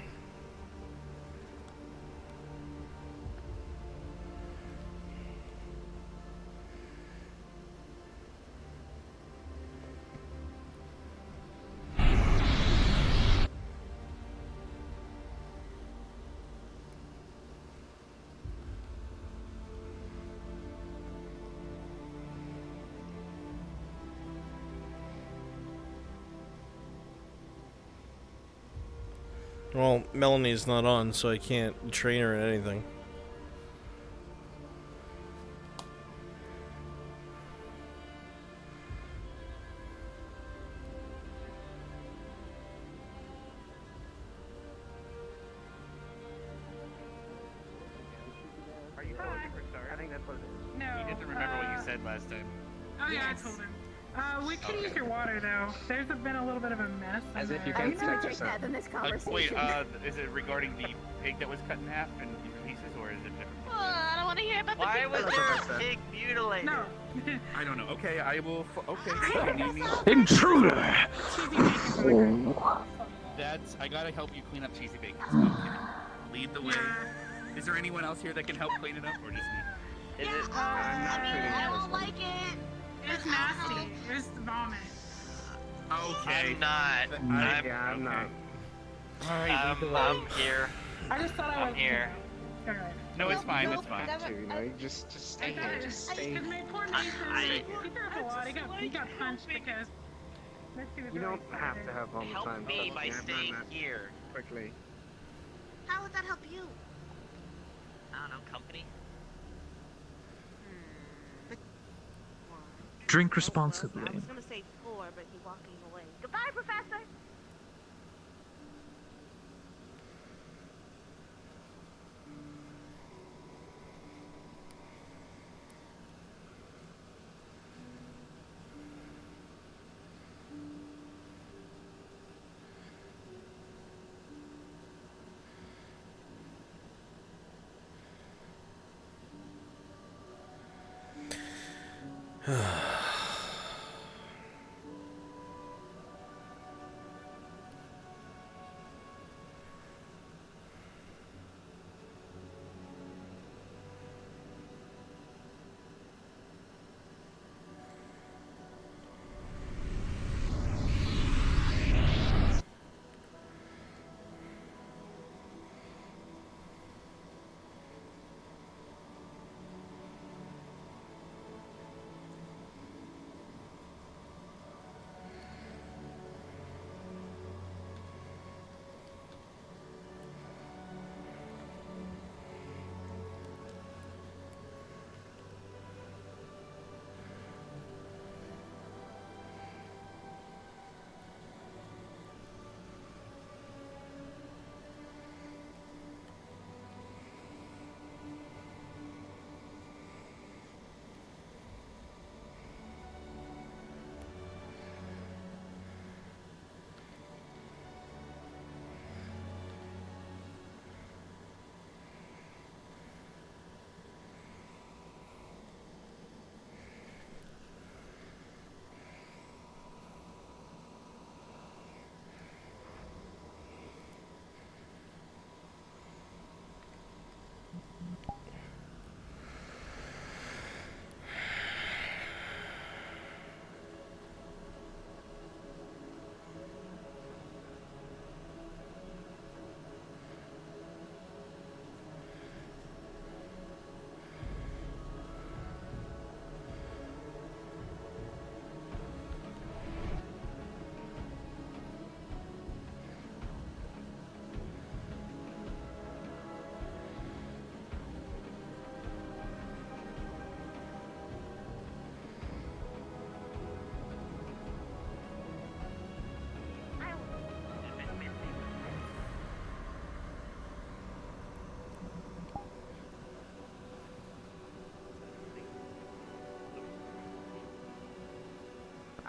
Speaker 2: Well, Melanie's not on, so I can't train her in anything.
Speaker 11: Are you frozen for start?
Speaker 12: I think that's what it is.
Speaker 8: No.
Speaker 11: You didn't remember what you said last time.
Speaker 8: Oh yeah, I told him. We could use your water though. There's been a little bit of a mess.
Speaker 12: As if you
Speaker 3: I'm
Speaker 12: can
Speaker 3: gonna
Speaker 12: touch
Speaker 3: take
Speaker 12: yourself.
Speaker 3: that in this
Speaker 11: Wait,
Speaker 3: conversation.
Speaker 11: is it regarding the pig that was cut in half and into pieces, or is it different?
Speaker 9: I don't want to hear about the
Speaker 5: Why
Speaker 9: pig.
Speaker 5: was there a pig mutilated?
Speaker 8: No.
Speaker 11: I don't know. Okay, I will. Okay.
Speaker 15: Intruder!
Speaker 11: That's. I gotta help you clean up cheesy bacon. So okay. Lead the way. Is there anyone else here that can help clean it up, or just me?
Speaker 5: Is it?
Speaker 9: I don't like it.
Speaker 8: It's nasty. It's vomit.
Speaker 11: Okay.
Speaker 5: I'm not.
Speaker 12: I'm not.
Speaker 5: I'm here.
Speaker 8: I just thought I was.
Speaker 5: I'm here.
Speaker 8: Alright.
Speaker 11: No, it's fine. It's fine.
Speaker 12: You know, you just stay here. Just stay.
Speaker 8: Because my poor niece he threw up a lot. He got punched because.
Speaker 12: You don't have to have all the
Speaker 5: Help
Speaker 12: time.
Speaker 5: me
Speaker 12: but
Speaker 5: by
Speaker 12: you have
Speaker 5: staying
Speaker 12: done that
Speaker 5: here.
Speaker 12: quickly.
Speaker 9: How would that help you?
Speaker 5: I don't know, company.
Speaker 15: Drink responsibly.
Speaker 9: I was gonna say 4, but he's walking away. Goodbye, Professor!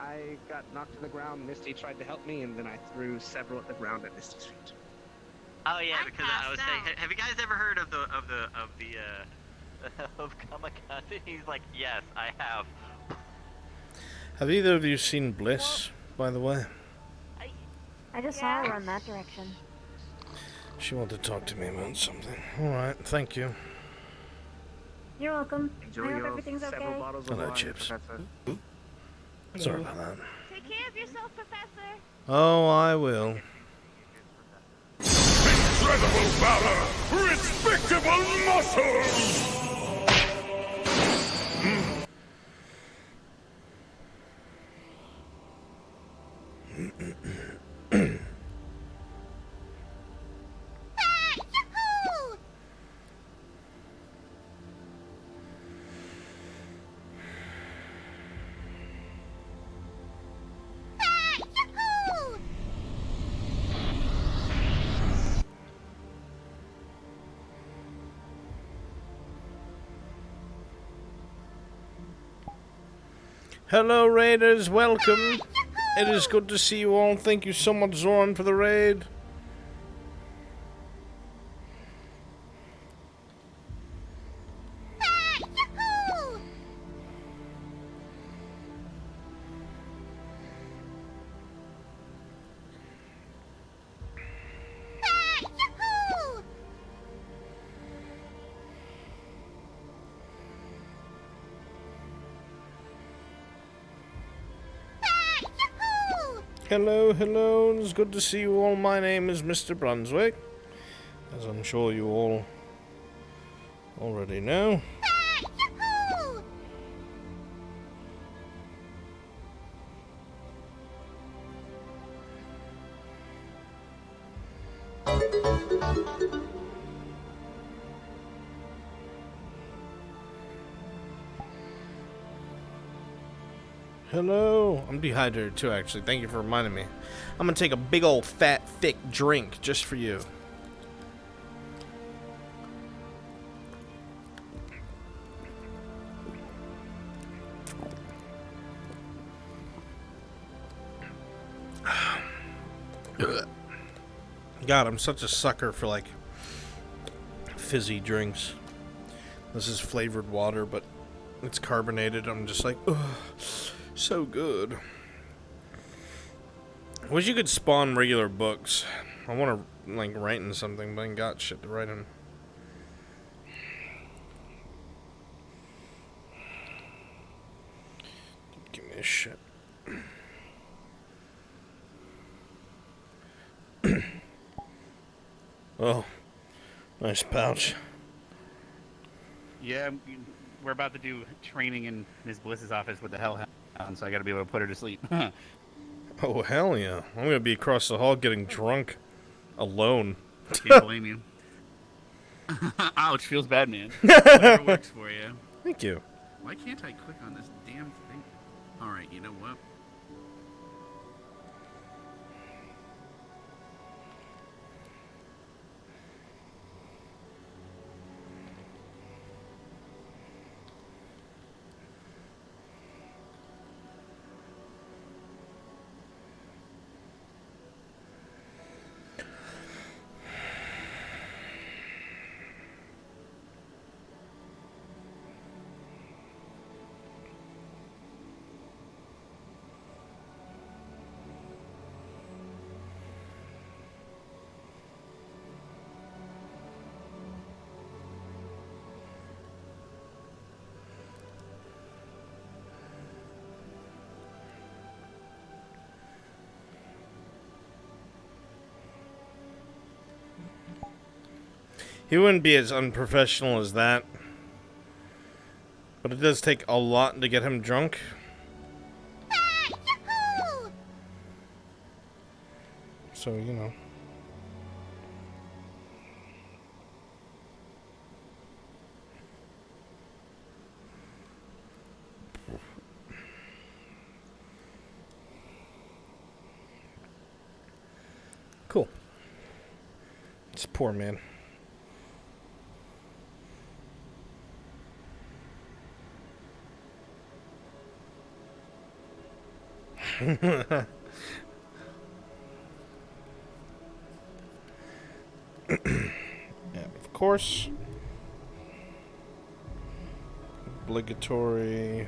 Speaker 12: I got knocked to the ground. Misty tried to help me, and then I threw several at the ground at Misty's feet.
Speaker 5: Oh yeah, because I was saying, have you guys ever heard of the of kamikaze? He's like, yes, I have.
Speaker 2: Have either of you seen Bliss, by the way?
Speaker 13: I just saw her run that direction.
Speaker 2: She wanted to talk to me about something. Alright, thank you.
Speaker 13: You're welcome.
Speaker 12: Enjoy
Speaker 13: I hope
Speaker 12: your
Speaker 13: everything's
Speaker 12: several
Speaker 13: okay.
Speaker 12: bottles of
Speaker 2: Hello,
Speaker 12: wine,
Speaker 2: Chips.
Speaker 12: Professor.
Speaker 2: Sorry about that.
Speaker 9: Take care of yourself, Professor.
Speaker 2: Oh, I will.
Speaker 4: Incredible valor! Respectable muscles!
Speaker 2: Hello, Raiders. Welcome. It is good to see you all. Thank you so much, Zoran, for the raid. Hello, hello, it's good to see you all. My name is Mr. Brunswick, as I'm sure you all already know. Hello. I'm dehydrated too, actually. Thank you for reminding me. I'm gonna take a big old fat, thick drink just for you. God, I'm such a sucker for, like, fizzy drinks. This is flavored water, but it's carbonated. I'm just like, ugh. So good. Wish you could spawn regular books. I want to, like, write in something, but I ain't got shit to write in. Give me a shit. Oh, nice pouch.
Speaker 11: Yeah, we're about to do training in Ms. Bliss's office with the Hellhound, so I gotta be able to put her to sleep.
Speaker 2: Oh, hell yeah. I'm gonna be across the hall getting drunk. Alone.
Speaker 11: Can't blame you. Ouch, feels bad, man. Whatever works for you.
Speaker 2: Thank you.
Speaker 11: Why can't I click on this damn thing? Alright, you know what?
Speaker 2: He wouldn't be as unprofessional as that. But it does take a lot to get him drunk. So, you know. Cool. It's poor man. Yeah, of course. Obligatory.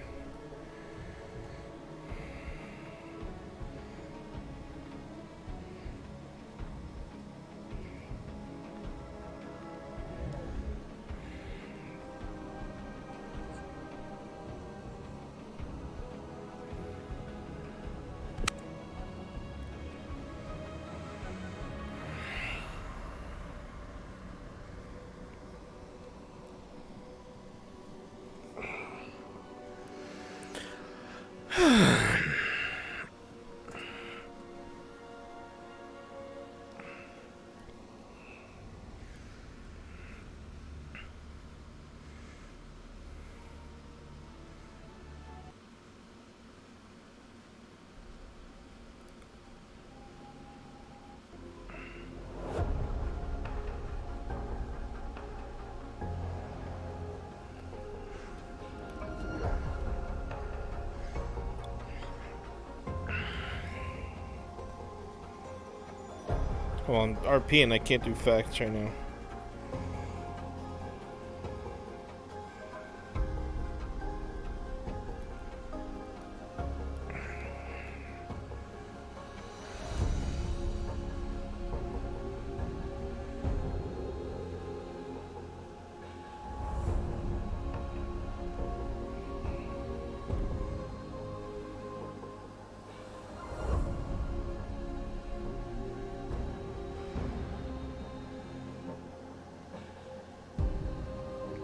Speaker 2: Well, I'm RP and I can't do facts right now.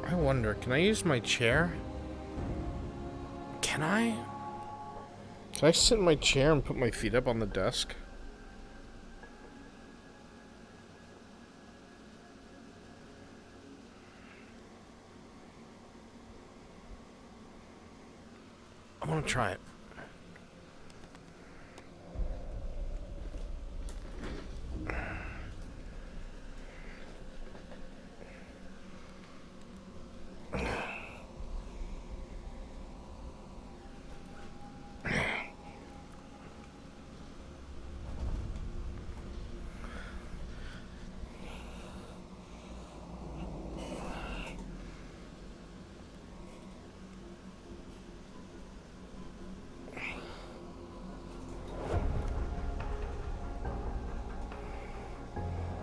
Speaker 2: I wonder, can I use my chair? Can I? Can I sit in my chair and put my feet up on the desk? I want to try it.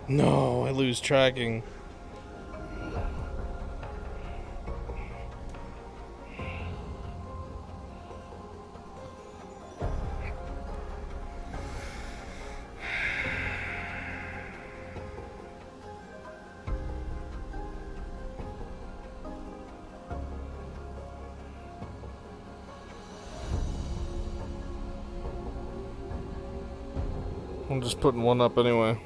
Speaker 2: No, I lose tracking. I'm just putting one up anyway.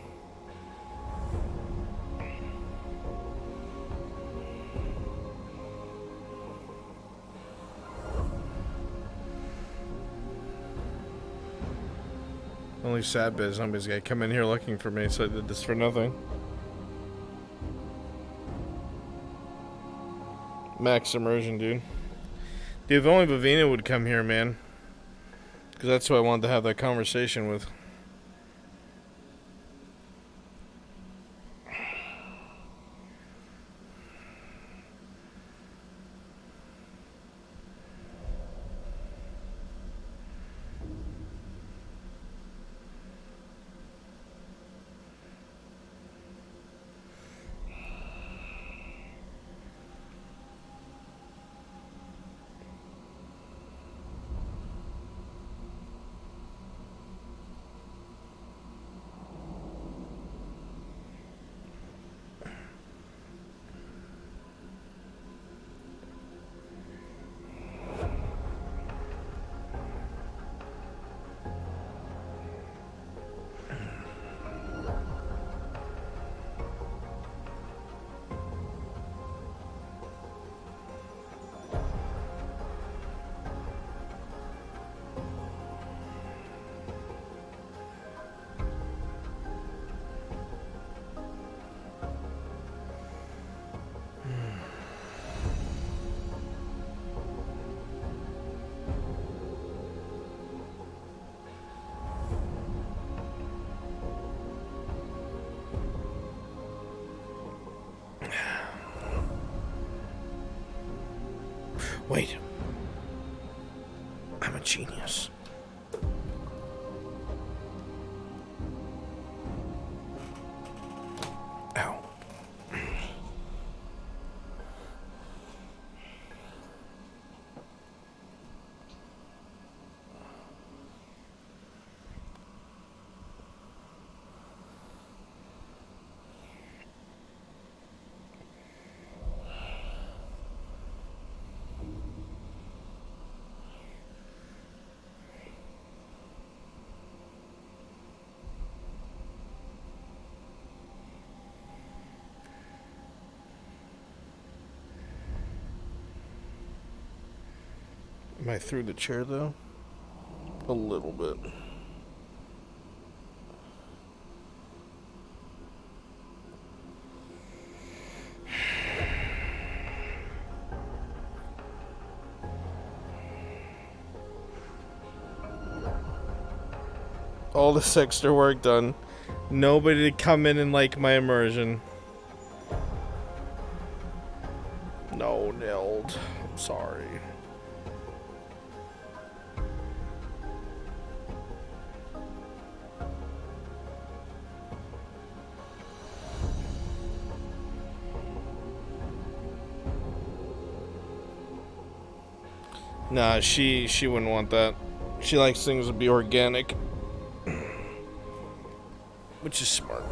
Speaker 2: Only sad bit is somebody's gonna come in here looking for me, so I did this for nothing. Max immersion, dude. Dude, if only Vivina would come here, man. Because that's who I wanted to have that conversation with. Wait. I'm a genius. Ow. Am I through the chair, though? A little bit. All this extra work done. Nobody to come in and like my immersion. No, Neld. I'm sorry. Nah, she wouldn't want that. She likes things to be organic. Which is smart.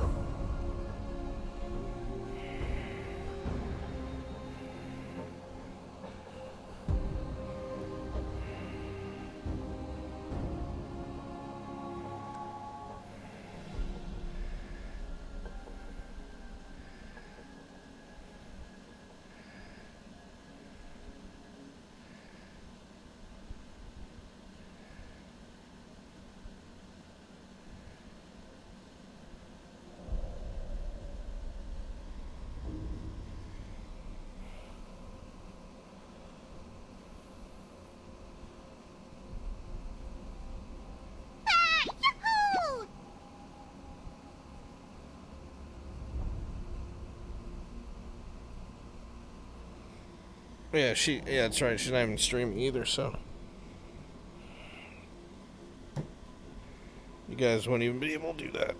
Speaker 2: Yeah, that's right. She's not even streaming either, so. You guys won't even be able to do that.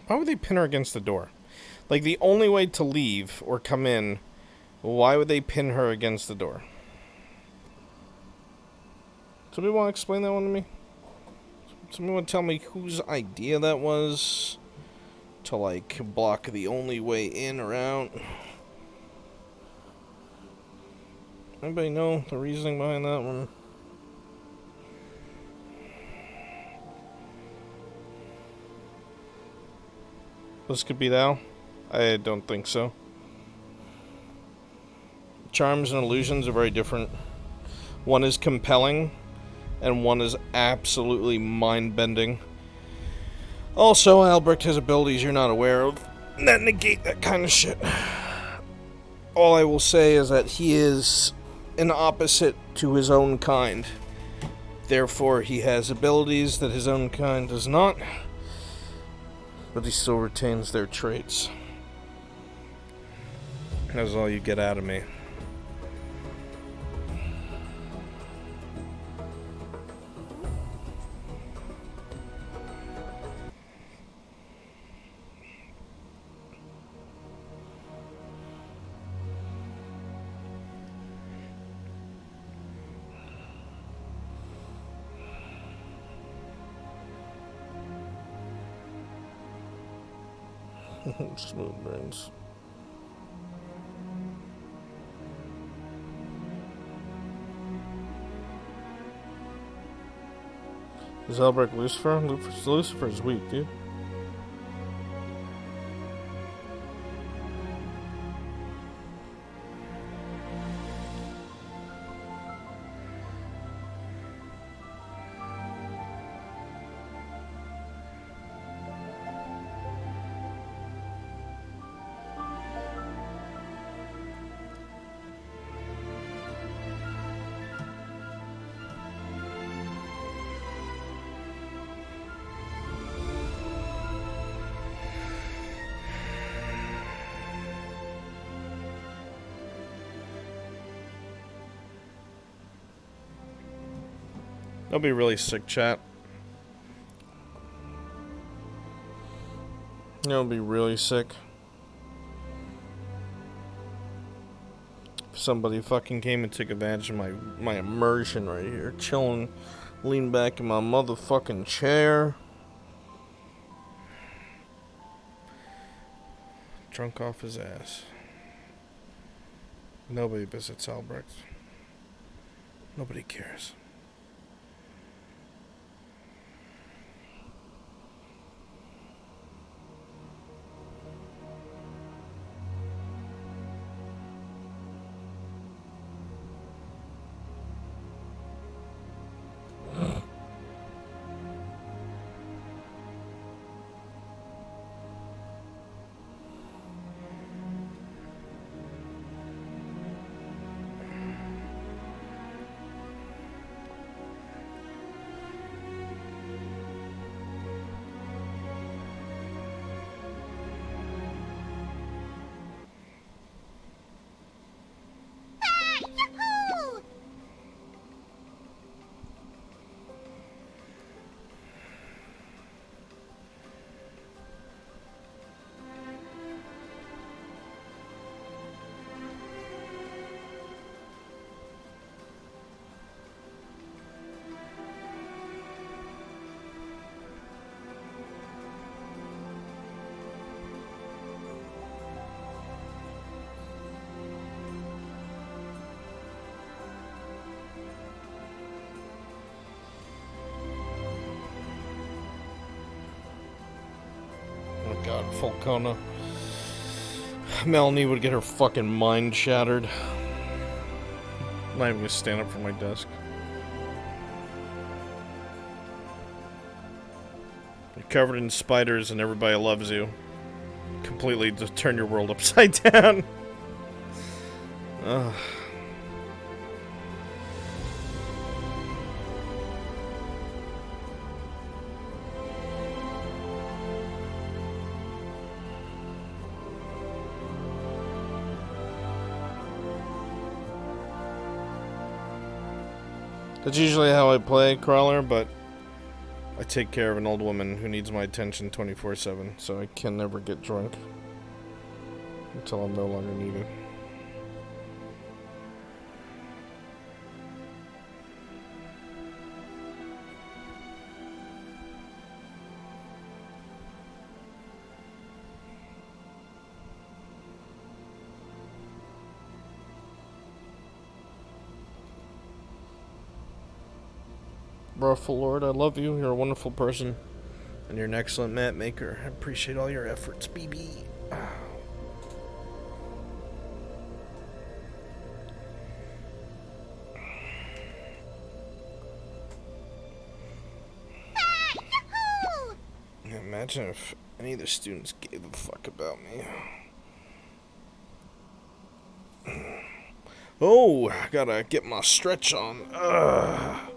Speaker 2: Why would they pin her against the door? Like, the only way to leave or come in, why would they pin her against the door? Somebody want to explain that one to me? Somebody want to tell me whose idea that was to, like, block the only way in or out? Anybody know the reasoning behind that one? This could be Al? I don't think so. Charms and illusions are very different. One is compelling, and one is absolutely mind-bending. Also, Albrecht has abilities you're not aware of that negate that kind of shit. All I will say is that he is an opposite to his own kind. Therefore, he has abilities that his own kind does not, but he still retains their traits. That's all you get out of me. Smooth brains. Is Albrecht Lucifer? Lucifer's weak, dude. That'll be really sick, chat. That'll be really sick. If somebody fucking came and took advantage of my immersion right here. Chilling, lean back in my motherfucking chair. Drunk off his ass. Nobody visits Albrecht. Nobody cares. God, Falcona. Melanie would get her fucking mind shattered. I'm not even gonna stand up from my desk. You're covered in spiders and everybody loves you. Completely just turn your world upside down. Ugh. That's usually how I play Crawler, but I take care of an old woman who needs my attention 24/7, so I can never get drunk until I'm no longer needed. Ruffle Lord, I love you. You're a wonderful person. And you're an excellent map maker. I appreciate all your efforts, BB. Imagine if any of the students gave a fuck about me. Oh, I gotta get my stretch on. Ugh.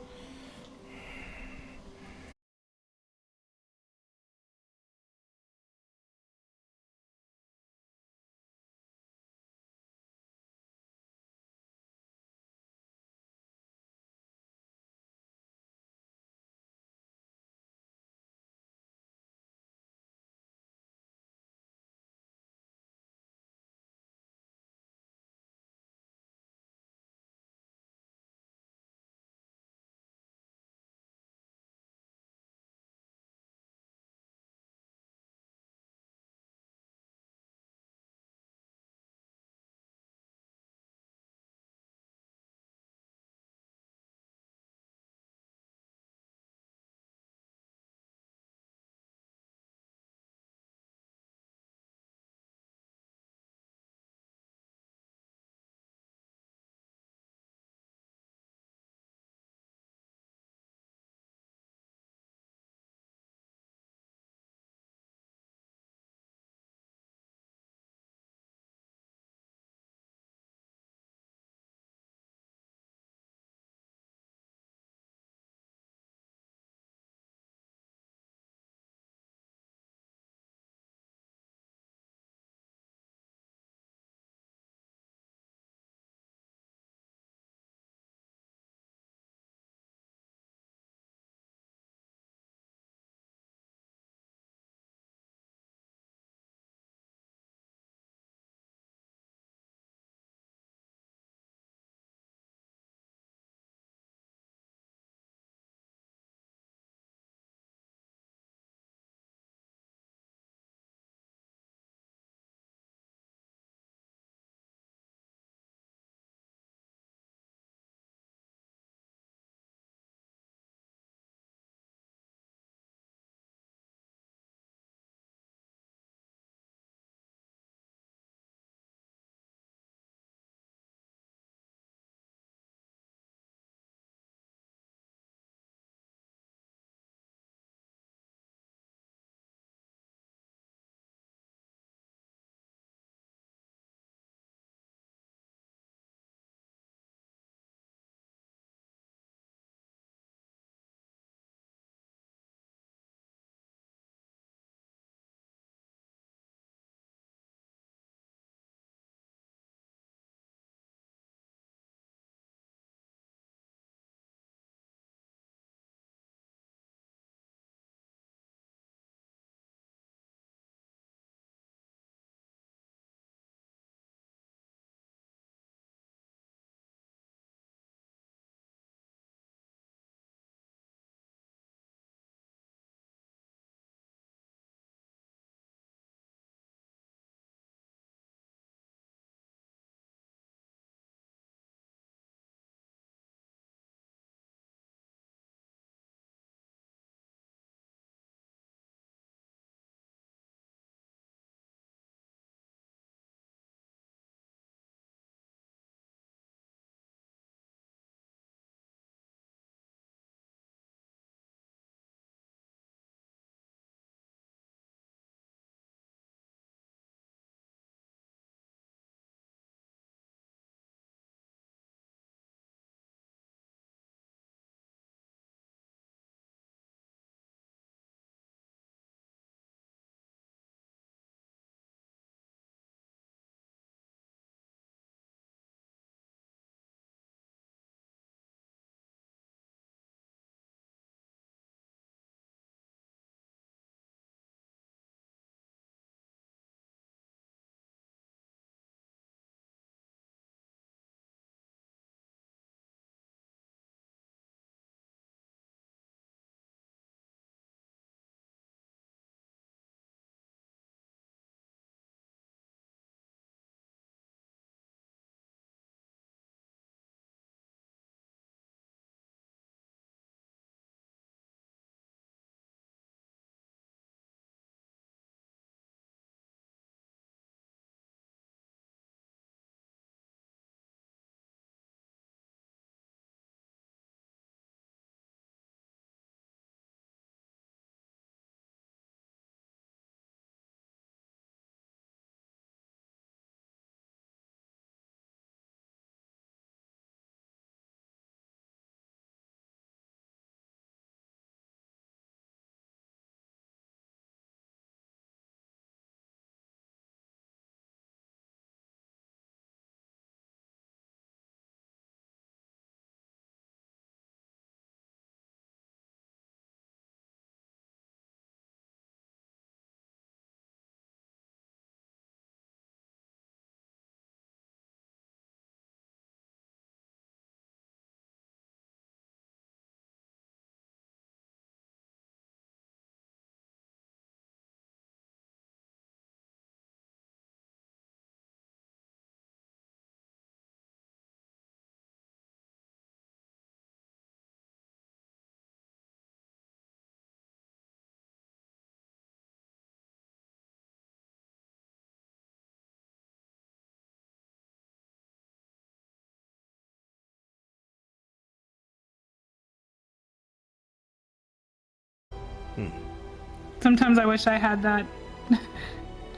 Speaker 8: Sometimes I wish I had that.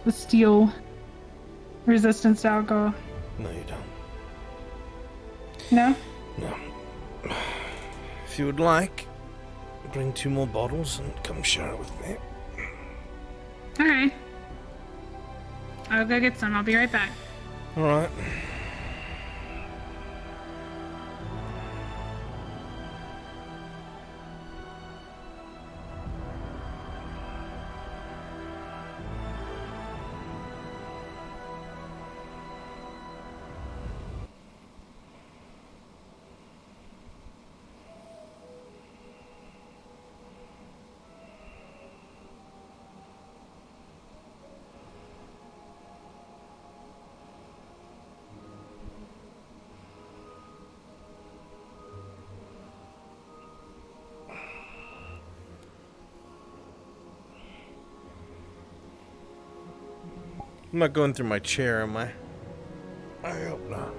Speaker 8: The steel resistance to alcohol.
Speaker 2: No, you don't.
Speaker 8: No?
Speaker 2: No. If you would like, bring 2 more bottles and come share it with me.
Speaker 8: Alright. I'll go get some. I'll be right back.
Speaker 2: Alright. I'm not going through my chair, am I? I hope not.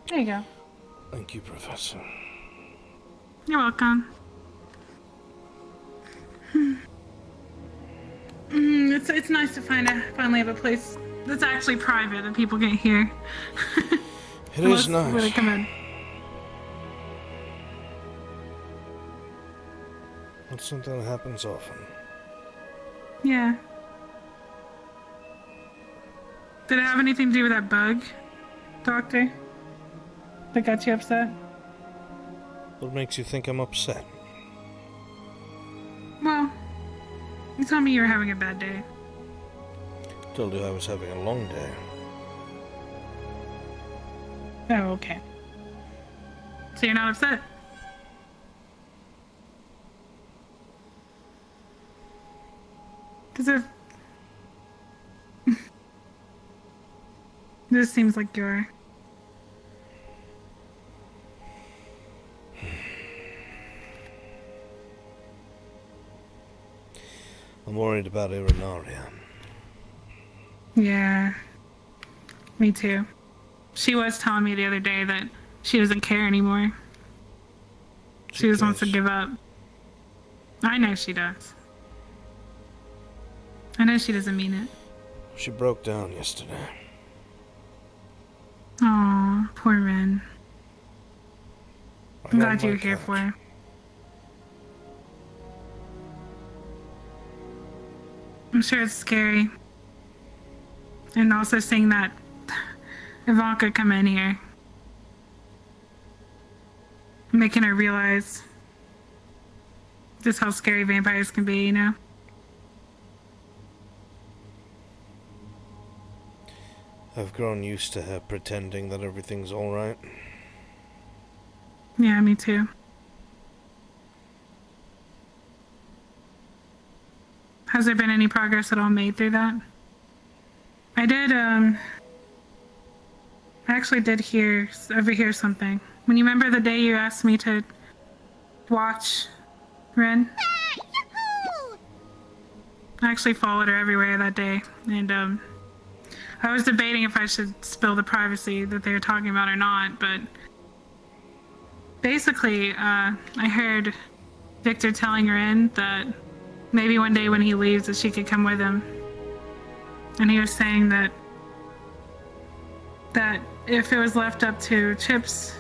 Speaker 8: There you go.
Speaker 2: Thank you, Professor.
Speaker 8: You're welcome. It's nice to finally have a place that's actually private that people can't hear.
Speaker 2: It is nice.
Speaker 8: When they come in.
Speaker 2: That's something that happens often.
Speaker 8: Yeah. Did it have anything to do with that bug, Doctor? That got you upset?
Speaker 2: What makes you think I'm upset?
Speaker 8: Well, you told me you were having a bad day.
Speaker 2: Told you I was having a long day.
Speaker 8: Oh, okay. So you're not upset? Because if... This seems like you're...
Speaker 2: I'm worried about Irinaria.
Speaker 8: Yeah. Me too. She was telling me the other day that she doesn't care anymore. She just wants to give up. I know she does. I know she doesn't mean it.
Speaker 2: She broke down yesterday.
Speaker 8: Aw, poor Ren. I'm glad you're here for her. I'm sure it's scary. And also seeing that Ivanka come in here. Making her realize just how scary vampires can be, you know?
Speaker 2: I've grown used to her pretending that everything's alright.
Speaker 8: Yeah, me too. Has there been any progress at all made through that? I actually did overhear something. When you remember the day you asked me to watch Ren? I actually followed her everywhere that day, and I was debating if I should spill the privacy that they were talking about or not, but basically, I heard Victor telling Ren that maybe one day when he leaves that she could come with him. And he was saying that if it was left up to Chips,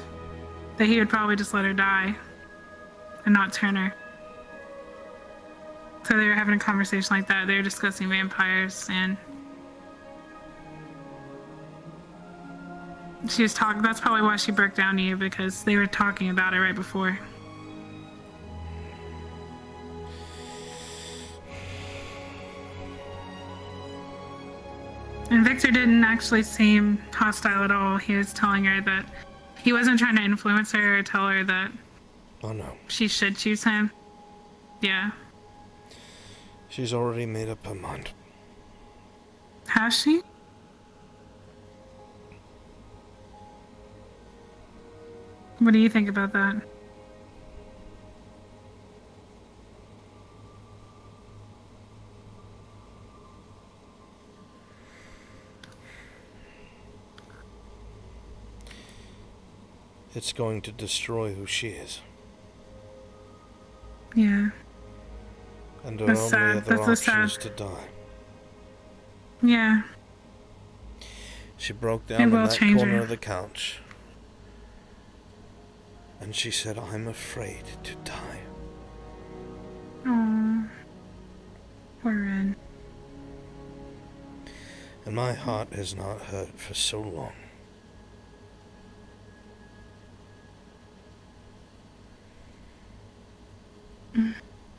Speaker 8: that he would probably just let her die and not turn her. So they were having a conversation like that. They were discussing vampires, and she was talking. That's probably why she broke down to you, because they were talking about it right before. And Victor didn't actually seem hostile at all. He was telling her that he wasn't trying to influence her or tell her that she should choose him. Yeah.
Speaker 2: She's already made up her mind.
Speaker 8: Has she? What do you think about that?
Speaker 2: It's going to destroy who she is.
Speaker 8: Yeah.
Speaker 2: And her
Speaker 8: That's
Speaker 2: only
Speaker 8: sad.
Speaker 2: other
Speaker 8: That's
Speaker 2: option
Speaker 8: sad.
Speaker 2: is to die.
Speaker 8: Yeah.
Speaker 2: She broke
Speaker 8: It
Speaker 2: down in
Speaker 8: will
Speaker 2: that
Speaker 8: change
Speaker 2: corner
Speaker 8: her.
Speaker 2: of the couch. And she said, "I'm afraid to die."
Speaker 8: Aww. Poor Ren.
Speaker 2: And my heart has not hurt for so long.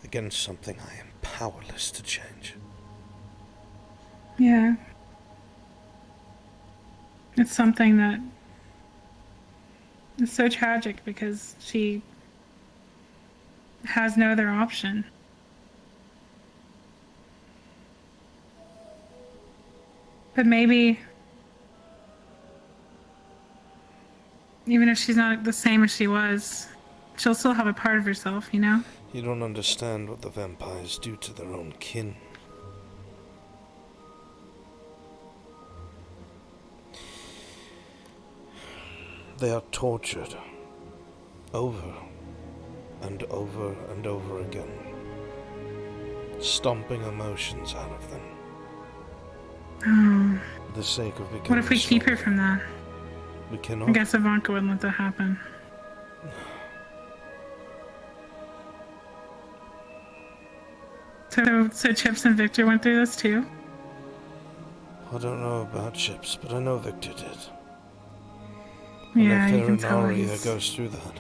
Speaker 2: Against something I am powerless to change.
Speaker 8: Yeah. It's something that is so tragic because she has no other option. But maybe, even if she's not the same as she was, she'll still have a part of herself, you know?
Speaker 2: You don't understand what the vampires do to their own kin. They are tortured over and over and over again, stomping emotions out of them
Speaker 8: Oh.
Speaker 2: for the sake of becoming
Speaker 8: What if we keep her from that?
Speaker 2: We cannot.
Speaker 8: I guess Ivanka wouldn't let that happen. So Chips and Victor went through this too?
Speaker 2: I don't know about Chips, but I know Victor did.
Speaker 8: Yeah,
Speaker 2: and
Speaker 8: you
Speaker 2: if
Speaker 8: can tell
Speaker 2: Aria
Speaker 8: he's...
Speaker 2: goes through that,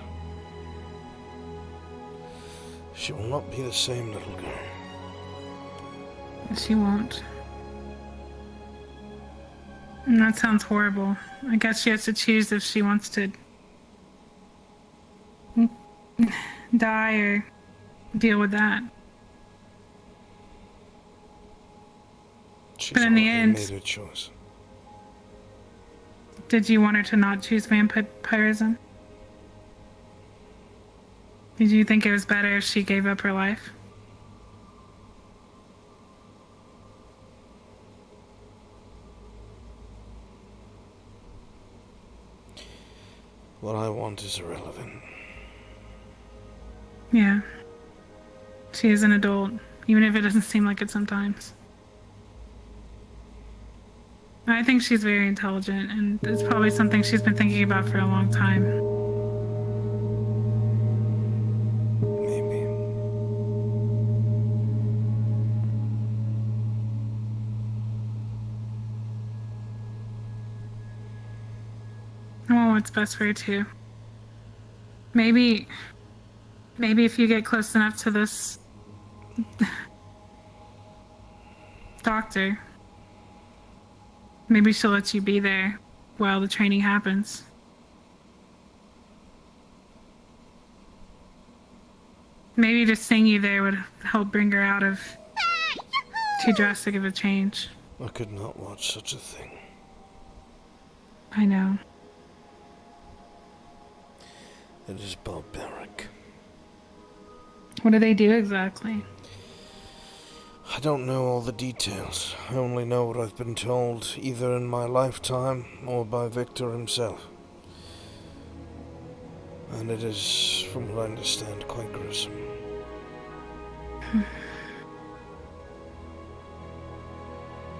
Speaker 2: she will not be the same little girl.
Speaker 8: She won't. And that sounds horrible. I guess she has to choose if she wants to die or deal with that.
Speaker 2: She's
Speaker 8: But in the
Speaker 2: already
Speaker 8: end,
Speaker 2: made her choice.
Speaker 8: did you want her to not choose vampirism? Did you think it was better if she gave up her life?
Speaker 2: What I want is irrelevant.
Speaker 8: Yeah. She is an adult, even if it doesn't seem like it sometimes. I think she's very intelligent, and it's probably something she's been thinking about for a long time.
Speaker 2: Maybe.
Speaker 8: what's best for you too. Maybe if you get close enough to this doctor, maybe she'll let you be there while the training happens. Maybe just seeing you there would help bring her out of too drastic of a change.
Speaker 2: I could not watch such a thing.
Speaker 8: I know.
Speaker 2: It is barbaric.
Speaker 8: What do they do exactly?
Speaker 2: I don't know all the details. I only know what I've been told, either in my lifetime or by Victor himself. And it is, from what I understand, quite gruesome.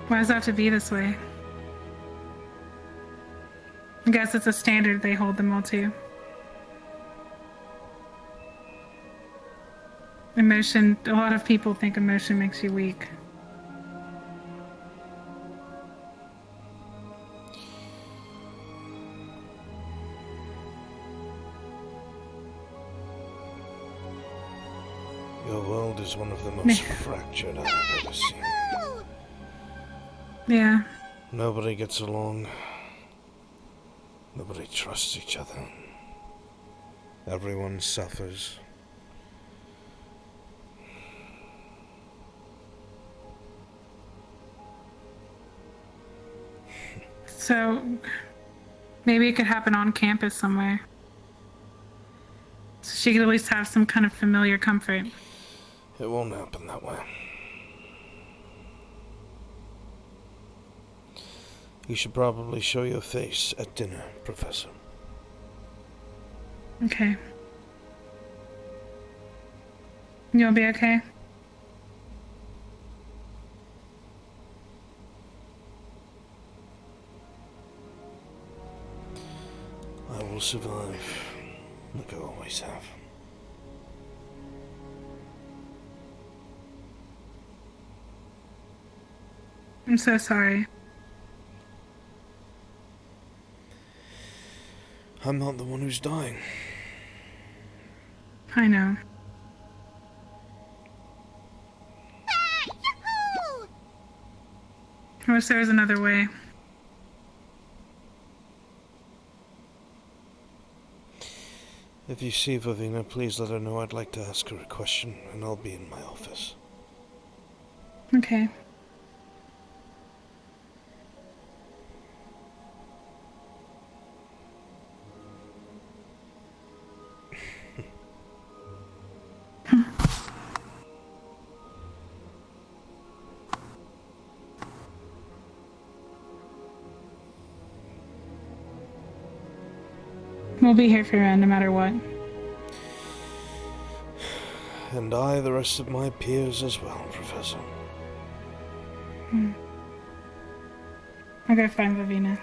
Speaker 8: Why does it have to be this way? I guess it's a standard they hold them all to. Emotion, a lot of people think emotion makes you weak.
Speaker 2: Your world is one of the most fractured I've ever seen.
Speaker 8: Yeah.
Speaker 2: Nobody gets along. Nobody trusts each other. Everyone suffers.
Speaker 8: So, maybe it could happen on campus somewhere. So she could at least have some kind of familiar comfort.
Speaker 2: It won't happen that way. You should probably show your face at dinner, Professor.
Speaker 8: Okay. You'll be okay?
Speaker 2: I will survive, like I always have.
Speaker 8: I'm so sorry.
Speaker 2: I'm not the one who's dying.
Speaker 8: I know. I wish there was another way.
Speaker 2: If you see Vivina, please let her know I'd like to ask her a question, and I'll be in my office.
Speaker 8: Okay. We'll be here for you no matter what.
Speaker 2: And I, the rest of my peers as well, Professor.
Speaker 8: I'll go find Vivina.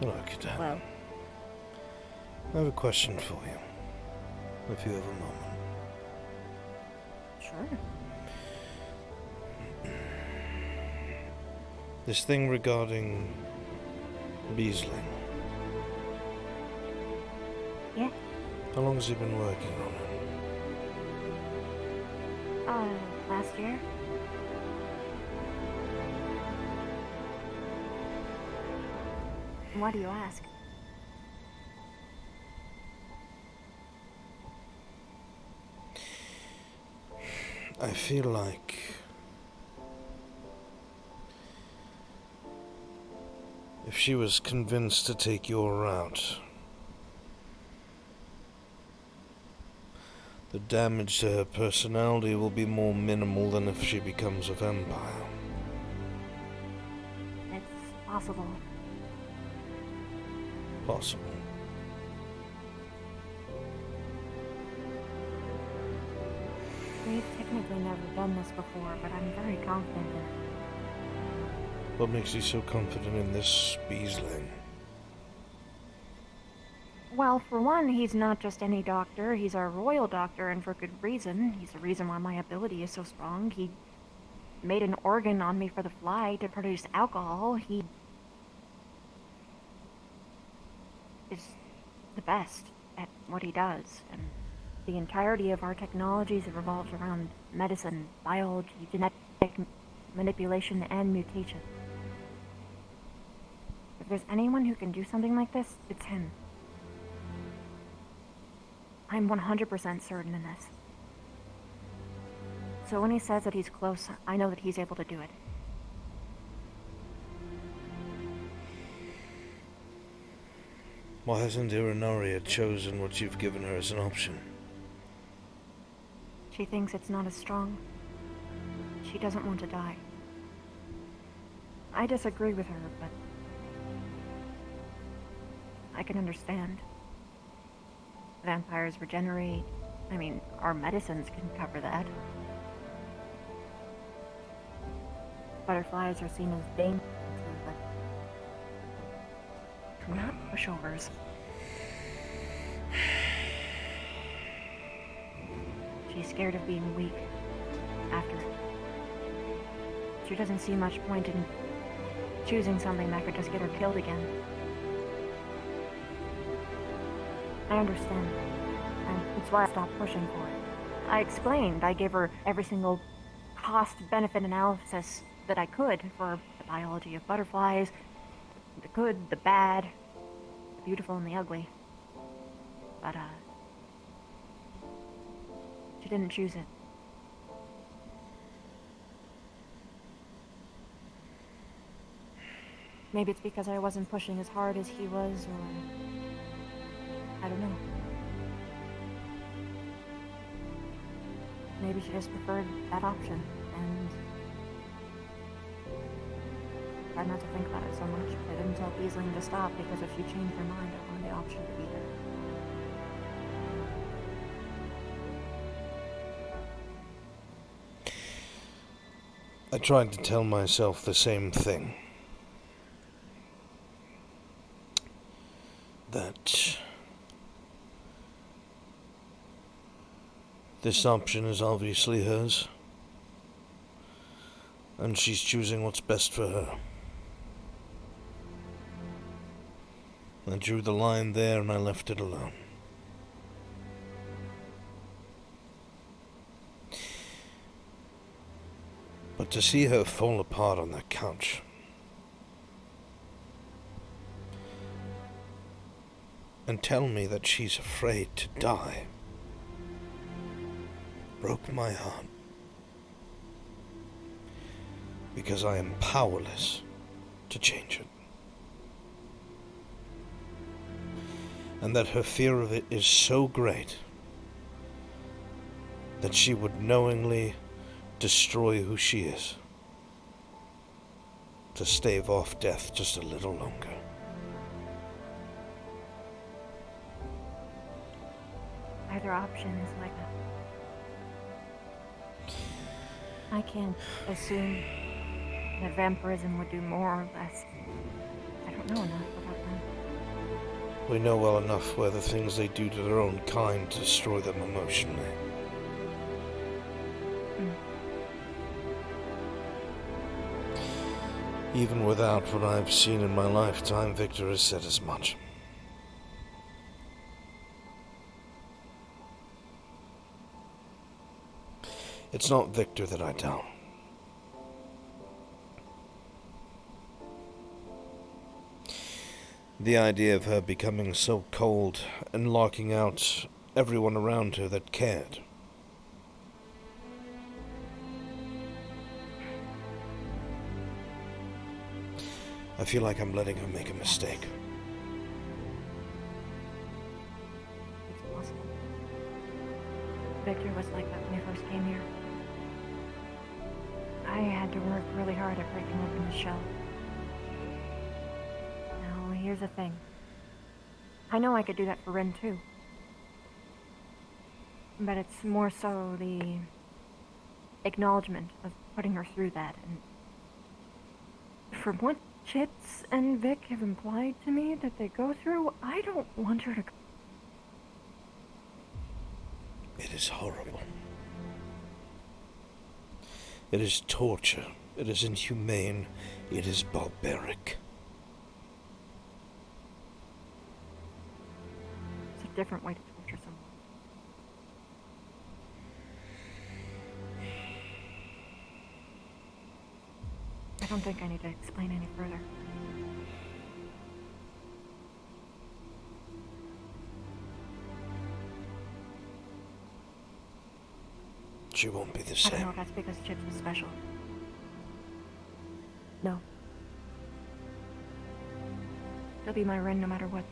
Speaker 2: Look, Dan.
Speaker 13: Hello.
Speaker 2: I have a question for you, if you have a moment.
Speaker 13: Sure.
Speaker 2: This thing regarding Beasley.
Speaker 13: Yeah?
Speaker 2: How long has he been working on it?
Speaker 13: Last year? Why do you ask?
Speaker 2: I feel like if she was convinced to take your route, the damage to her personality will be more minimal than if she becomes a vampire.
Speaker 13: It's possible.
Speaker 2: Possible.
Speaker 13: We've technically never done this before, but I'm very confident in it.
Speaker 2: What makes you so confident in this Beasley?
Speaker 13: Well, for one, he's not just any doctor, he's our royal doctor, and for good reason. He's the reason why my ability is so strong. He made an organ on me for the fly to produce alcohol. He is the best at what he does, and the entirety of our technologies revolves around medicine, biology, genetic manipulation, and mutation. If there's anyone who can do something like this, it's him. I'm 100% certain in this. So when he says that he's close, I know that he's able to do it.
Speaker 2: Why hasn't Irinaria chosen what you've given her as an option?
Speaker 13: She thinks it's not as strong. She doesn't want to die. I disagree with her, but I can understand. Vampires regenerate. I mean, our medicines can cover that. Butterflies are seen as dangerous, but not pushovers. She's scared of being weak after it. She doesn't see much point in choosing something that could just get her killed again. I understand, and it's why I stopped pushing for it. I explained, I gave her every single cost-benefit analysis that I could for the biology of butterflies, the good, the bad, the beautiful, and the ugly. But, she didn't choose it. Maybe it's because I wasn't pushing as hard as he was, or I don't know. Maybe she just preferred that option, and tried not to think about it so much. I didn't tell Beasley to stop, because if she changed her mind, I wanted the option to be there.
Speaker 2: I tried to tell myself the same thing. That this option is obviously hers, and she's choosing what's best for her. I drew the line there and I left it alone. But to see her fall apart on that couch, and tell me that she's afraid to die, broke my heart. Because I am powerless to change it. And that her fear of it is so great that she would knowingly destroy who she is to stave off death just a little longer.
Speaker 13: Either option is like that. I can't assume that vampirism would do more or less. I don't know enough about them.
Speaker 2: We know well enough where the things they do to their own kind destroy them emotionally. Even without what I've seen in my lifetime, Victor has said as much. It's not Victor that I doubt. The idea of her becoming so cold and locking out everyone around her that cared. I feel like I'm letting her make a mistake.
Speaker 13: It's possible. Victor was like that when he first came here. I had to work really hard at breaking open his shell. Now, here's the thing. I know I could do that for Ren too. But it's more so the acknowledgement of putting her through that, and from what Chits and Vic have implied to me that they go through, I don't want her to go.
Speaker 2: It is horrible. It is torture. It is inhumane. It is barbaric.
Speaker 13: It's a different way to torture someone. I don't think I need to explain any further.
Speaker 2: She won't be the
Speaker 13: I
Speaker 2: same.
Speaker 13: don't know if that's because Chips was special. No. She'll be my Ren no matter what,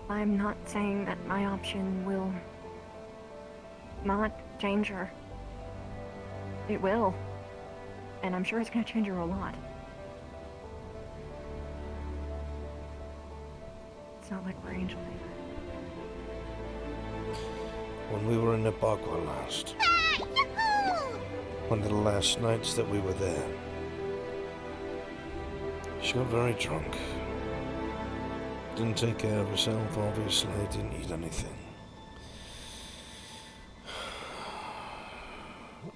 Speaker 13: though. I'm not saying that my option will not change her. It will. And I'm sure it's going to change her a lot. It's not like we're angels either.
Speaker 2: When we were in Nabagua last, one of the last nights that we were there, she got very drunk. Didn't take care of herself, obviously, didn't eat anything.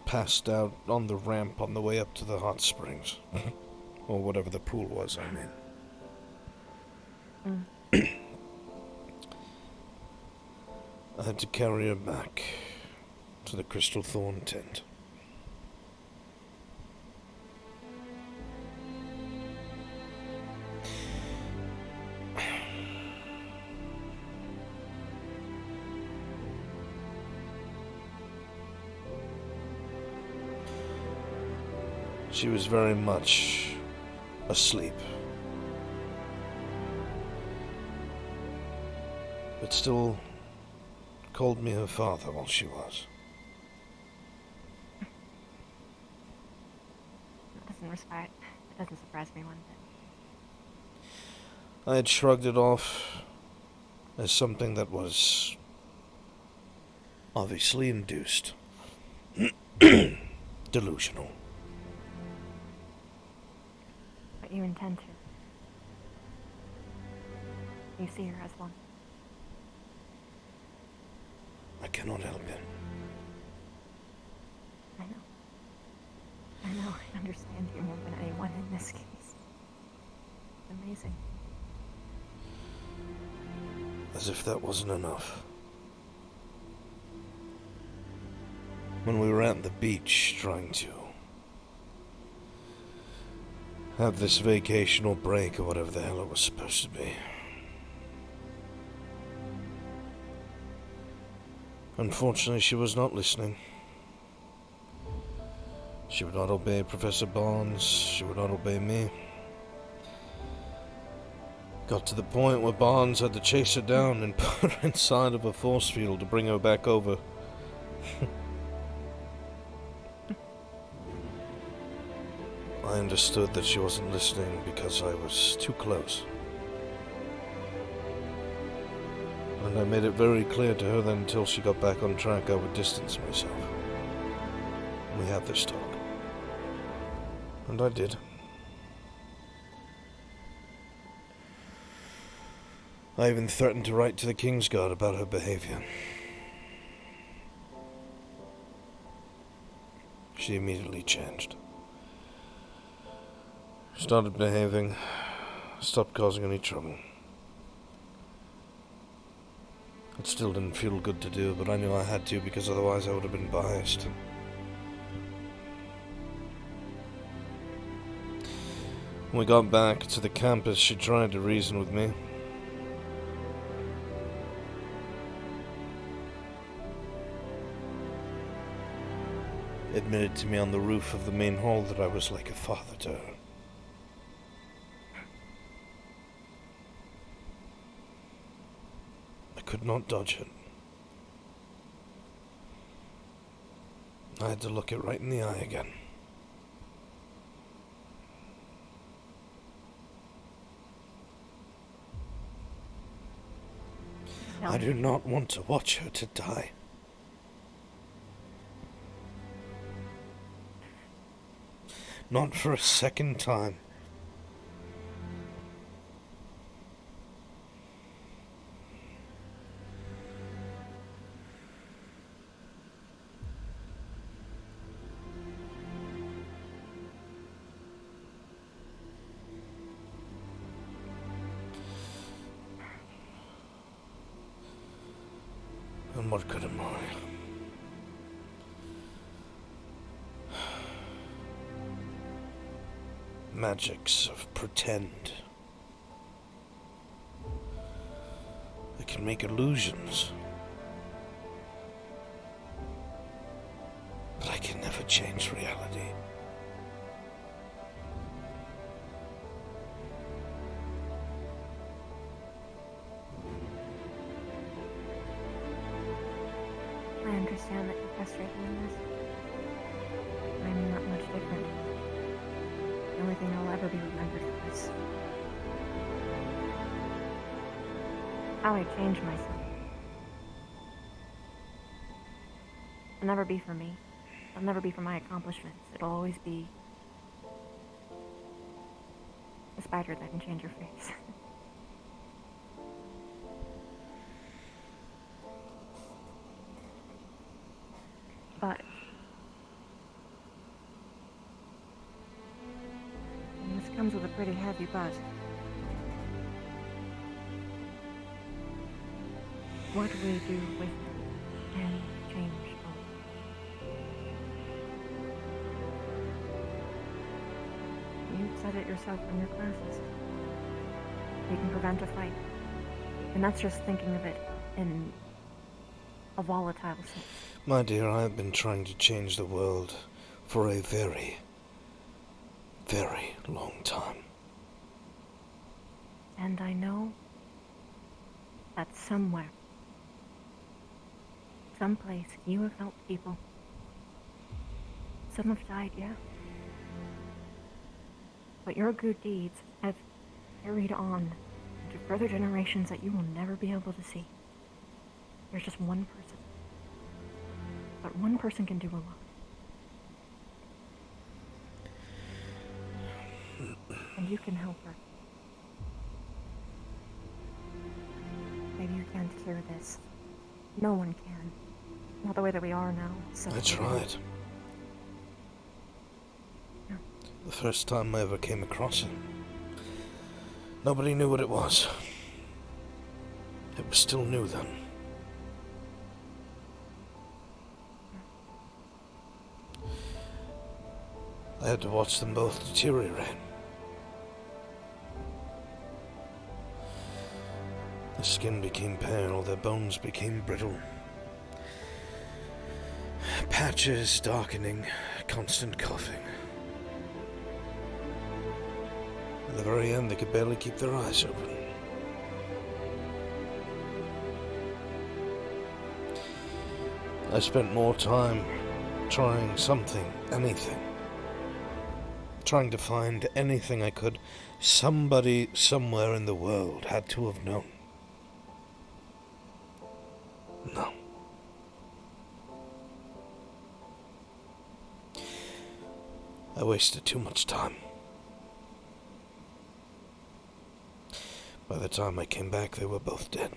Speaker 2: Passed out on the ramp on the way up to the hot springs. Or whatever the pool was, I mean. I had to carry her back to the Crystal Thorn tent. She was very much asleep, but still called me her father while she was.
Speaker 13: It doesn't surprise me one bit.
Speaker 2: I had shrugged it off as something that was obviously induced. Delusional.
Speaker 13: But you intend to. You see her as one.
Speaker 2: I cannot help it.
Speaker 13: I know. I understand you more than anyone in this case. It's amazing.
Speaker 2: As if that wasn't enough. When we were at the beach trying to have this vacational break or whatever the hell it was supposed to be. Unfortunately, she was not listening. She would not obey Professor Barnes. She would not obey me. Got to the point where Barnes had to chase her down and put her inside of a force field to bring her back over. I understood that she wasn't listening because I was too close. And I made it very clear to her that until she got back on track, I would distance myself. We had this talk. And I did. I even threatened to write to the Kingsguard about her behavior. She immediately changed. Started behaving, stopped causing any trouble. It still didn't feel good to do, but I knew I had to because otherwise I would have been biased. When we got back to the campus, she tried to reason with me. Admitted to me on the roof of the main hall that I was like a father to her. I could not dodge it. I had to look it right in the eye again.
Speaker 13: No.
Speaker 2: I do not want to watch her to die. Not for a second time. And what good am I? Magics of pretend. They can make illusions. But I can never change reality.
Speaker 13: I understand that you're frustrated in this. I'm not much different. The only thing I'll ever be remembered for is how I changed myself. It'll never be for me. It'll never be for my accomplishments. It'll always be a spider that can change your face. But and this comes with a pretty heavy but. What we do with it can change all. You've said it yourself in your classes. You can prevent a fight. And that's just thinking of it in a volatile sense.
Speaker 2: My dear, I have been trying to change the world for a very, very long time.
Speaker 13: And I know that somewhere, someplace, you have helped people. Some have died, yeah. But your good deeds have carried on to further generations that you will never be able to see. There's just one person. But one person can do a lot. And you can help her. Maybe you can't cure this. No one can. Not the way that we are now. So
Speaker 2: I tried.
Speaker 13: Yeah.
Speaker 2: The first time I ever came across it, nobody knew what it was. It was still new then. I had to watch them both deteriorate. Their skin became pale, their bones became brittle. Patches darkening, constant coughing. At the very end, they could barely keep their eyes open. I spent more time trying something, anything. Trying to find anything I could. Somebody somewhere in the world had to have known. No. I wasted too much time. By the time I came back, they were both dead.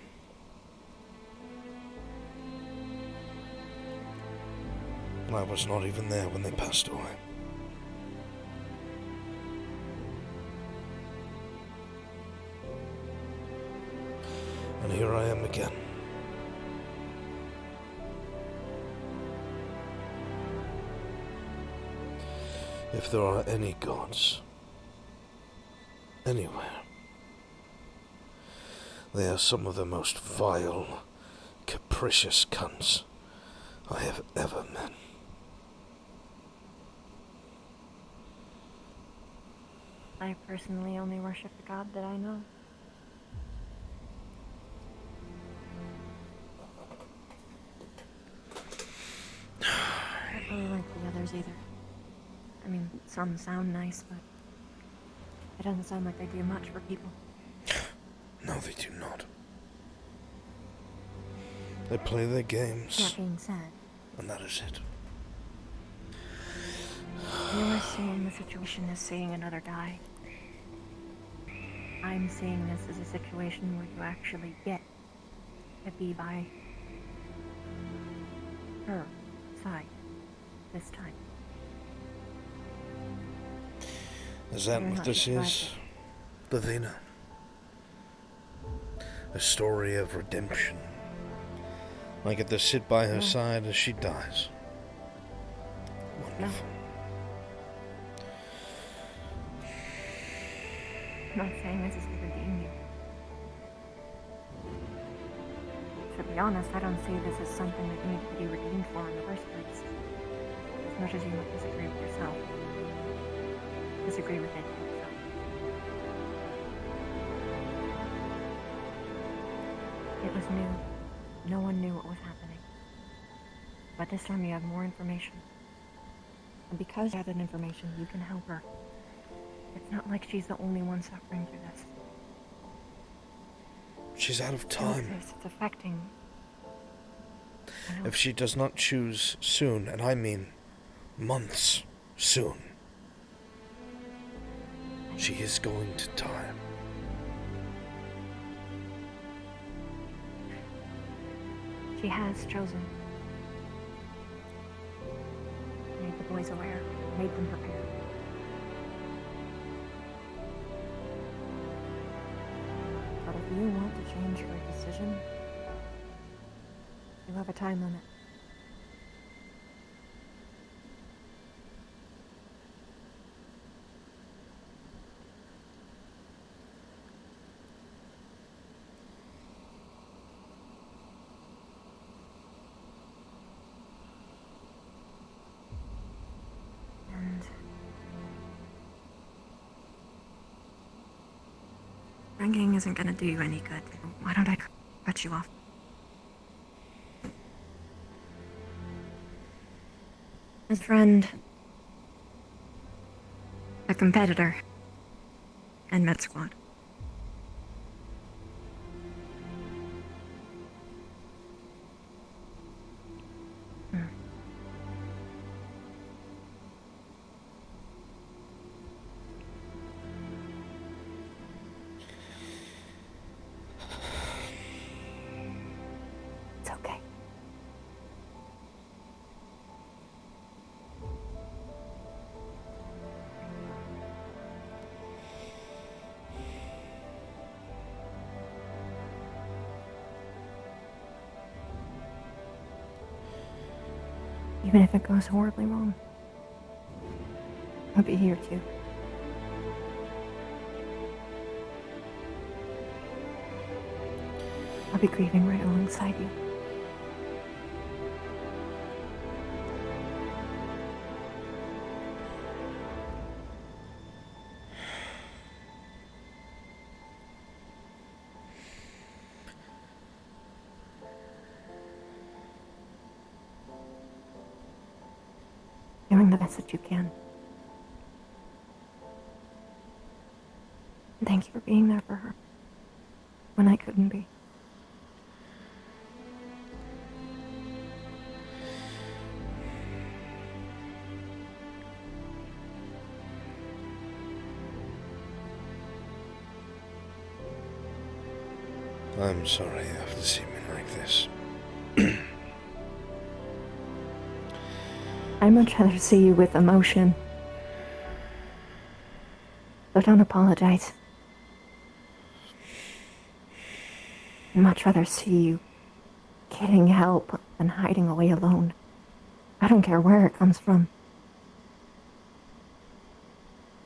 Speaker 2: I was not even there when they passed away. And here I am again. If there are any gods anywhere, they are some of the most vile, capricious cunts I have ever met.
Speaker 13: I personally only worship the god that I know. I don't really like the others either. I mean, some sound nice, but it doesn't sound like they do much for people.
Speaker 2: No, they do not. They play their games.
Speaker 13: That being said,
Speaker 2: And that is it.
Speaker 13: you're seeing the situation as seeing another die. I'm seeing this as a situation where you actually get to be by her side this time.
Speaker 2: Is that
Speaker 13: You're
Speaker 2: what
Speaker 13: not
Speaker 2: this
Speaker 13: described
Speaker 2: is, Lavina? A story of redemption. I get to sit by her side as she dies. Wonderful.
Speaker 13: I'm not saying this is to redeem you. To be honest, I don't see this as something that you need to be redeemed for in the first place. As much as you might disagree with yourself. Disagree with it yourself. It was new. No one knew what was happening. But this time you have more information. And because you have that information, you can help her. It's not like she's the only one suffering through this.
Speaker 2: She's out of time.
Speaker 13: It's affecting.
Speaker 2: If she does not choose soon, and I mean months soon, she is going to die.
Speaker 13: She has chosen. Made the boys aware. Made them prepared. But if you want to change your decision, you have a time limit. And drinking isn't gonna do you any good. Why don't I cut you off? A friend, a competitor, and med squad. It's okay. Even if it goes horribly wrong, I'll be here too. I'll be grieving right alongside you. Doing the best that you can. And thank you for being there for her when I couldn't be.
Speaker 2: I'm sorry you have to see me like this.
Speaker 13: I'd much rather see you with emotion. So don't apologize. I'd much rather see you getting help than hiding away alone. I don't care where it comes from.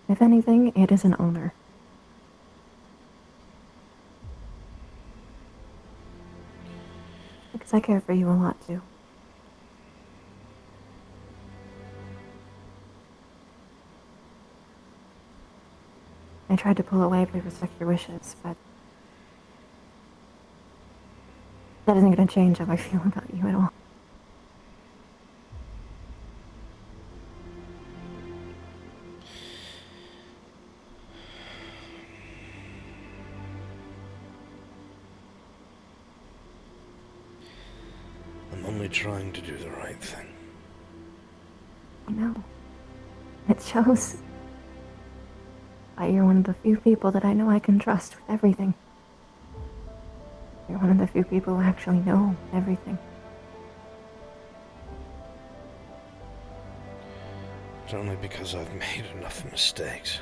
Speaker 13: If anything, it is an honor. Because I care for you a lot, too. I tried to pull away to respect your wishes, but that isn't going to change how I feel about you at all.
Speaker 2: I'm only trying to do the right thing.
Speaker 13: I know. It shows. You're one of the few people that I know I can trust with everything. You're one of the few people who actually know everything.
Speaker 2: It's only because I've made enough mistakes.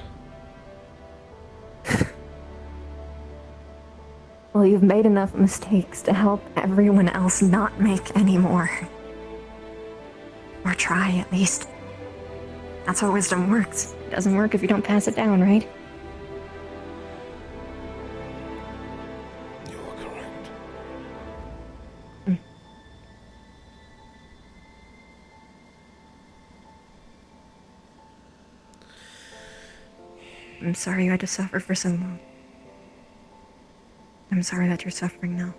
Speaker 13: Well, you've made enough mistakes to help everyone else not make any more. Or try, at least. That's how wisdom works. It doesn't work if you don't pass it down, right?
Speaker 2: You are correct.
Speaker 13: I'm sorry you had to suffer for so long. I'm sorry that you're suffering now.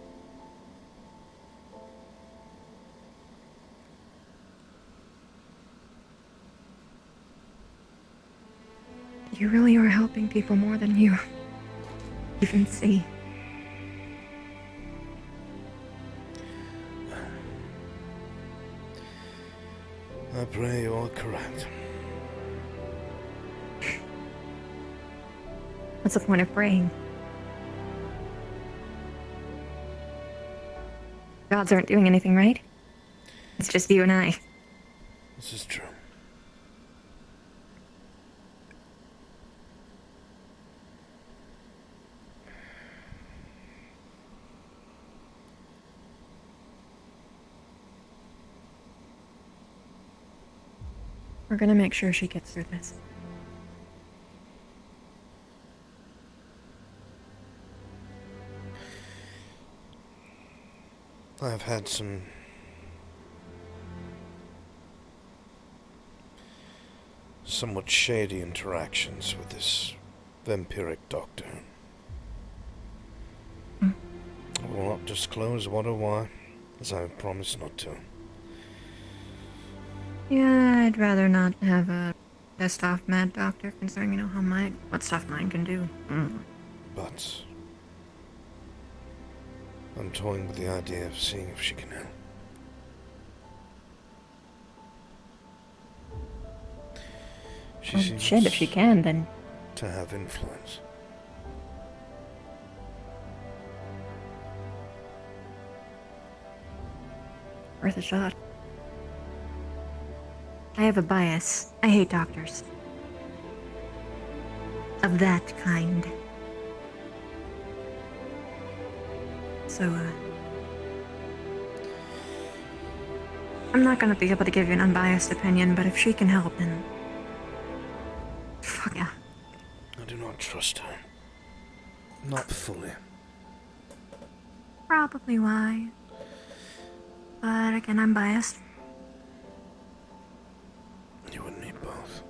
Speaker 13: You really are helping people more than you even see.
Speaker 2: I pray you are correct.
Speaker 13: What's the point of praying? Gods aren't doing anything, right? It's just you and I.
Speaker 2: This is true.
Speaker 13: We're gonna make sure she gets through this.
Speaker 2: I've had some somewhat shady interactions with this vampiric doctor. I will not disclose what or why, as I have promised not to.
Speaker 13: Yeah, I'd rather not have a pissed off mad doctor, considering you know what stuff mine can do.
Speaker 2: But I'm toying with the idea of seeing if she can help. She seems
Speaker 13: Shit, if she can, then
Speaker 2: to have influence.
Speaker 13: worth a shot. I have a bias. I hate doctors. Of that kind. So, I'm not gonna be able to give you an unbiased opinion, but if she can help, then... Fuck yeah.
Speaker 2: I do not trust her. Not fully.
Speaker 13: Probably why. But again, I'm biased.
Speaker 2: You would need both.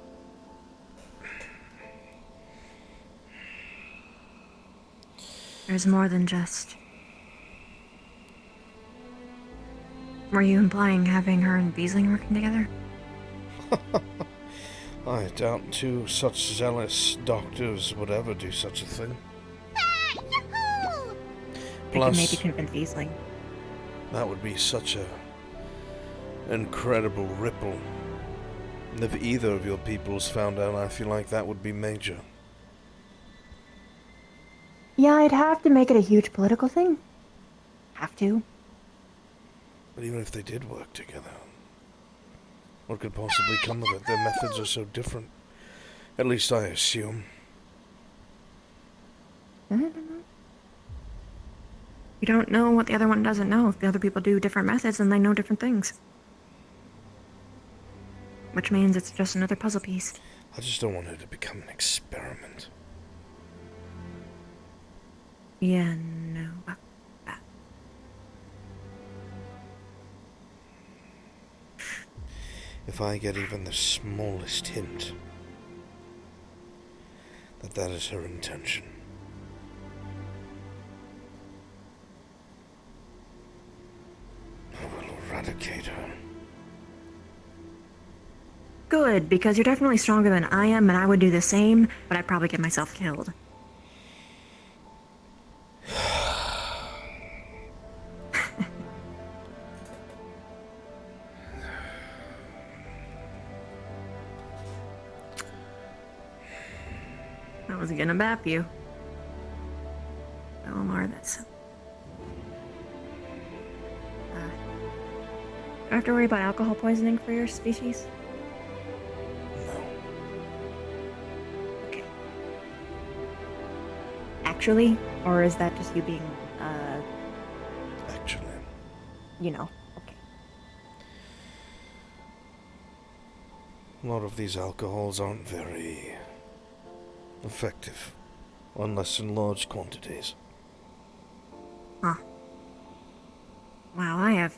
Speaker 13: There's more than just... Were you implying having her and Beasling working together?
Speaker 2: I doubt two such zealous doctors would ever do such a thing.
Speaker 13: We could maybe convince Beasling.
Speaker 2: That would be such a incredible ripple. And if either of your peoples found out, I feel like that would be major.
Speaker 13: Yeah, I'd have to make it a huge political thing. have to.
Speaker 2: But even if they did work together, what could possibly come of it? Their methods are so different. At least I assume.
Speaker 13: You don't know what the other one doesn't know. If the other people do different methods, then they know different things. Which means it's just another puzzle piece.
Speaker 2: I just don't want it to become an experiment.
Speaker 13: Yeah, no.
Speaker 2: If I get even the smallest hint that that is her intention, I will eradicate her.
Speaker 13: Good, because you're definitely stronger than I am, and I would do the same, but I'd probably get myself killed. I was gonna bap you. Oh, more of this. Do I have to worry about alcohol poisoning for your species? Okay. Actually? Or is that just you being,
Speaker 2: Actually.
Speaker 13: you know, okay.
Speaker 2: A lot of these alcohols aren't very effective, unless in large quantities.
Speaker 13: Huh. Wow, I have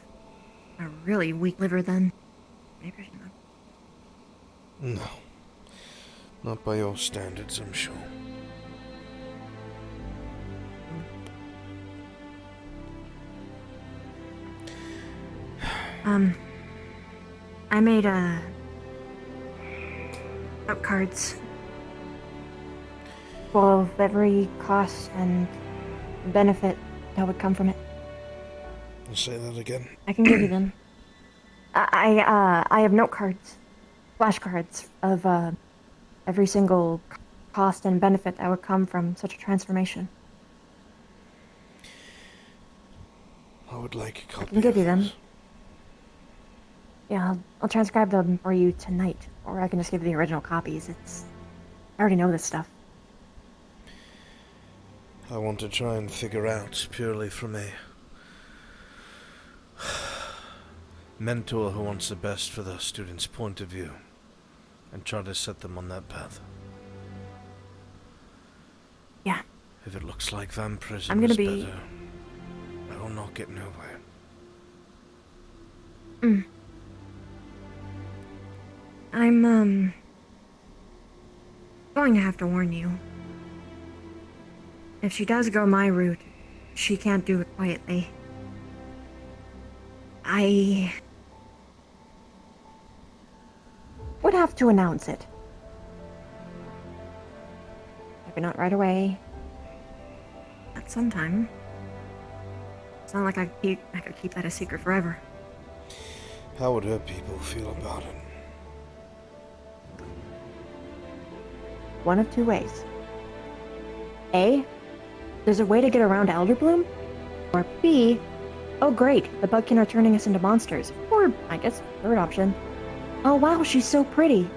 Speaker 13: a really weak liver then. Maybe I should not.
Speaker 2: No. Not by your standards, I'm sure.
Speaker 13: I made, up cards. Full of every cost and benefit that would come from it.
Speaker 2: Say that again.
Speaker 13: I can give you them. I have note cards, flashcards of, every single cost and benefit that would come from such a transformation.
Speaker 2: I would like a copy.
Speaker 13: I can give you them. Yeah, I'll transcribe them for you tonight, or I can just give you the original copies. I already know this stuff.
Speaker 2: I want to try and figure out, purely from a mentor who wants the best for the student's point of view, and try to set them on that path.
Speaker 13: Yeah.
Speaker 2: If it looks like vampirism
Speaker 13: I'm gonna
Speaker 2: is
Speaker 13: be...
Speaker 2: better, I will not get nowhere.
Speaker 13: I'm, going to have to warn you. If she does go my route, she can't do it quietly. I would have to announce it. Maybe not right away. At some time. It's not like I could keep that a secret forever.
Speaker 2: How would her people feel about it?
Speaker 13: One of two ways. A, there's a way to get around Elderbloom. Or B, oh great, the Bugkin are turning us into monsters. Or, I guess, third option. Oh wow, she's so pretty.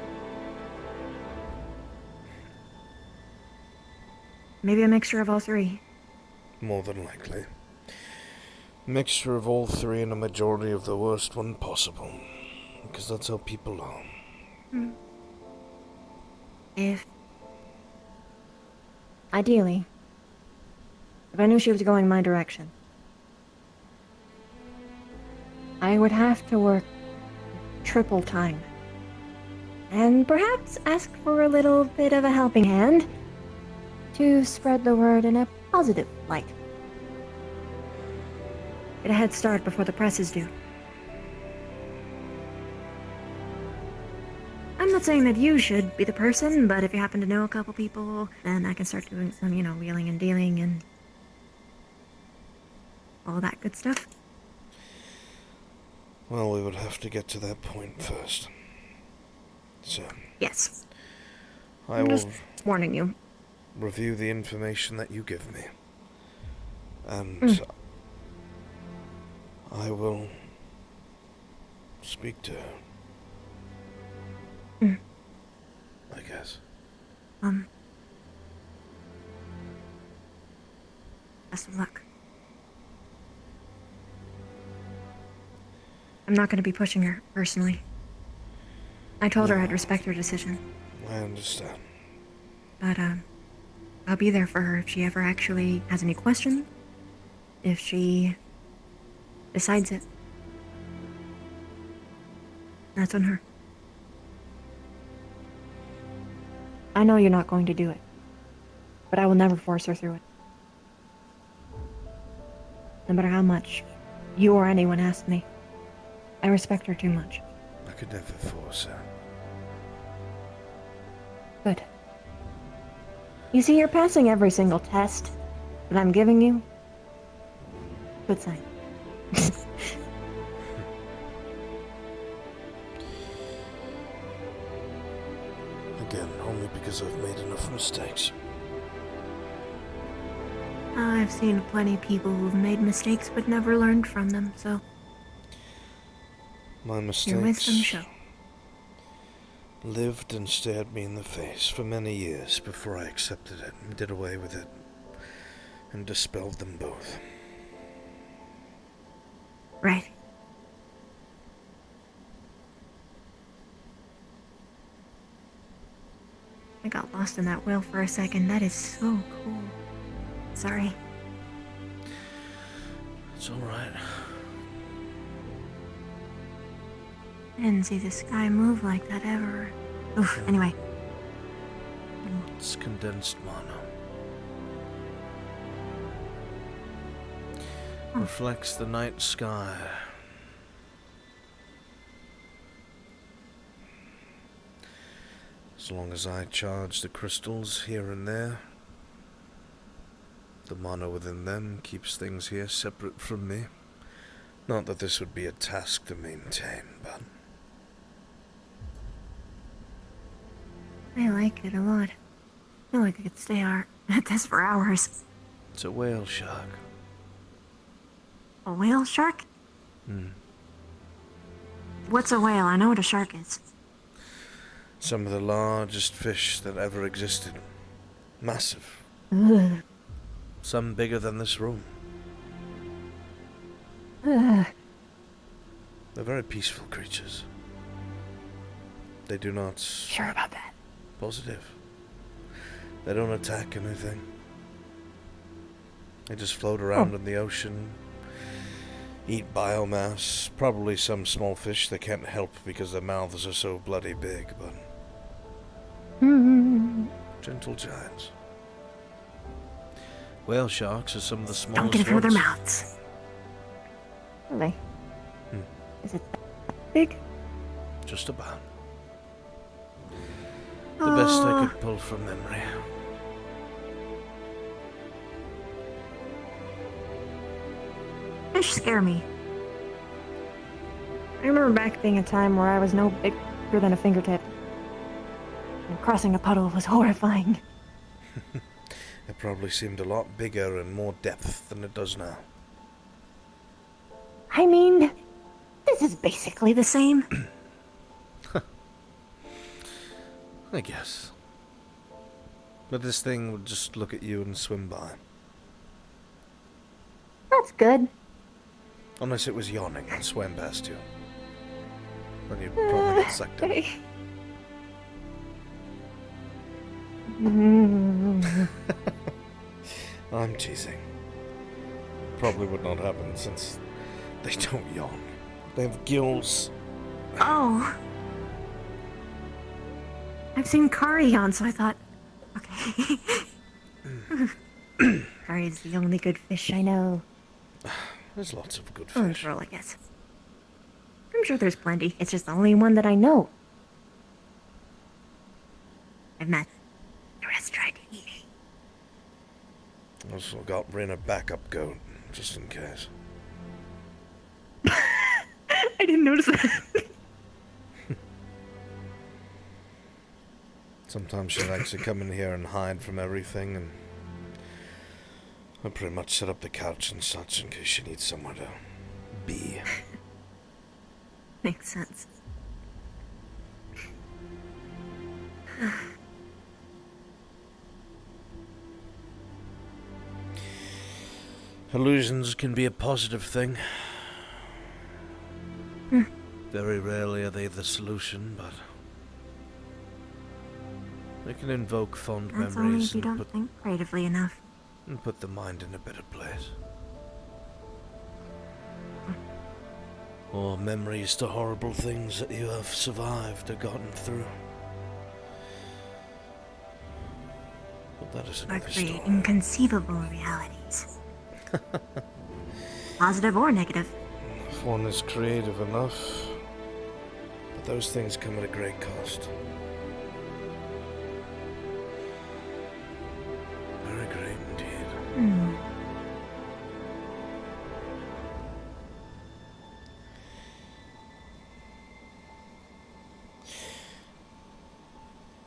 Speaker 13: Maybe a mixture of all three.
Speaker 2: More than likely. Mixture of all three and a majority of the worst one possible. Because that's how people are.
Speaker 13: Ideally. If I knew she was going my direction. I would have to work triple time. And perhaps ask for a little bit of a helping hand to spread the word in a positive light. Get a head start before the presses do. I'm not saying that you should be the person, but if you happen to know a couple people, then I can start doing some, wheeling and dealing and all that good stuff.
Speaker 2: Well, we would have to get to that point first. So...
Speaker 13: Yes.
Speaker 2: I
Speaker 13: I'm
Speaker 2: will
Speaker 13: just warning you.
Speaker 2: Review the information that you give me. And I will speak to her. I guess.
Speaker 13: Best of luck. I'm not going to be pushing her, personally. I told her I'd respect her decision.
Speaker 2: I understand.
Speaker 13: But, I'll be there for her if she ever actually has any questions. If she decides it. That's on her. I know you're not going to do it. But I will never force her through it. No matter how much you or anyone asks me. I respect her too much.
Speaker 2: I could never force her.
Speaker 13: Good. You see, you're passing every single test that I'm giving you. Good sign.
Speaker 2: Again, only because I've made enough mistakes.
Speaker 13: I've seen plenty of people who've made mistakes but never learned from them, so...
Speaker 2: My
Speaker 13: Your
Speaker 2: mistakes
Speaker 13: wisdom show.
Speaker 2: lived and stared me in the face for many years before I accepted it and did away with it and dispelled them both.
Speaker 13: Right. I got lost in that whale for a second. That is so cool. Sorry.
Speaker 2: It's alright.
Speaker 13: I didn't see the sky move like that ever. Oof, anyway.
Speaker 2: It's condensed mana. Reflects the night sky. As long as I charge the crystals here and there, the mana within them keeps things here separate from me. Not that this would be a task to maintain, but...
Speaker 13: I like it a lot. I feel like I could stay at this for hours.
Speaker 2: It's a whale shark.
Speaker 13: A whale shark?
Speaker 2: Hmm.
Speaker 13: What's a whale? I know what a shark is.
Speaker 2: Some of the largest fish that ever existed. Massive.
Speaker 13: Ugh.
Speaker 2: Some bigger than this room.
Speaker 13: Ugh.
Speaker 2: They're very peaceful creatures. They do not...
Speaker 13: Sure about that?
Speaker 2: Positive. They don't attack anything. They just float around in the ocean, eat biomass, probably some small fish they can't help because their mouths are so bloody big, but... gentle giants. Whale sharks are some of the smallest
Speaker 13: Don't get it through their
Speaker 2: ones.
Speaker 13: mouths. Really?
Speaker 2: Hmm.
Speaker 13: Is it big?
Speaker 2: Just about. The best I could pull from memory.
Speaker 13: Fish scare me. I remember back being a time where I was no bigger than a fingertip. And crossing a puddle was horrifying.
Speaker 2: It probably seemed a lot bigger and more depth than it does now.
Speaker 13: I mean, this is basically the same.
Speaker 2: I guess. But this thing would just look at you and swim by.
Speaker 13: That's good.
Speaker 2: Unless it was yawning and swam past you. Then you'd probably get sucked in. I'm teasing. Probably would not happen since they don't yawn. They have gills.
Speaker 13: Oh. I've seen Kari yawn, so I thought, okay. Kari's the only good fish I know.
Speaker 2: There's lots of good
Speaker 13: Oh,
Speaker 2: fish.
Speaker 13: girl, I guess. I'm sure there's plenty. It's just the only one that I know. I've met. The rest tried to eat it.
Speaker 2: Also got Rin a backup goat, just in case.
Speaker 13: I didn't notice that.
Speaker 2: Sometimes she likes to come in here and hide from everything, and I pretty much set up the couch and such in case she needs somewhere to bee.
Speaker 13: Makes sense.
Speaker 2: Illusions can be a positive thing.
Speaker 13: Hmm.
Speaker 2: Very rarely are they the solution, but they can invoke fond
Speaker 13: That's only
Speaker 2: memories
Speaker 13: if you don't think creatively enough.
Speaker 2: and put the mind in a better place. Or memories to horrible things that you have survived or gotten through. But that is
Speaker 13: Or
Speaker 2: another
Speaker 13: create
Speaker 2: story.
Speaker 13: inconceivable realities. Positive or negative.
Speaker 2: If one is creative enough, but those things come at a great cost. Very great indeed.
Speaker 13: Hmm.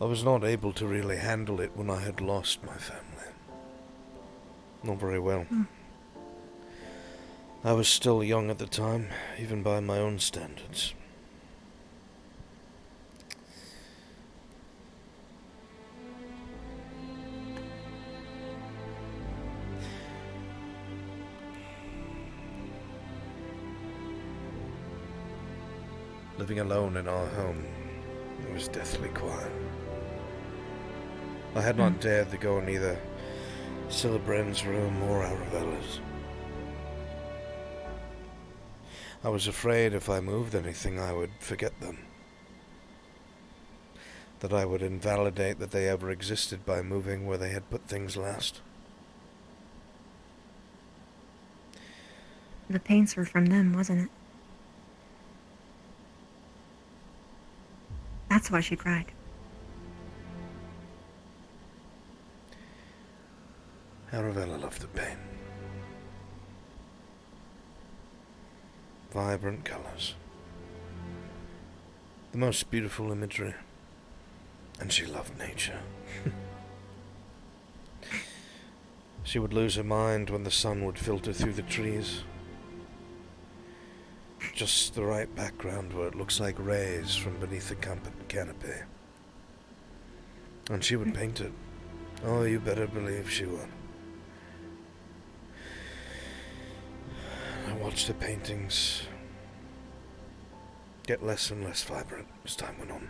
Speaker 2: I was not able to really handle it when I had lost my family. Not very well. I was still young at the time, even by my own standards. Living alone in our home, it was deathly quiet. I had not dared to go in either Celebrand's room or Aravella's. I was afraid if I moved anything I would forget them. That I would invalidate that they ever existed by moving where they had put things last.
Speaker 13: The paints were from them, wasn't it? That's why she cried.
Speaker 2: Aravella loved the paint. Vibrant colors. The most beautiful imagery. And she loved nature. She would lose her mind when the sun would filter through the trees. Just the right background where it looks like rays from beneath the canopy. And she would paint it. Oh, you better believe she would. I watched the paintings get less and less vibrant as time went on.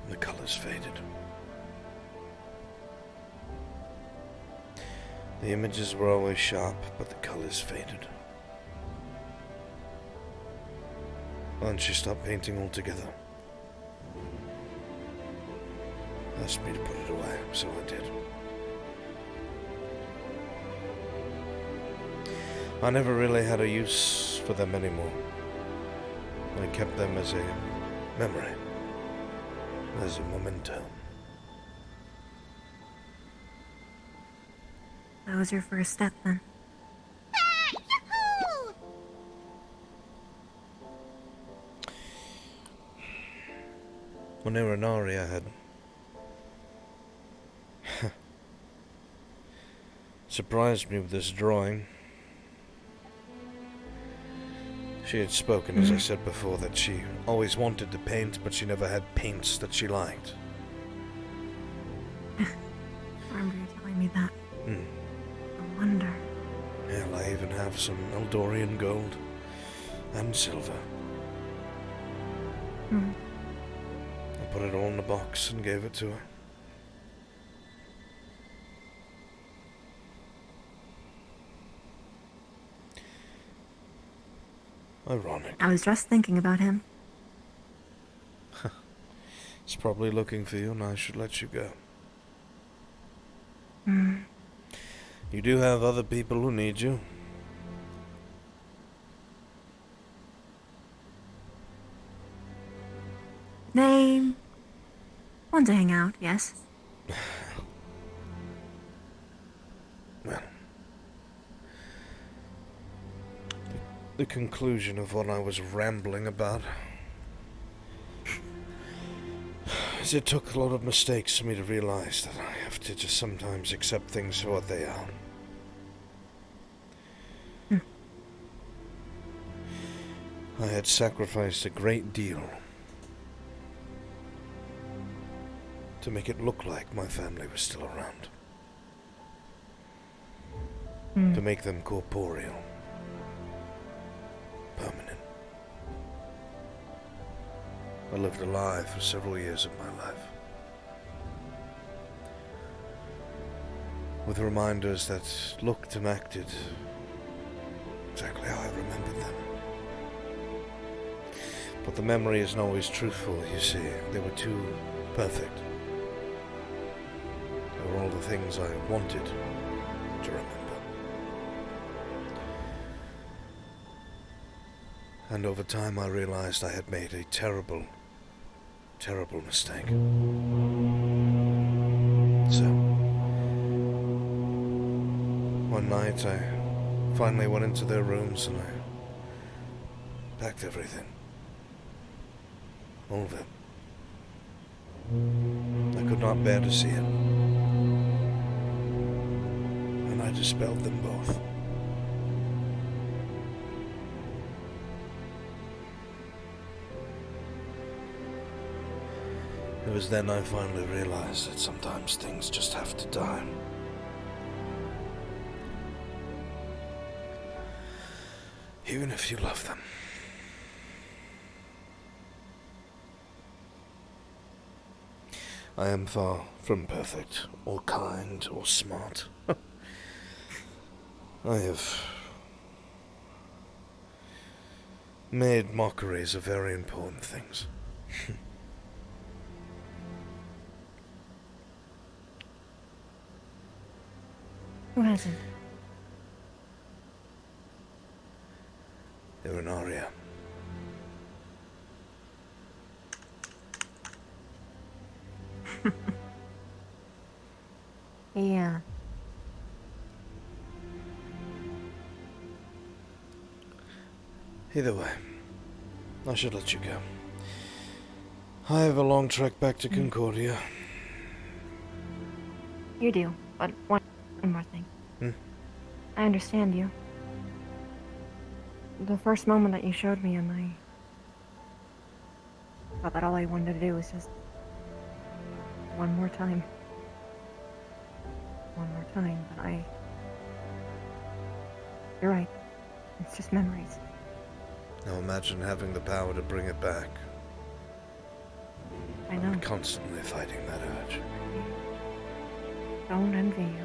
Speaker 2: And the colors faded. The images were always sharp, but the colors faded. And she stopped painting altogether. Asked me to put it away, so I did. I never really had a use for them anymore. I kept them as a memory, as a memento.
Speaker 13: That was your first step, then.
Speaker 2: When they were in Ari, I had surprised me with this drawing. She had spoken, as I said before, that she always wanted to paint, but she never had paints that she liked.
Speaker 13: I remember you telling me that. I wonder.
Speaker 2: Hell, I even have some Eldorian gold and silver. I put it all in a box and gave it to her. Ironic.
Speaker 13: I was just thinking about him.
Speaker 2: It's probably looking for you, and I should let you go. You do have other people who need you.
Speaker 13: They want to hang out, yes.
Speaker 2: Well, the conclusion of what I was rambling about is it took a lot of mistakes for me to realize that I have to just sometimes accept things for what they are. I had sacrificed a great deal to make it look like my family was still around. To make them corporeal. Permanent. I lived a lie for several years of my life. With reminders that looked and acted exactly how I remembered them. But the memory isn't always truthful, you see. They were too perfect. They were all the things I wanted to remember. And over time I realized I had made a terrible, terrible mistake. So, one night I finally went into their rooms and I packed everything. All of it. I could not bear to see it. And I dispelled them both. It was then I finally realized that sometimes things just have to die. Even if you love them. I am far from perfect, or kind, or smart. I have made mockeries of very important things.
Speaker 13: Who hasn't?
Speaker 2: Irinaria.
Speaker 13: Yeah.
Speaker 2: Either way, I should let you go. I have a long trek back to Concordia.
Speaker 13: You do, but one more thing. I understand you. The first moment that you showed me him, I thought that all I wanted to do was just one more time. One more time, but you're right. It's just memories.
Speaker 2: Now imagine having the power to bring it back.
Speaker 13: I know.
Speaker 2: Constantly fighting that urge.
Speaker 13: Don't envy you.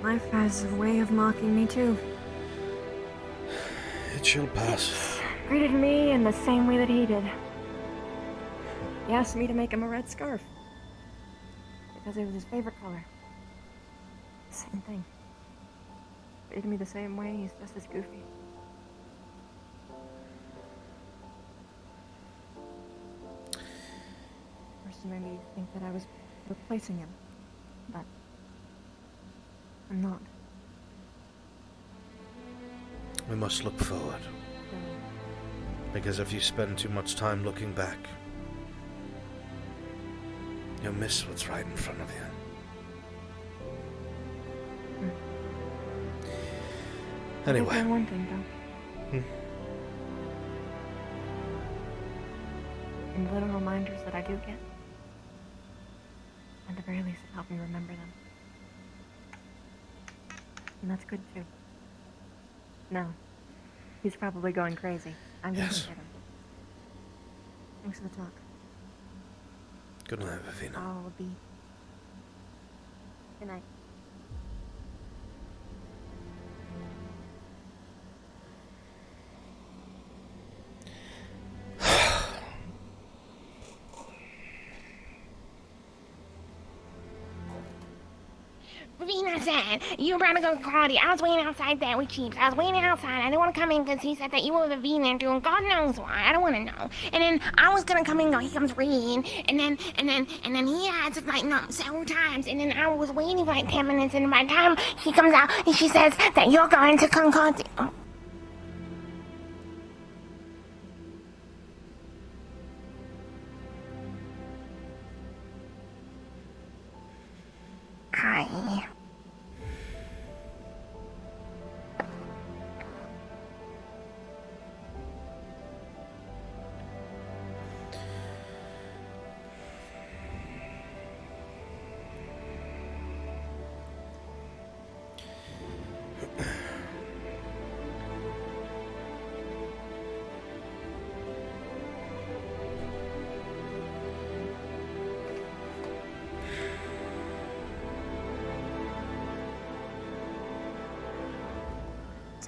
Speaker 13: Life has a way of mocking me too.
Speaker 2: It shall pass.
Speaker 13: Greeted me in the same way that he did. He asked me to make him a red scarf. Because it was his favorite color. Same thing. Treated me the same way, he's just as goofy. First it made me think that I was replacing him. But I'm not.
Speaker 2: We must look forward. Because if you spend too much time looking back, you'll miss what's right in front of you. Anyway.
Speaker 13: I think one thing, though. And the little reminders that I do get, at the very least, it helped me remember them. And that's good, too. No. He's probably going crazy. I'm gonna go get him. Thanks for the talk.
Speaker 2: Good night, Vivina.
Speaker 13: I'll be... Good night.
Speaker 9: Ravina said, you were about to go to Claudia. I was waiting outside there with Chiefs. I was waiting outside. I didn't want to come in because he said that you were Ravina doing God knows why. I don't want to know. And then I was going to come in and go, here comes Reed. And then he had to lighten up several times. And then I was waiting for like 10 minutes. And by the time he comes out, and she says that you're going to Concordia. Oh. Hi.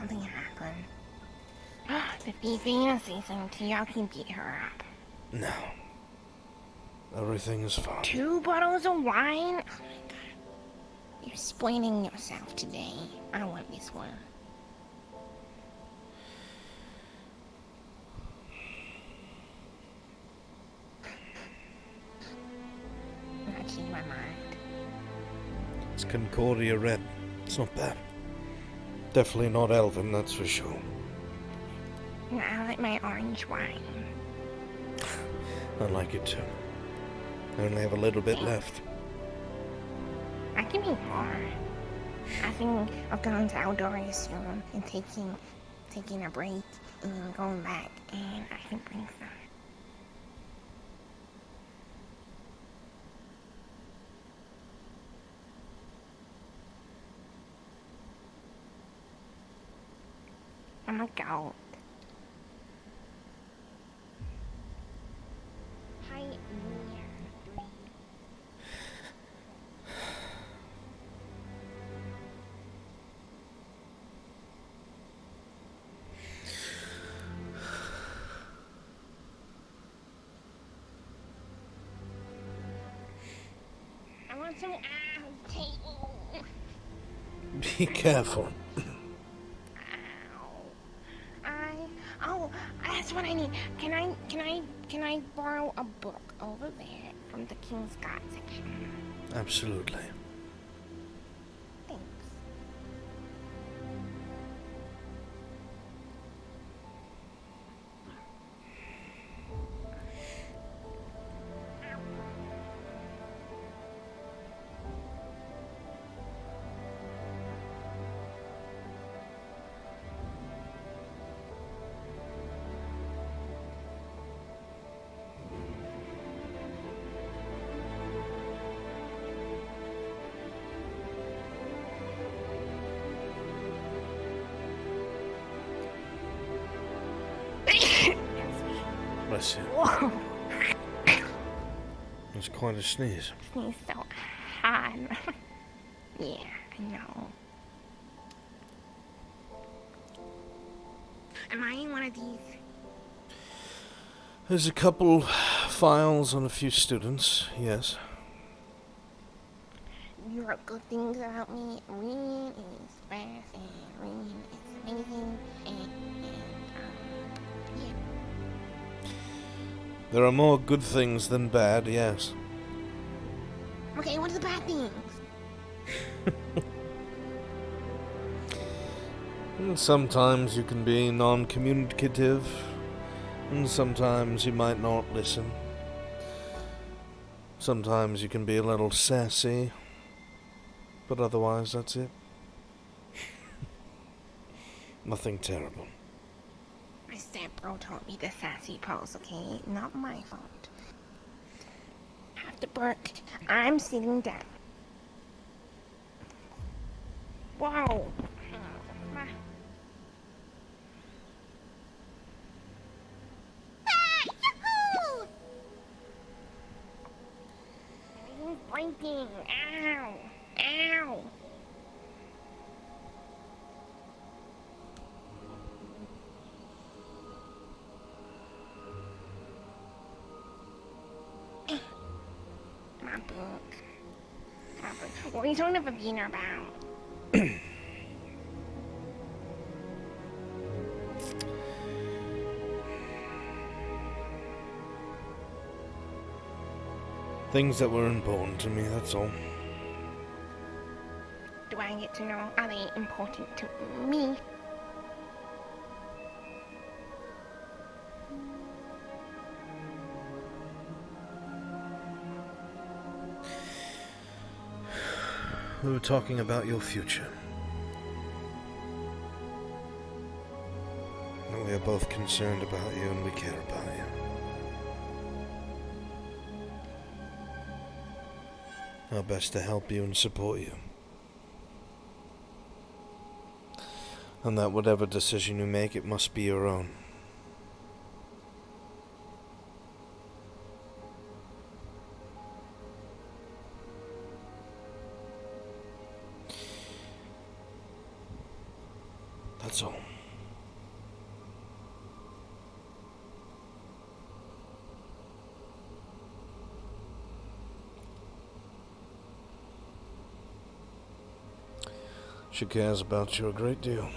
Speaker 9: something happen. If Athena says something to you, I can beat her up.
Speaker 2: No. Everything is fine.
Speaker 9: 2 bottles of wine? Oh my god. You're spoiling yourself today. I want this one. I changed my mind.
Speaker 2: It's Concordia Red. It's not bad. Definitely not Elven, that's for sure.
Speaker 9: I like my orange wine.
Speaker 2: I like it too. I only have a little bit left.
Speaker 9: I can make more. I think of going to Outdoors soon and taking a break and then going back, and I can bring some. I'm a goat. Hi, Mia. I want some table.
Speaker 2: Be careful.
Speaker 9: Oh, that's what I need. Can I borrow a book over there from the King's God section?
Speaker 2: Absolutely.
Speaker 9: Thanks.
Speaker 2: Bless you.
Speaker 9: Whoa.
Speaker 2: That's quite a sneeze.
Speaker 9: Sneeze so hard. Yeah, I know. Am I in one of these?
Speaker 2: There's a couple files on a few students, yes.
Speaker 9: You wrote good things about me. Reading is fast and reading is amazing and yeah.
Speaker 2: There are more good things than bad, yes.
Speaker 9: Okay, what are the bad things?
Speaker 2: And sometimes you can be non-communicative, and sometimes you might not listen. Sometimes you can be a little sassy, but otherwise that's it. Nothing terrible.
Speaker 9: My stepbro taught me the sassy pose, okay? Not my fault. After work, I'm sitting down. Whoa! My... Yahoo! Everything's breaking. Ow! Ow! My book. What are you talking about being about?
Speaker 2: Things that were important to me, that's all.
Speaker 9: Do I get to know? Are they important to me?
Speaker 2: We were talking about your future. And we are both concerned about you and we care about you. Our best to help you and support you. And that whatever decision you make, it must be your own. that's all. She cares about you a great deal.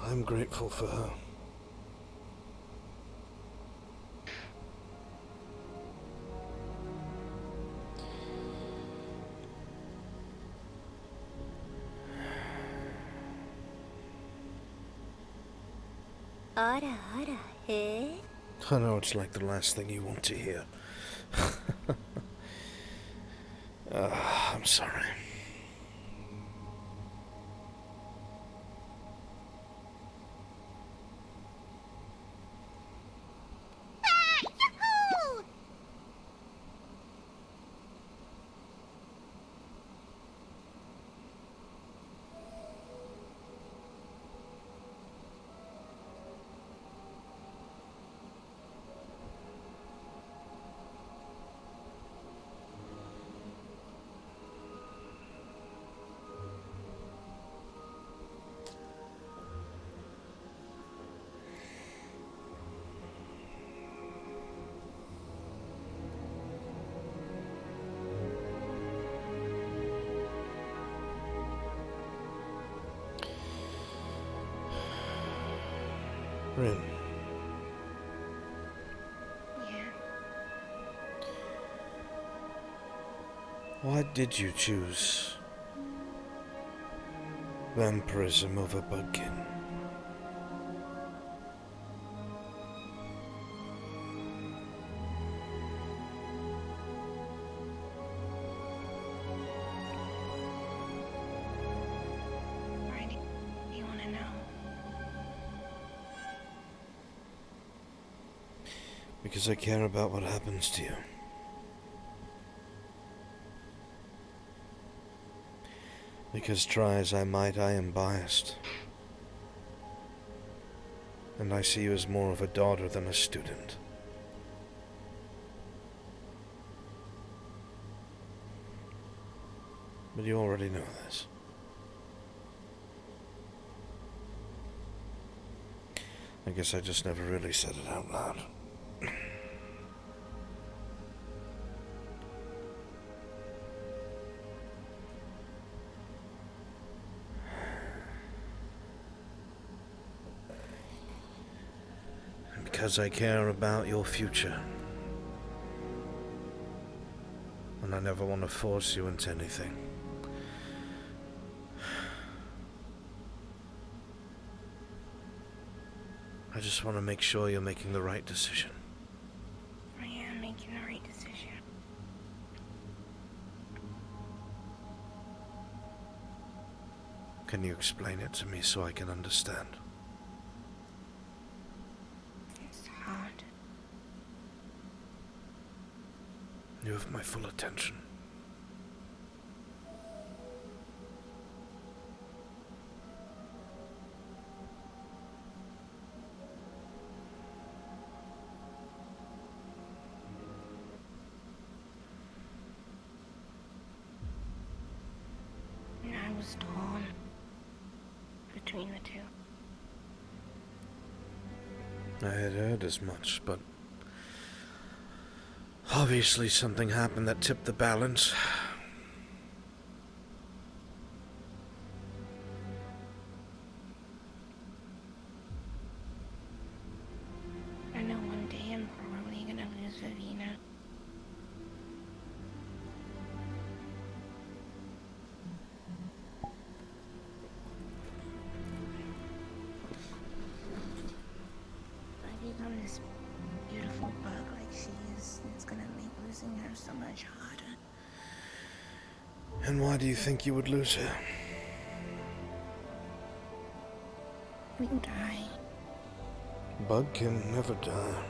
Speaker 2: I'm grateful for her. I know it's like the last thing you want to hear. I'm sorry. Rin.
Speaker 9: Yeah.
Speaker 2: Why did you choose vampirism over Budkin?
Speaker 9: Why do you want to know?
Speaker 2: Because I care about what happens to you. Because try as I might, I am biased. And I see you as more of a daughter than a student. But you already know this. I guess I just never really said it out loud. Because I care about your future. And I never want to force you into anything. I just want to make sure you're making the right decision.
Speaker 9: I am making the right decision.
Speaker 2: Can you explain it to me so I can understand?
Speaker 9: It's hard.
Speaker 2: You have my full attention.
Speaker 9: And I was torn between the two.
Speaker 2: I had heard as much, but obviously something happened that tipped the balance.
Speaker 9: I know one day I'm probably gonna lose Vivina. I become this beautiful bug like she is. It's gonna make losing her so much harder.
Speaker 2: And why do you think you would lose her?
Speaker 9: We can die.
Speaker 2: Bug can never die.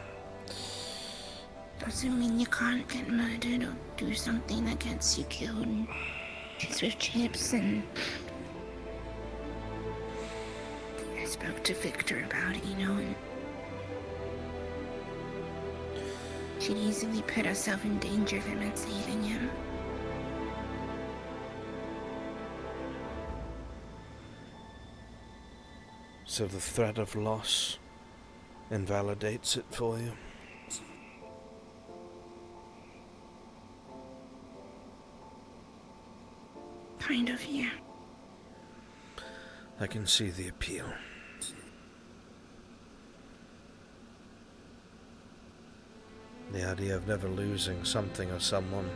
Speaker 9: Doesn't mean you can't get murdered or do something that gets you killed. It's with chips and... I spoke to Victor about it, you know, and... she'd easily put herself in danger than in saving him.
Speaker 2: So the threat of loss invalidates it for you?
Speaker 8: Kind of, yeah.
Speaker 2: I can see the appeal. The idea of never losing something or someone,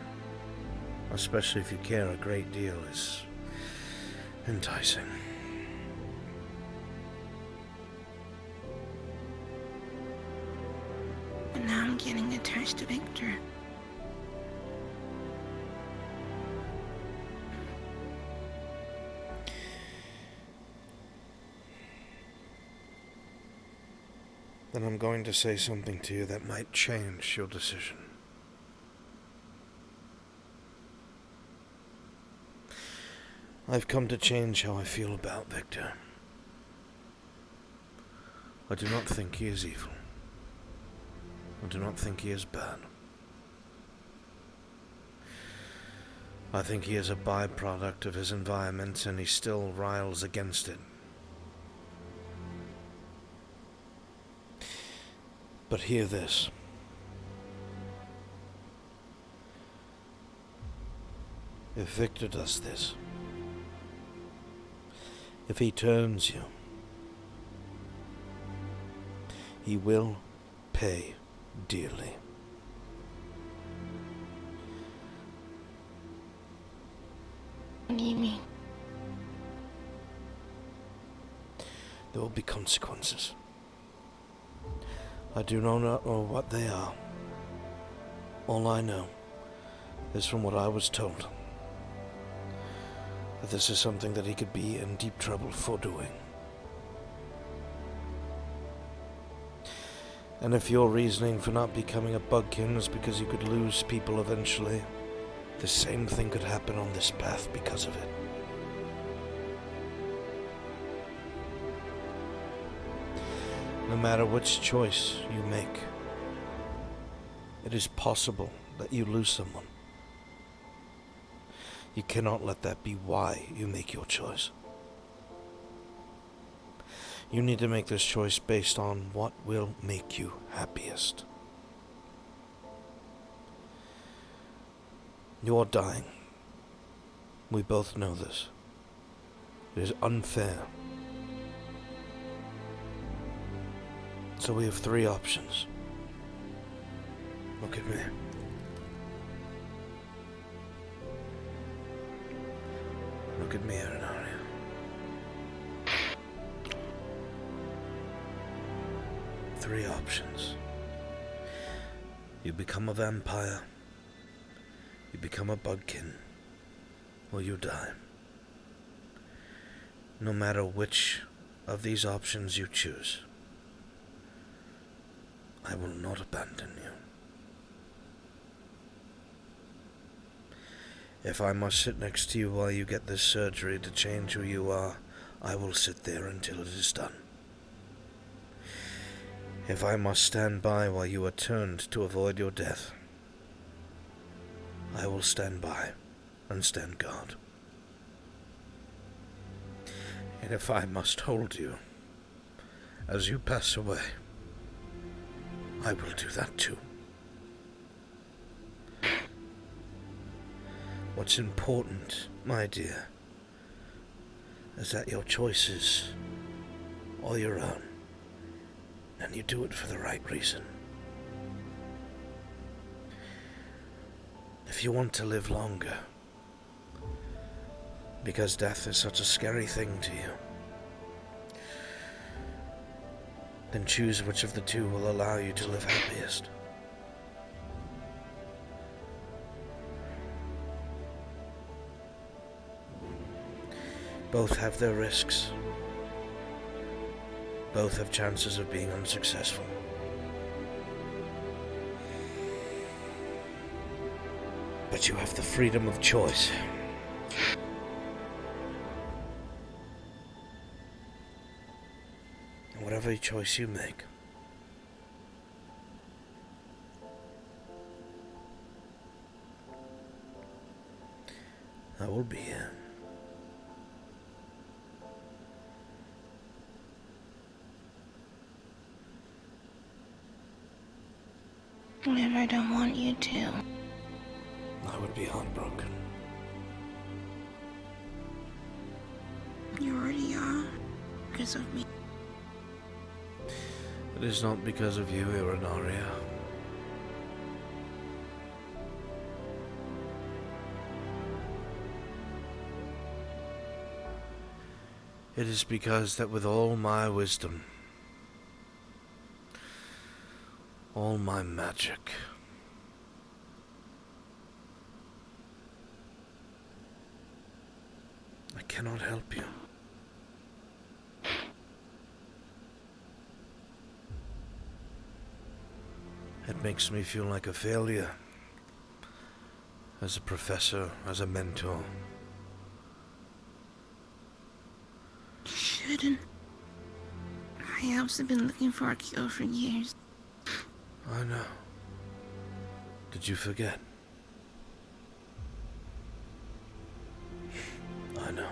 Speaker 2: especially if you care a great deal, is enticing.
Speaker 8: And now I'm getting attached to Victor.
Speaker 2: Then I'm going to say something to you that might change your decision. I've come to change how I feel about Victor. I do not think he is evil. I do not think he is bad. I think he is a byproduct of his environment, and he still riles against it. But hear this. If Victor does this, if he turns you, he will pay dearly.
Speaker 8: What do you mean?
Speaker 2: There will be consequences. I do not know what they are. All I know is from what I was told, that this is something that he could be in deep trouble for doing. And if your reasoning for not becoming a bugkin is because you could lose people eventually, the same thing could happen on this path because of it. No matter which choice you make, it is possible that you lose someone. You cannot let that be why you make your choice. You need to make this choice based on what will make you happiest. You're dying. We both know this. It is unfair. So we have three options. Look at me. Look at me, Arenaria. Three options. You become a vampire, you become a bugkin, or you die. No matter which of these options you choose, I will not abandon you. If I must sit next to you while you get this surgery to change who you are, I will sit there until it is done. If I must stand by while you are turned to avoid your death, I will stand by and stand guard. And if I must hold you as you pass away, I will do that too. What's important, my dear, is that your choices are your own, and you do it for the right reason. If you want to live longer, because death is such a scary thing to you, then choose which of the two will allow you to live happiest. Both have their risks. Both have chances of being unsuccessful. But you have the freedom of choice. And whatever choice you make, I will be here.
Speaker 9: What if I don't want you to?
Speaker 2: I would be heartbroken.
Speaker 9: You already are. Because of me.
Speaker 2: It is not because of you, Irinaria. It is because that with all my wisdom, all my magic, I cannot help you. It makes me feel like a failure. As a professor, as a mentor.
Speaker 9: Shouldn't. I have been looking for a cure for years.
Speaker 2: I know. Did you forget? I know.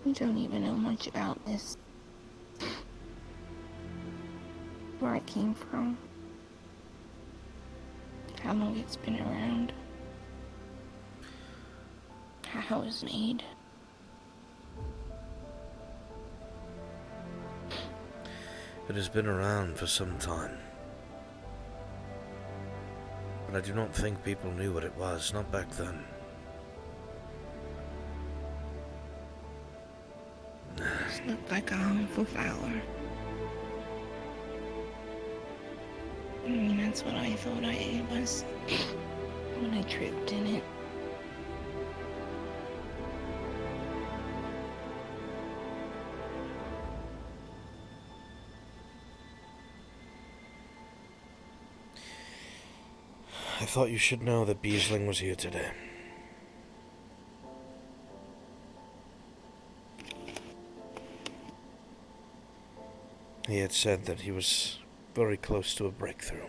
Speaker 9: You don't even know much about this. Where it came from. How long it's been around. How it was made.
Speaker 2: It has been around for some time. But I do not think people knew what it was, not back then.
Speaker 9: It looked like a harmful flower. I mean, that's what I thought it was when I tripped in it.
Speaker 2: I thought you should know that Beesling was here today. He had said that he was very close to a breakthrough.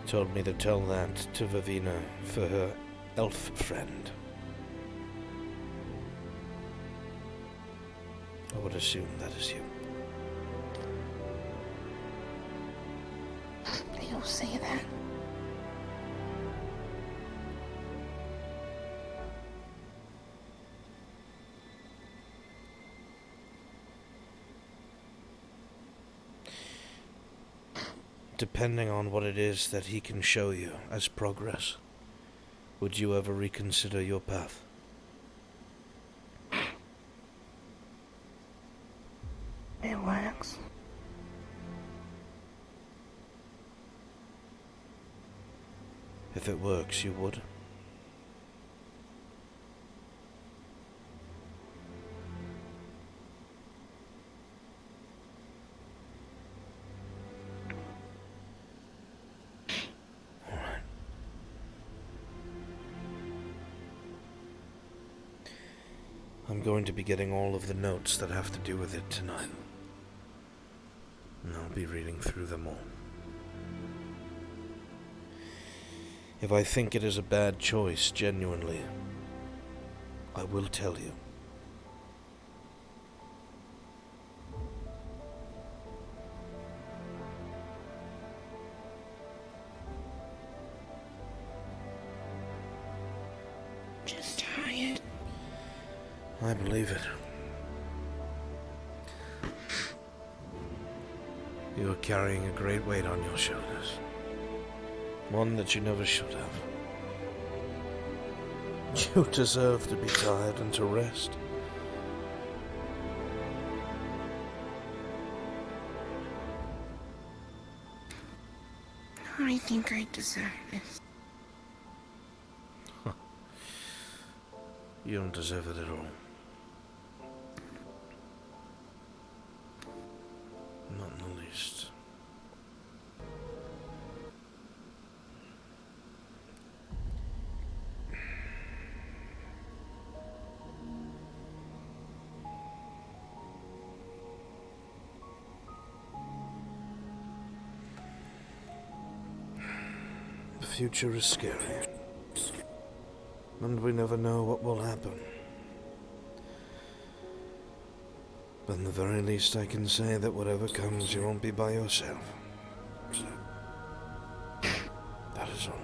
Speaker 2: He told me to tell that to Vivina for her elf friend. I would assume that is you.
Speaker 9: You'll say that.
Speaker 2: Depending on what it is that he can show you as progress, would you ever reconsider your path?
Speaker 9: It works.
Speaker 2: If it works, you would. All right. I'm going to be getting all of the notes that have to do with it tonight. And I'll be reading through them all. If I think it is a bad choice, genuinely, I will tell you.
Speaker 9: Just try it.
Speaker 2: I believe it. You are carrying a great weight on your shoulders. One that you never should have. You deserve to be tired and to rest.
Speaker 9: I think I deserve this.
Speaker 2: You don't deserve it at all. Not in the least. The future is scary. And we never know what will happen. But in the very least I can say that whatever comes, you won't be by yourself. So, that is all.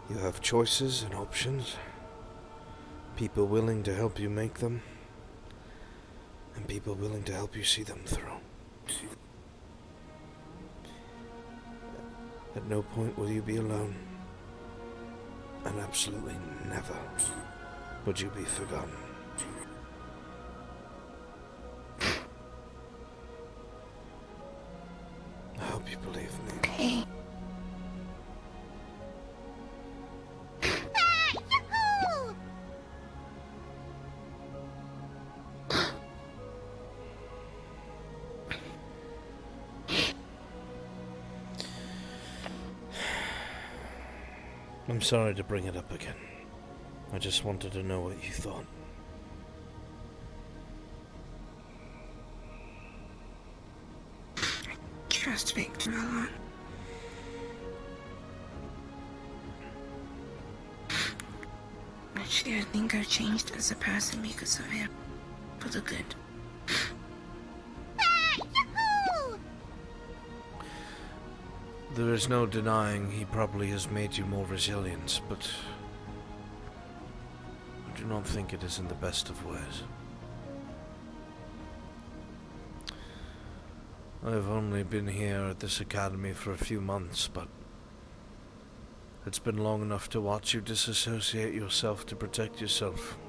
Speaker 2: You have choices and options. People willing to help you make them. And people willing to help you see them through. At no point will you be alone. And absolutely never would you be forgotten. I hope you believe me.
Speaker 3: Okay.
Speaker 2: I'm sorry to bring it up again. I just wanted to know what you thought.
Speaker 7: Trust Victor a lot. Actually, I think I've changed as a person because of him. For the good.
Speaker 2: There is no denying he probably has made you more resilient, but I do not think it is in the best of ways. I have only been here at this academy for a few months, but it's been long enough to watch you disassociate yourself to protect yourself.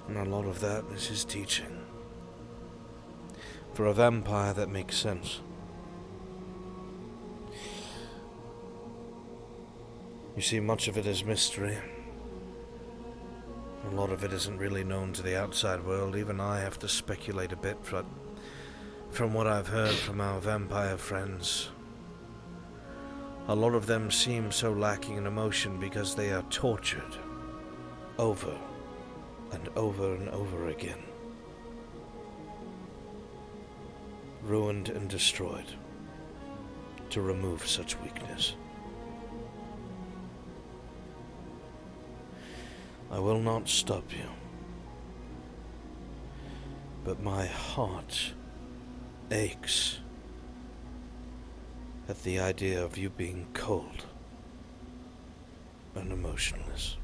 Speaker 2: And a lot of that is his teaching. For a vampire, that makes sense. You see, much of it is mystery. A lot of it isn't really known to the outside world. Even I have to speculate a bit, but from what I've heard from our vampire friends, a lot of them seem so lacking in emotion because they are tortured over and over and over again. Ruined and destroyed to remove such weakness. I will not stop you, but my heart aches at the idea of you being cold and emotionless.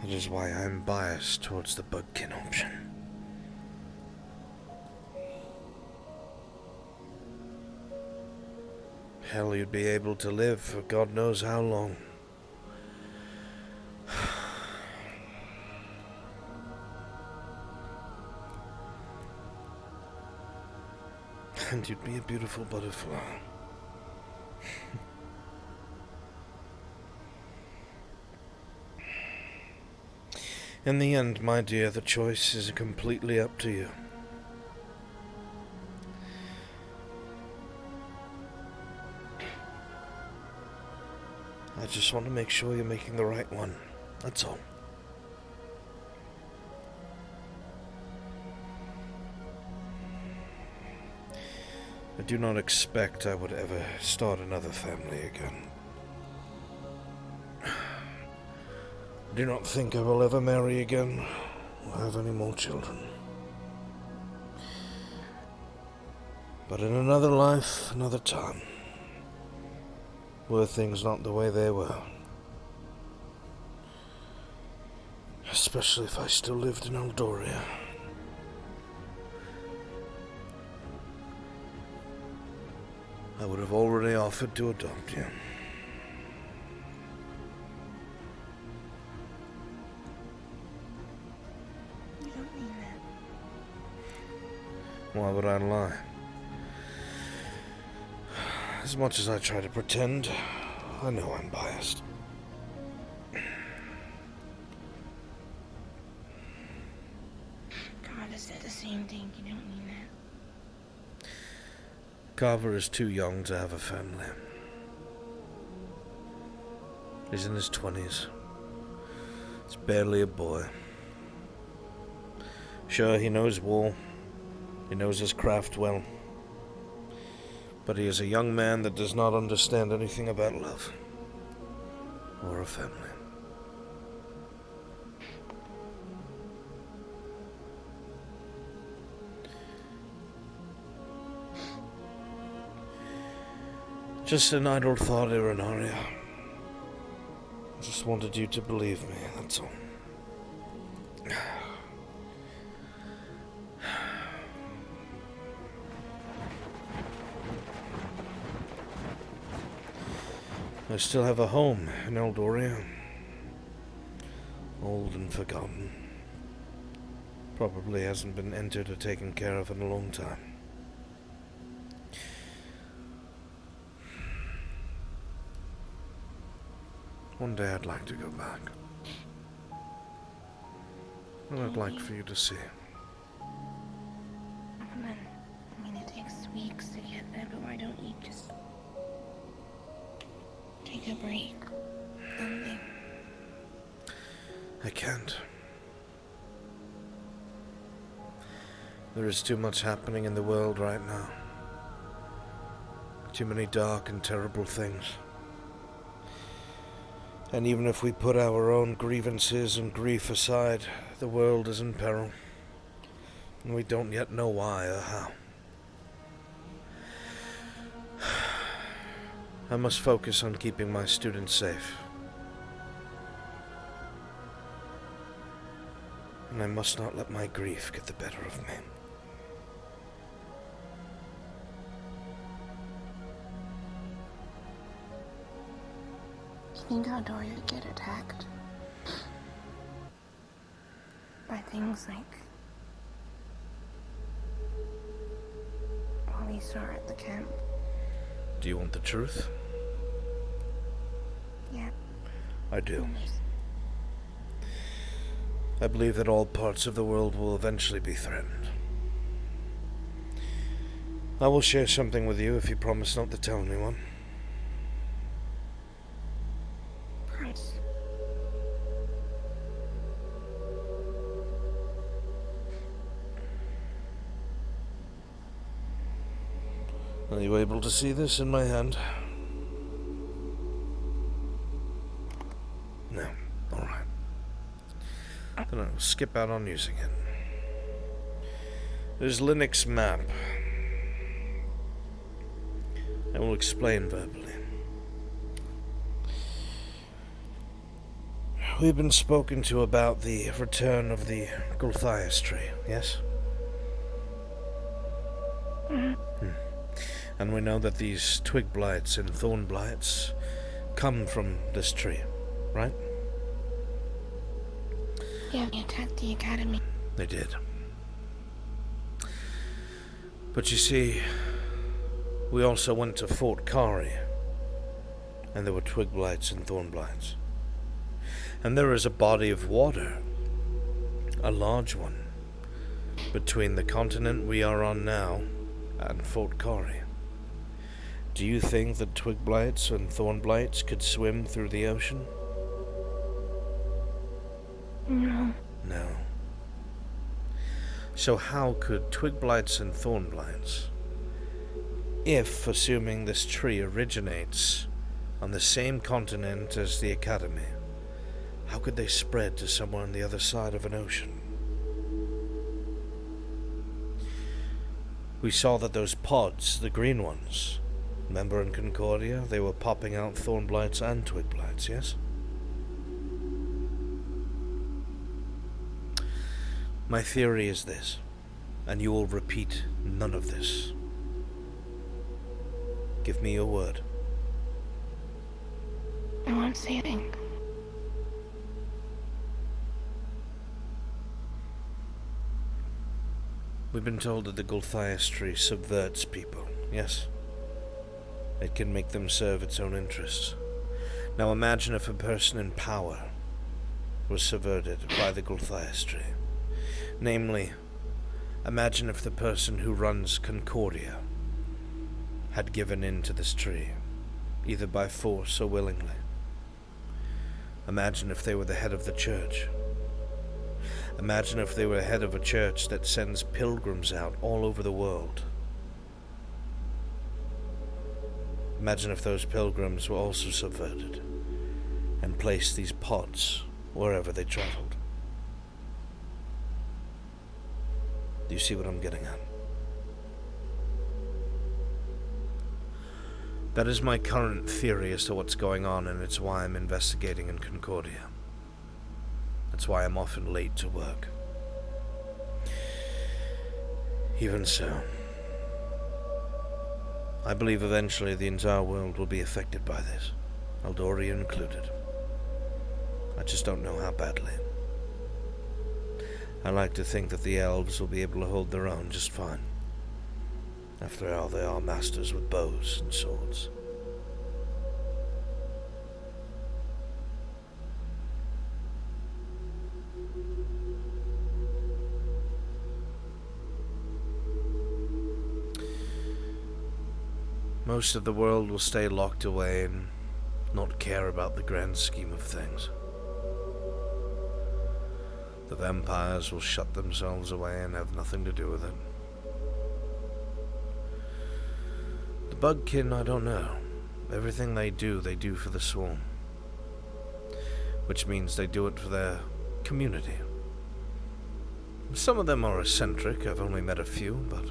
Speaker 2: That is why I'm biased towards the Bugkin option. Hell, you'd be able to live for God knows how long. And you'd be a beautiful butterfly. In the end, my dear, the choice is completely up to you. I just want to make sure you're making the right one. That's all. I do not expect I would ever start another family again. I do not think I will ever marry again or have any more children. But in another life, another time, were things not the way they were. Especially if I still lived in Eldoria. I would have already offered to adopt you.
Speaker 7: You don't mean that.
Speaker 2: Why would I lie? As much as I try to pretend, I know I'm biased.
Speaker 7: Carver said the same thing. You don't mean that.
Speaker 2: Carver is too young to have a family. He's in his 20s. He's barely a boy. Sure, he knows war. He knows his craft well. But he is a young man that does not understand anything about love. Or a family. Just an idle thought, Irinaria. I just wanted you to believe me, that's all. I still have a home in Eldoria. Old and forgotten. Probably hasn't been entered or taken care of in a long time. One day I'd like to go back. And I'd like for you to see.
Speaker 9: I mean, it takes weeks to get there, but why don't you just take a break? Something.
Speaker 2: I can't. There is too much happening in the world right now. Too many dark and terrible things. And even if we put our own grievances and grief aside, the world is in peril. And we don't yet know why or how. I must focus on keeping my students safe. And I must not let my grief get the better of me.
Speaker 9: Do you think Eldoria would get attacked? By things like what we saw at the camp?
Speaker 2: Do you want the truth?
Speaker 9: Yeah.
Speaker 2: I do. I believe that all parts of the world will eventually be threatened. I will share something with you if you promise not to tell anyone.
Speaker 9: Promise.
Speaker 2: Are you able to see this in my hand? No. Alright. Then I'll skip out on using it. There's Linux map. I will explain verbally. We've been spoken to about the return of the Gulthias tree, yes? And we know that these twig blights and thorn blights come from this tree, right?
Speaker 9: Yeah, they attacked the academy.
Speaker 2: They did. But you see, we also went to Fort Kari, and there were twig blights and thorn blights. And there is a body of water, a large one, between the continent we are on now and Fort Kari. Do you think that twig blights and thorn blights could swim through the ocean?
Speaker 9: No.
Speaker 2: No. So how could twig blights and thorn blights, if, assuming this tree originates on the same continent as the Academy, how could they spread to somewhere on the other side of an ocean? We saw that those pods, the green ones, remember in Concordia, they were popping out thorn blights and twig blights, yes? My theory is this, and you will repeat none of this. Give me your word.
Speaker 9: I won't say a thing.
Speaker 2: We've been told that the Gulthias tree subverts people, yes? It can make them serve its own interests. Now imagine if a person in power was subverted by the Gulthias tree. Namely, imagine if the person who runs Concordia had given in to this tree, either by force or willingly. Imagine if they were the head of the church. Imagine if they were head of a church that sends pilgrims out all over the world. Imagine if those pilgrims were also subverted and placed these pods wherever they traveled. Do you see what I'm getting at? That is my current theory as to what's going on, and it's why I'm investigating in Concordia. That's why I'm often late to work. Even so, I believe eventually the entire world will be affected by this, Eldoria included. I just don't know how badly. I like to think that the elves will be able to hold their own just fine. After all, they are masters with bows and swords. Most of the world will stay locked away and not care about the grand scheme of things. The vampires will shut themselves away and have nothing to do with it. The bugkin, I don't know. Everything they do for the swarm. Which means they do it for their community. Some of them are eccentric, I've only met a few, but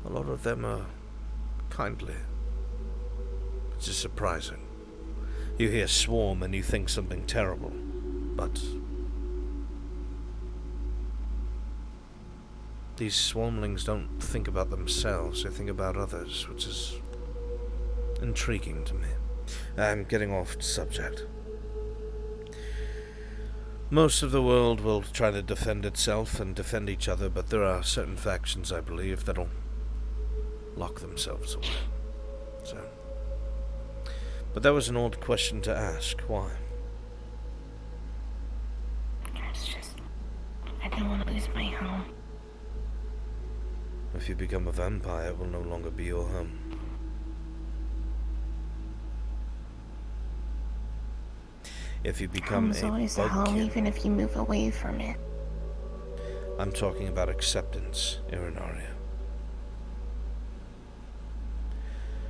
Speaker 2: a lot of them are kindly. It's just surprising. You hear swarm and you think something terrible, but these swarmlings don't think about themselves, they think about others, which is intriguing to me. I'm getting off subject. Most of the world will try to defend itself and defend each other, but there are certain factions, I believe, that'll lock themselves away. So, but that was an odd question to ask. Why?
Speaker 9: It's just, I don't want to lose my home.
Speaker 2: If you become a vampire, it will no longer be your home. If you become
Speaker 9: Home's always a home, even if you move away from it.
Speaker 2: I'm talking about acceptance, Irinaria.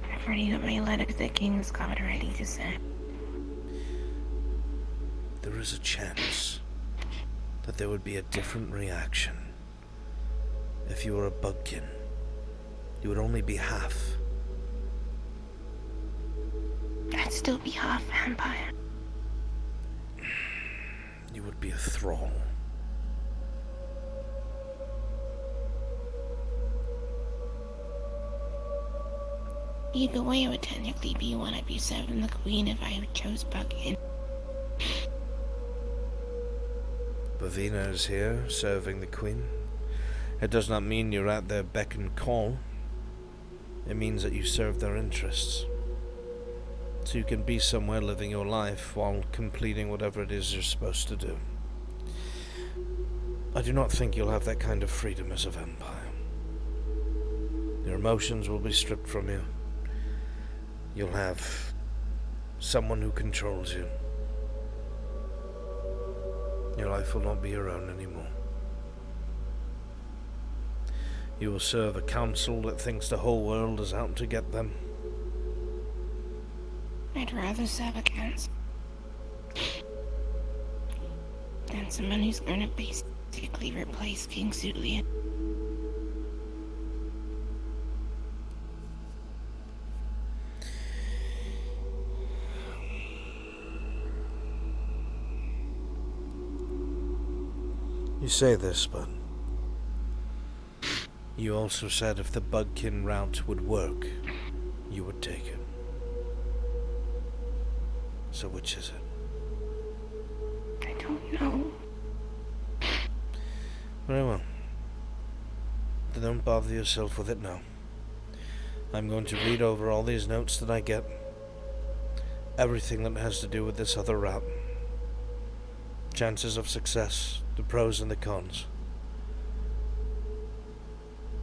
Speaker 9: I've already got my letter to the King's Guard ready to send.
Speaker 2: There is a chance that there would be a different reaction. If you were a bugkin, you would only be half.
Speaker 9: I'd still be half vampire.
Speaker 2: You would be a thrall.
Speaker 9: Either way, I would technically be one. I'd be serving the Queen if I chose bugkin.
Speaker 2: Bavina is here, serving the Queen. It does not mean you're at their beck and call. It means that you serve their interests. So you can be somewhere living your life while completing whatever it is you're supposed to do. I do not think you'll have that kind of freedom as a vampire. Your emotions will be stripped from you. You'll have someone who controls you. Your life will not be your own anymore. You will serve a council that thinks the whole world is out to get them.
Speaker 9: I'd rather serve a council than someone who's gonna basically replace King Zulian.
Speaker 2: You say this, but you also said if the bugkin route would work, you would take it. So which is it?
Speaker 9: I don't know.
Speaker 2: Very well. Then don't bother yourself with it now. I'm going to read over all these notes that I get. Everything that has to do with this other route. Chances of success, the pros and the cons.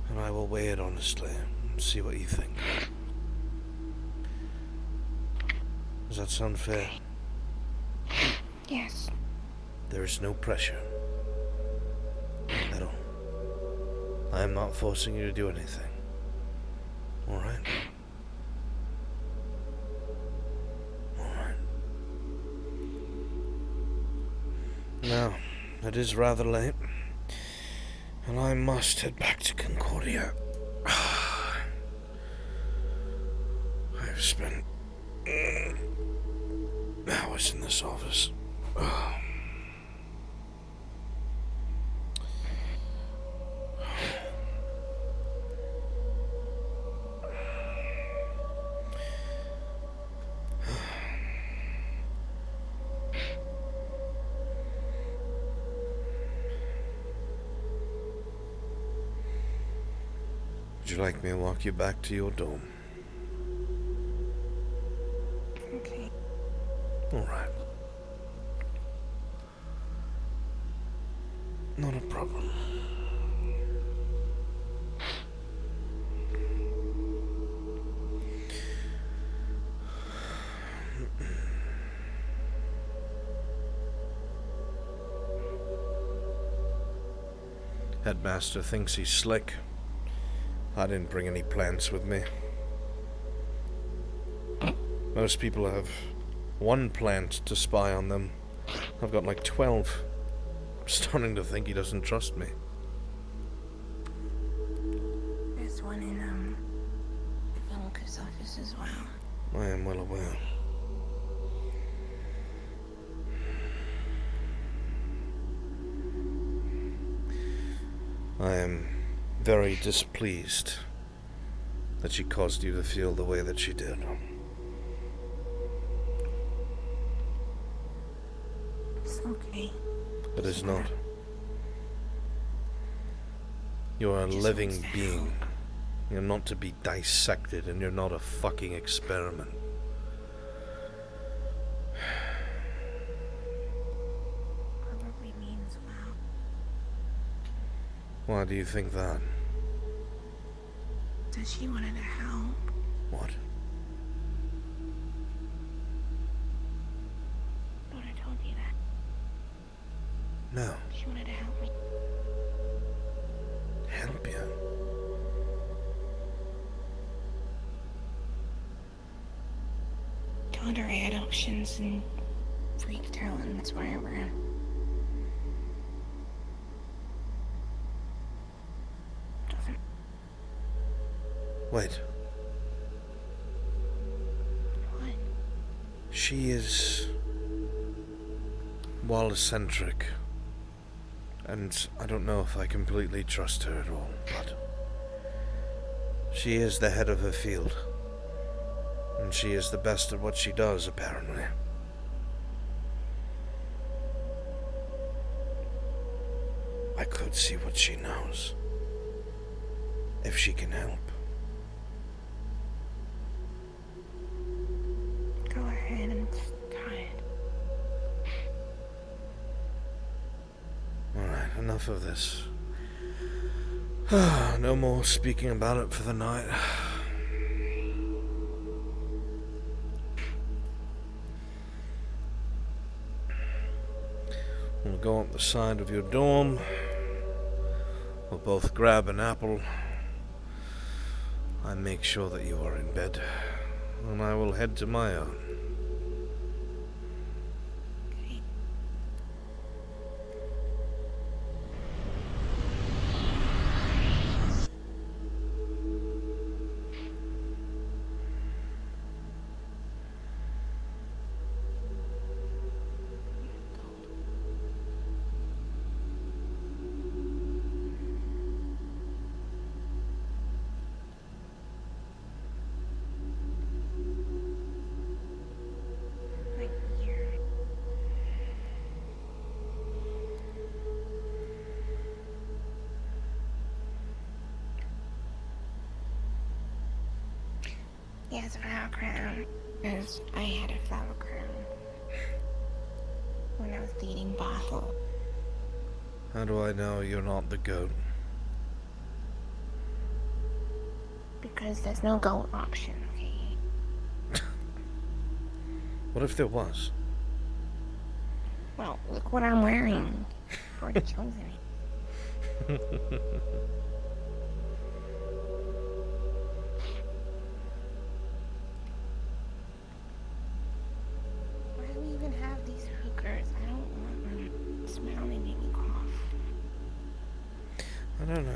Speaker 2: And I will weigh it honestly and see what you think. Does that sound fair?
Speaker 9: Yes.
Speaker 2: There is no pressure. I am not forcing you to do anything. Alright? Alright. Now, it is rather late, and I must head back to Concordia. I've spent hours in this office. Would you like me to walk you back to your dorm?
Speaker 9: Okay.
Speaker 2: Alright. Not a problem. Headmaster thinks he's slick. I didn't bring any plants with me. Most people have one plant to spy on them. I've got like 12. I'm starting to think he doesn't trust me.
Speaker 9: There's one in, Velka's office as well.
Speaker 2: I am well aware. I am very displeased that she caused you to feel the way that she did.
Speaker 9: It's okay.
Speaker 2: It is not. You are a living being. You're not to be dissected, and you're not a fucking experiment.
Speaker 9: Probably means well.
Speaker 2: Why do you think that?
Speaker 9: Does she wanted to help?
Speaker 2: What?
Speaker 9: Thought I told you that.
Speaker 2: No.
Speaker 9: She wanted to help me.
Speaker 2: Help you?
Speaker 9: Told her I had options and freaked out, and that's why I ran.
Speaker 2: Wait.
Speaker 9: What?
Speaker 2: She is Wallace-centric, and I don't know if I completely trust her at all, but she is the head of her field, and she is the best at what she does, apparently. I could see what she knows, if she can help.
Speaker 9: Go ahead, I'm tired.
Speaker 2: Alright, enough of this. No more speaking about it for the night. We'll go up the side of your dorm. We'll both grab an apple. I make sure that you are in bed, and I will head to my own.
Speaker 9: He has a flower crown, because I had a flower crown when I was dating Bottle.
Speaker 2: How do I know you're not the goat?
Speaker 9: Because there's no goat option, okay?
Speaker 2: What if there was?
Speaker 9: Well, look what I'm wearing. Already chosen it.
Speaker 2: don't know.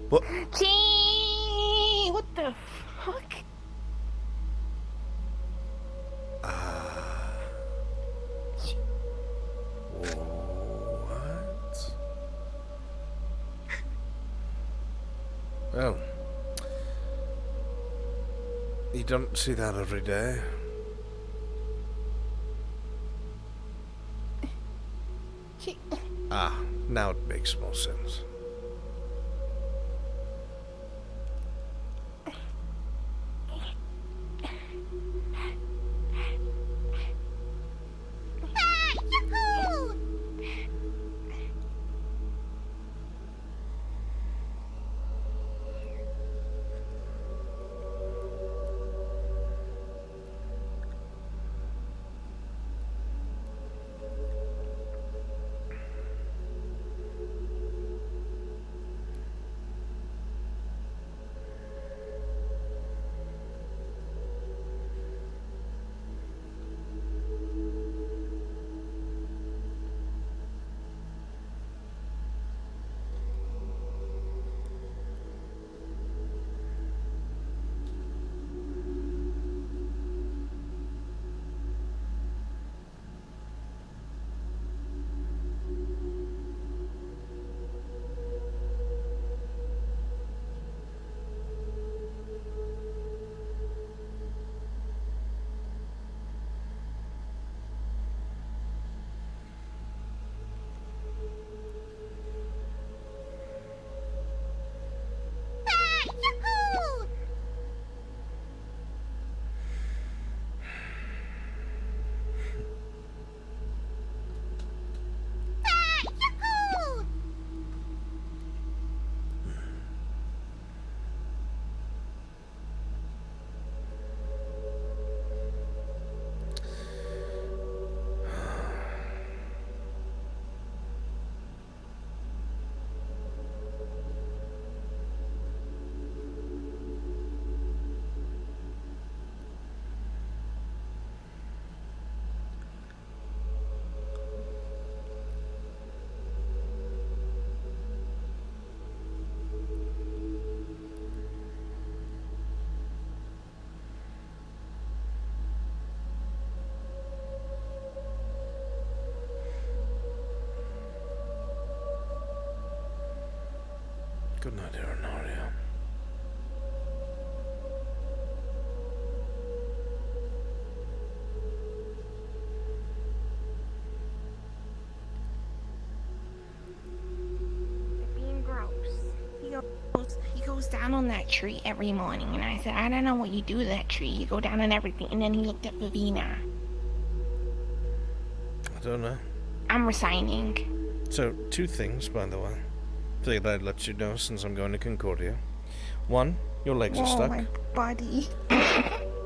Speaker 2: What?
Speaker 9: Gee, what the fuck?
Speaker 2: What? Well, you don't see that every day. Ah, now it makes more sense. Good night, Aeronaria.
Speaker 9: Being gross. He goes down on that tree every morning, and I said, I don't know what you do to that tree. You go down on everything, and then he looked at Vivina.
Speaker 2: I don't know.
Speaker 9: I'm resigning.
Speaker 2: So, two things, by the way. Figured I'd let you know since I'm going to Concordia. One, your legs are stuck.
Speaker 9: my body.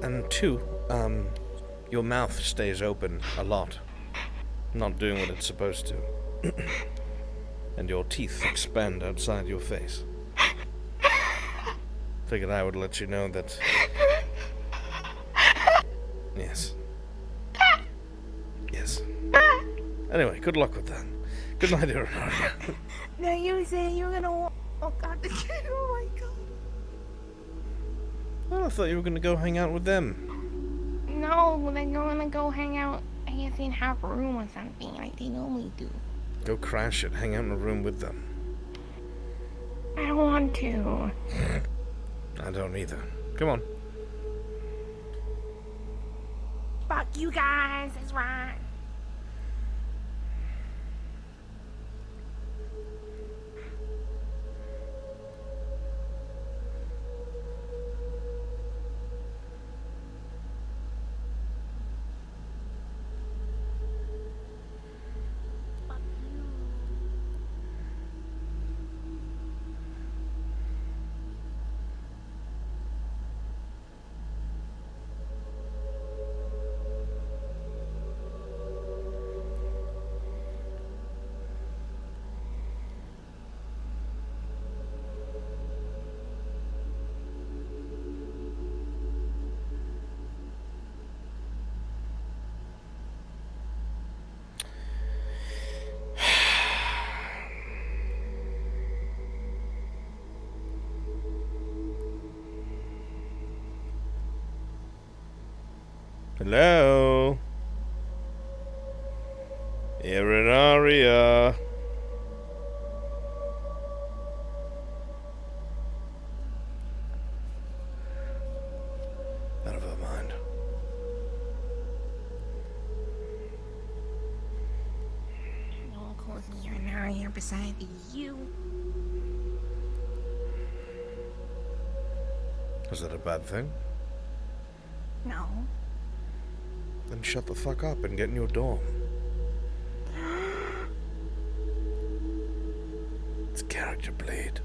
Speaker 2: And two, your mouth stays open a lot. Not doing what it's supposed to. And your teeth expand outside your face. Figured I would let you know that... Yes. Yes. Anyway, good luck with that. Good night, Aeronaria.
Speaker 9: No, you said you were gonna walk out the kid. Oh my god.
Speaker 2: Well, I thought you were going to go hang out with them.
Speaker 9: No, they're gonna go hang out, I guess, in her room or something, like they normally do.
Speaker 2: Go crash it. Hang out in a room with them.
Speaker 9: I don't want to.
Speaker 2: I don't either. Come on.
Speaker 9: Fuck you guys, that's right.
Speaker 2: Hello? Irreversible. Out of her mind.
Speaker 9: No cozy here now, here beside you.
Speaker 2: Is that a bad thing?
Speaker 9: No.
Speaker 2: Then shut the fuck up and get in your dorm. It's character bleed.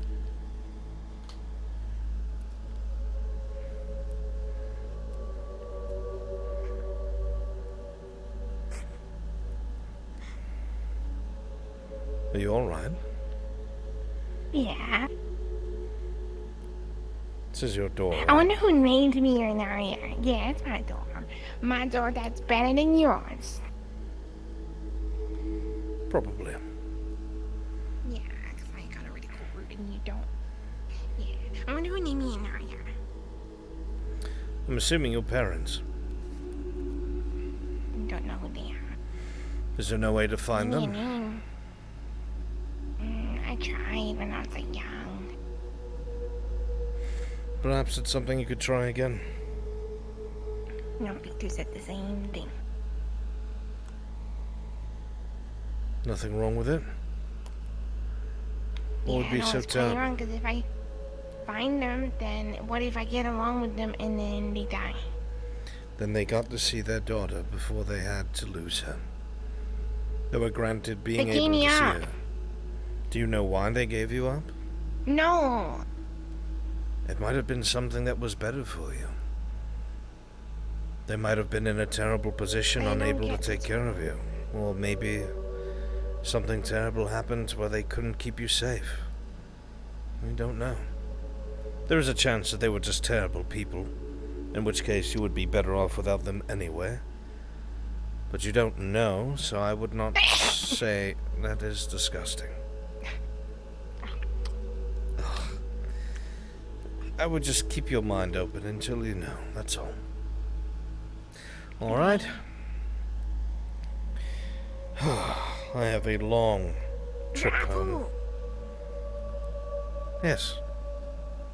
Speaker 2: Are you alright?
Speaker 9: Yeah.
Speaker 2: This is your door.
Speaker 9: I wonder who named me in there. Yeah, it's my door. My door that's better than yours.
Speaker 2: Probably.
Speaker 9: Yeah, because I got a really cool root and you don't. Yeah. I wonder who named me in there.
Speaker 2: I'm assuming your parents.
Speaker 9: Don't know who they are.
Speaker 2: Is there no way to find them?
Speaker 9: I tried when I was young.
Speaker 2: Perhaps it's something you could try again.
Speaker 9: No, because it's the same thing.
Speaker 2: Nothing wrong with it? What would be so
Speaker 9: it's
Speaker 2: terrible?
Speaker 9: wrong, because if I find them, then what if I get along with them and then they die?
Speaker 2: Then they got to see their daughter before they had to lose her. They were granted being
Speaker 9: They gave
Speaker 2: able
Speaker 9: me
Speaker 2: to see
Speaker 9: up.
Speaker 2: her. Do you know why they gave you up?
Speaker 9: No.
Speaker 2: It might have been something that was better for you. They might have been in a terrible position, unable to take care of you. Or maybe something terrible happened where they couldn't keep you safe. We don't know. There is a chance that they were just terrible people, in which case you would be better off without them anyway. But you don't know, so I would not say that is disgusting. Ugh. I would just keep your mind open until you know, that's all. Alright. I have a long trip home. Yes.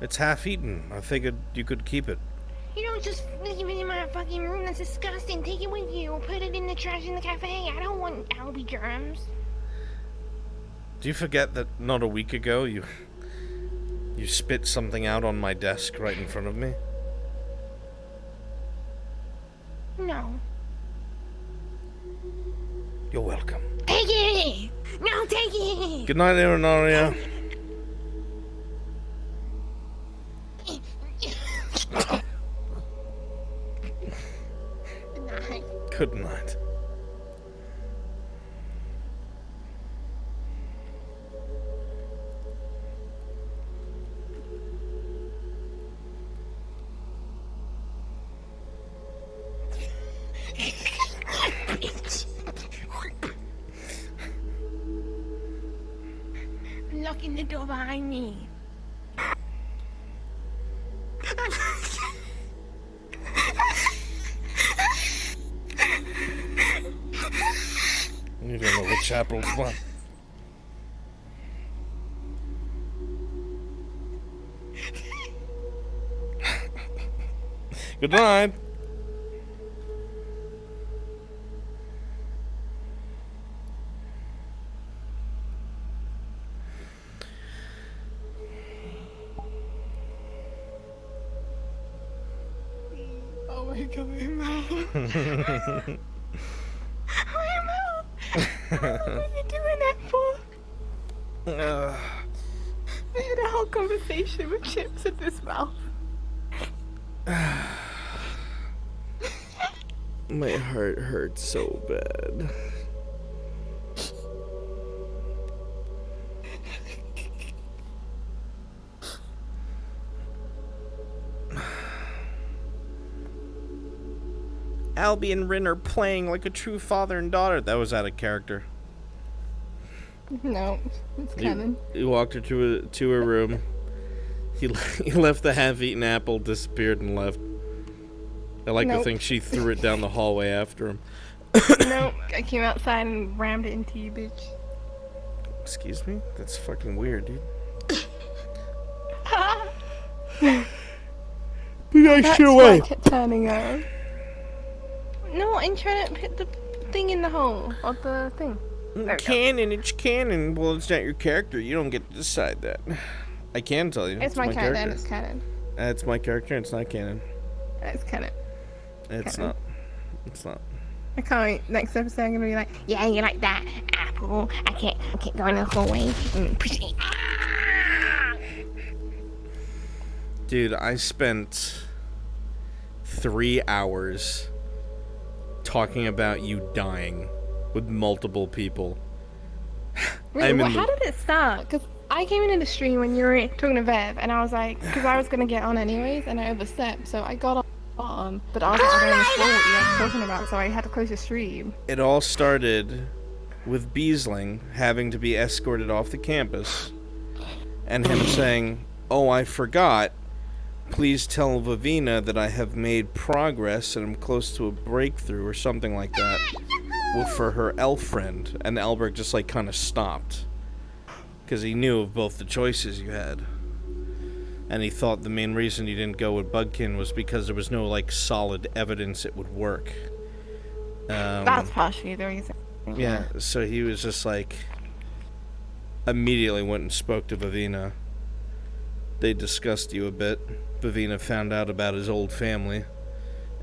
Speaker 2: It's half eaten. I figured you could keep it.
Speaker 9: You don't just leave it in my fucking room. That's disgusting. Take it with you. Put it in the trash in the cafe. I don't want Albie germs.
Speaker 2: Do you forget that not a week ago you spit something out on my desk right in front of me?
Speaker 9: No.
Speaker 2: You're welcome.
Speaker 9: Take it! No, take it!
Speaker 2: Good night, Aeronaria. Good night.
Speaker 9: I'm locking the door behind me.
Speaker 2: You don't know which apple's what. Good night.
Speaker 9: Oh my god, my mouth. My mouth. What are you doing that for? I had a whole conversation with Chips at this mouth.
Speaker 17: My heart hurts so bad.
Speaker 2: Albie and Rin are playing like a true father and daughter. That was out of character.
Speaker 9: No, it's coming.
Speaker 2: He walked her to her room. He left the half-eaten apple, disappeared, and left. I like to
Speaker 9: Nope.
Speaker 2: think she threw it down the hallway after him.
Speaker 9: Nope, I came outside and rammed it into you, bitch.
Speaker 2: Excuse me? That's fucking weird, dude.
Speaker 9: That's why I kept turning on. No, I'm trying to put the thing in the hole of the thing.
Speaker 2: Canon, it's canon. Well, it's not your character. You don't get to decide that. I can tell you.
Speaker 9: It's my character,
Speaker 2: character.
Speaker 9: and it's canon.
Speaker 2: It's my character, and it's not canon.
Speaker 9: It's canon.
Speaker 2: It's
Speaker 9: Canon.
Speaker 2: not. It's not.
Speaker 9: I can't wait. Next episode, I'm gonna be like, yeah, you like that apple? I can't go in the hallway and push it.
Speaker 2: Dude, I spent 3 hours talking about you dying with multiple people.
Speaker 9: Really? Well, how did it start? Because I came into the stream when you were talking to Bev, and I was like, because I was gonna get on anyways, and I overstepped, so I got on, but I wasn't going to explore what you guys were talking about, so I had to close the stream.
Speaker 2: It all started with Beesling having to be escorted off the campus, and him saying, "Oh, I forgot. Please tell Vivina that I have made progress and I'm close to a breakthrough," or something like that, for her elf friend. And Albrecht just like kind of stopped because he knew of both the choices you had, and he thought the main reason you didn't go with Bugkin was because there was no like solid evidence it would work.
Speaker 9: That's partially the reason.
Speaker 2: Yeah, so he was just like, immediately went and spoke to Vivina. They discussed you a bit. Vivina found out about his old family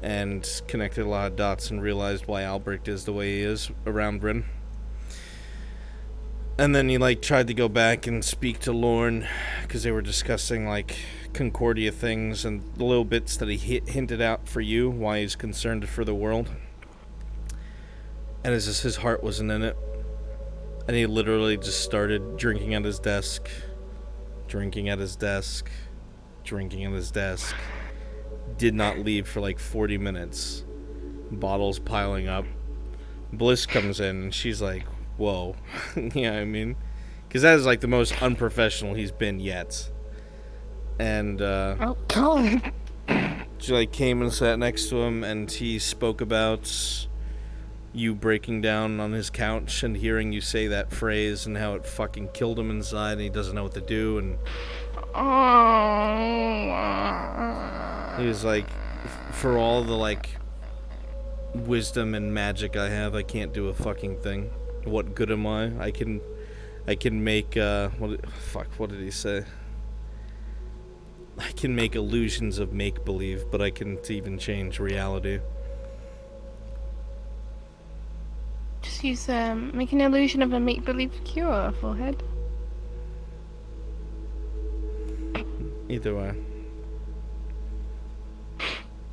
Speaker 2: and connected a lot of dots and realized why Albrecht is the way he is around Bryn. And then he like tried to go back and speak to Lorne because they were discussing like Concordia things and the little bits that he hinted out for you, why he's concerned for the world. And it's just his heart wasn't in it. And he literally just started drinking at his desk. Drinking at his desk. Drinking at his desk. Did not leave for like 40 minutes. Bottles piling up. Bliss comes in and she's like, whoa. Yeah, I mean, because that is like the most unprofessional he's been yet. And
Speaker 9: oh God.
Speaker 2: She like came and sat next to him, and he spoke about you breaking down on his couch and hearing you say that phrase and how it fucking killed him inside and he doesn't know what to do. And he was like, for all the like wisdom and magic I have, I can't do a fucking thing. What good am I? I can make what did he say? I can make illusions of make-believe, but I can't even change reality.
Speaker 9: Just use make an illusion of a make-believe cure, forehead.
Speaker 2: Either way.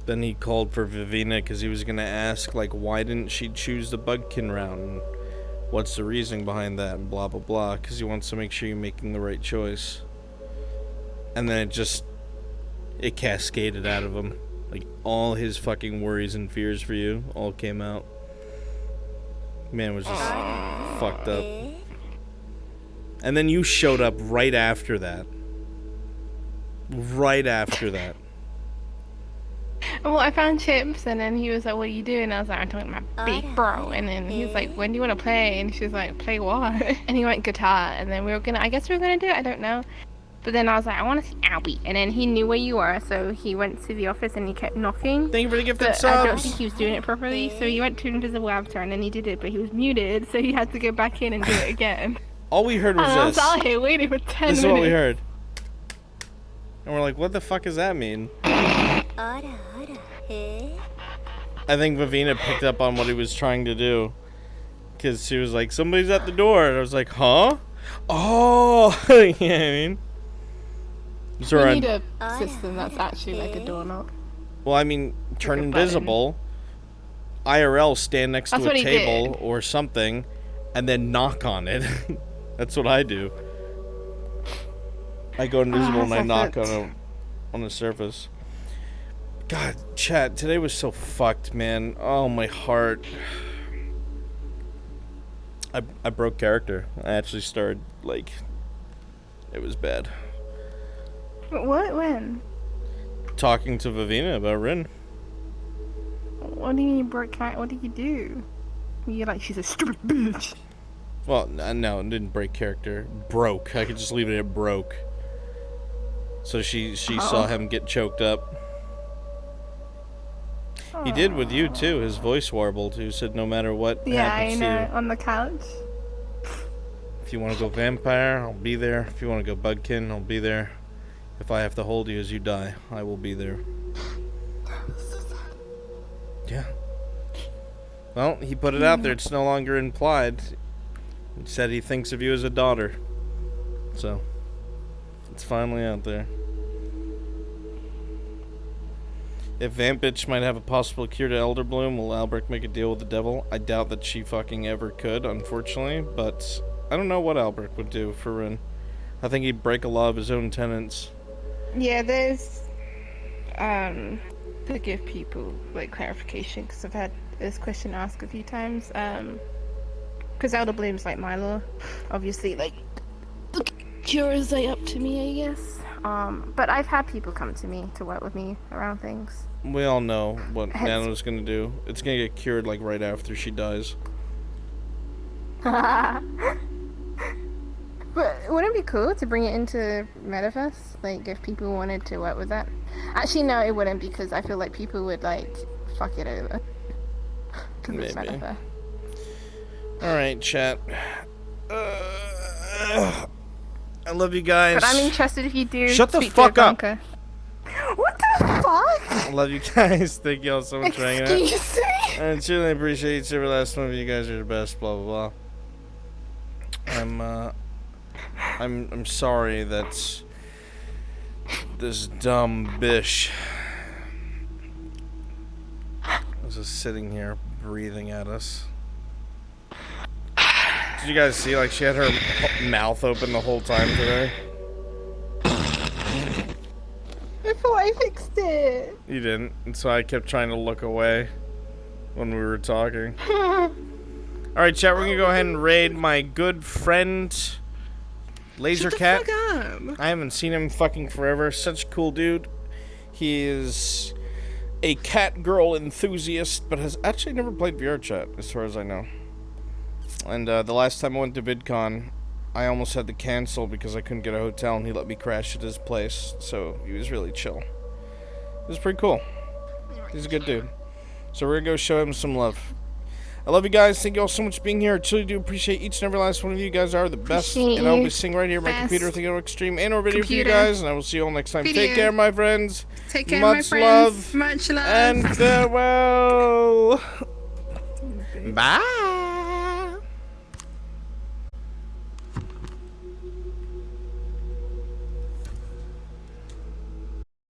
Speaker 2: Then he called for Vivina because he was gonna ask like, why didn't she choose the Bugkin round? And what's the reasoning behind that? And blah blah blah. Because he wants to make sure you're making the right choice. And then it cascaded out of him. Like all his fucking worries and fears for you all came out. Man was just fucked up. And then you showed up right after that. Right after that.
Speaker 9: Well, I found Chips, and then he was like, what are you doing? And I was like, I'm talking to my big bro. And then he was like, when do you want to play? And she was like, play what? And he went guitar. And then I guess we were going to do it, I don't know. But then I was like, I want to see Albie. And then he knew where you were, so he went to the office and he kept knocking.
Speaker 2: Thank you for the gifted
Speaker 9: subs. I don't
Speaker 2: subs.
Speaker 9: think he was doing it properly, so he went to invisible avatar and then he did it, but he was muted, so he had to go back in and do it again.
Speaker 2: All we heard was
Speaker 9: and I
Speaker 2: this.
Speaker 9: was out here waiting for 10 minutes.
Speaker 2: This is what we heard. And we're like, what the fuck does that mean? I think Vivina picked up on what he was trying to do. Because she was like, somebody's at the door. And I was like, huh? Oh! Yeah, I mean.
Speaker 9: So we need a system that's actually like a doorknob.
Speaker 2: Well, I mean, turn invisible. IRL, stand next to a table or something. And then knock on it. That's what I do. I go invisible and I knock on a surface. God, chat, today was so fucked, man. Oh, my heart. I broke character. I actually started, like, it was bad.
Speaker 9: What? When?
Speaker 2: Talking to Vivina about Rin.
Speaker 9: What do you mean broke character? What did you do? You're like, she's a stupid bitch.
Speaker 2: Well, no, it didn't break character. Broke. I could just leave it at broke. So she saw him get choked up. He did with you too. His voice warbled. He said, "No matter what happens to you,
Speaker 9: on the couch."
Speaker 2: if you want to go vampire, I'll be there. If you want to go budkin, I'll be there. If I have to hold you as you die, I will be there." Yeah. Well, he put it out there. It's no longer implied. He said he thinks of you as a daughter. So, it's finally out there. If Vampitch might have a possible cure to Elder Bloom, will Albrecht make a deal with the devil? I doubt that she fucking ever could, unfortunately, but I don't know what Albrecht would do for Rin. I think he'd break a lot of his own tenets.
Speaker 9: Yeah, there's to give people like clarification, because I've had this question asked a few times. Because Elder Bloom's like my law, obviously, like the cure is like up to me, I guess. But I've had people come to me to work with me around things.
Speaker 2: We all know what Nano's gonna do. It's gonna get cured like right after she dies.
Speaker 9: But wouldn't it be cool to bring it into Metaverse? Like, if people wanted to work with that? Actually, no, it wouldn't, because I feel like people would, like, fuck it over. Because it's Metaverse.
Speaker 2: Alright, chat. I love you guys.
Speaker 9: But I'm interested if you do.
Speaker 2: Shut the
Speaker 9: speak
Speaker 2: fuck
Speaker 9: to
Speaker 2: up!
Speaker 9: Ivanka. What the fuck?
Speaker 2: I love you guys. Thank you all so much for hanging out.
Speaker 9: Excuse me?
Speaker 2: I truly appreciate each and every last one of you. Guys are the best, blah blah blah. I'm sorry that this dumb bish was just sitting here breathing at us. Did you guys see, like, she had her mouth open the whole time today?
Speaker 9: I thought I fixed it.
Speaker 2: You didn't, and so I kept trying to look away when we were talking. Alright, chat, we're gonna go ahead and raid my good friend Laser Cat. I haven't seen him fucking forever. Such a cool dude. He is a cat girl enthusiast, but has actually never played VRChat, as far as I know. And the last time I went to VidCon, I almost had to cancel because I couldn't get a hotel, and he let me crash at his place. So he was really chill. It was pretty cool. He's a good dude. So we're gonna go show him some love. I love you guys. Thank you all so much for being here. I truly do appreciate each and every last one of you. You guys are the best. And I'll be sitting right here on my computer thinking of extreme and or video for you guys. And I will see you all next time. Take care, my friends.
Speaker 8: Take care,
Speaker 2: much
Speaker 8: my
Speaker 2: love.
Speaker 8: friends. Much love.
Speaker 2: And farewell. Bye.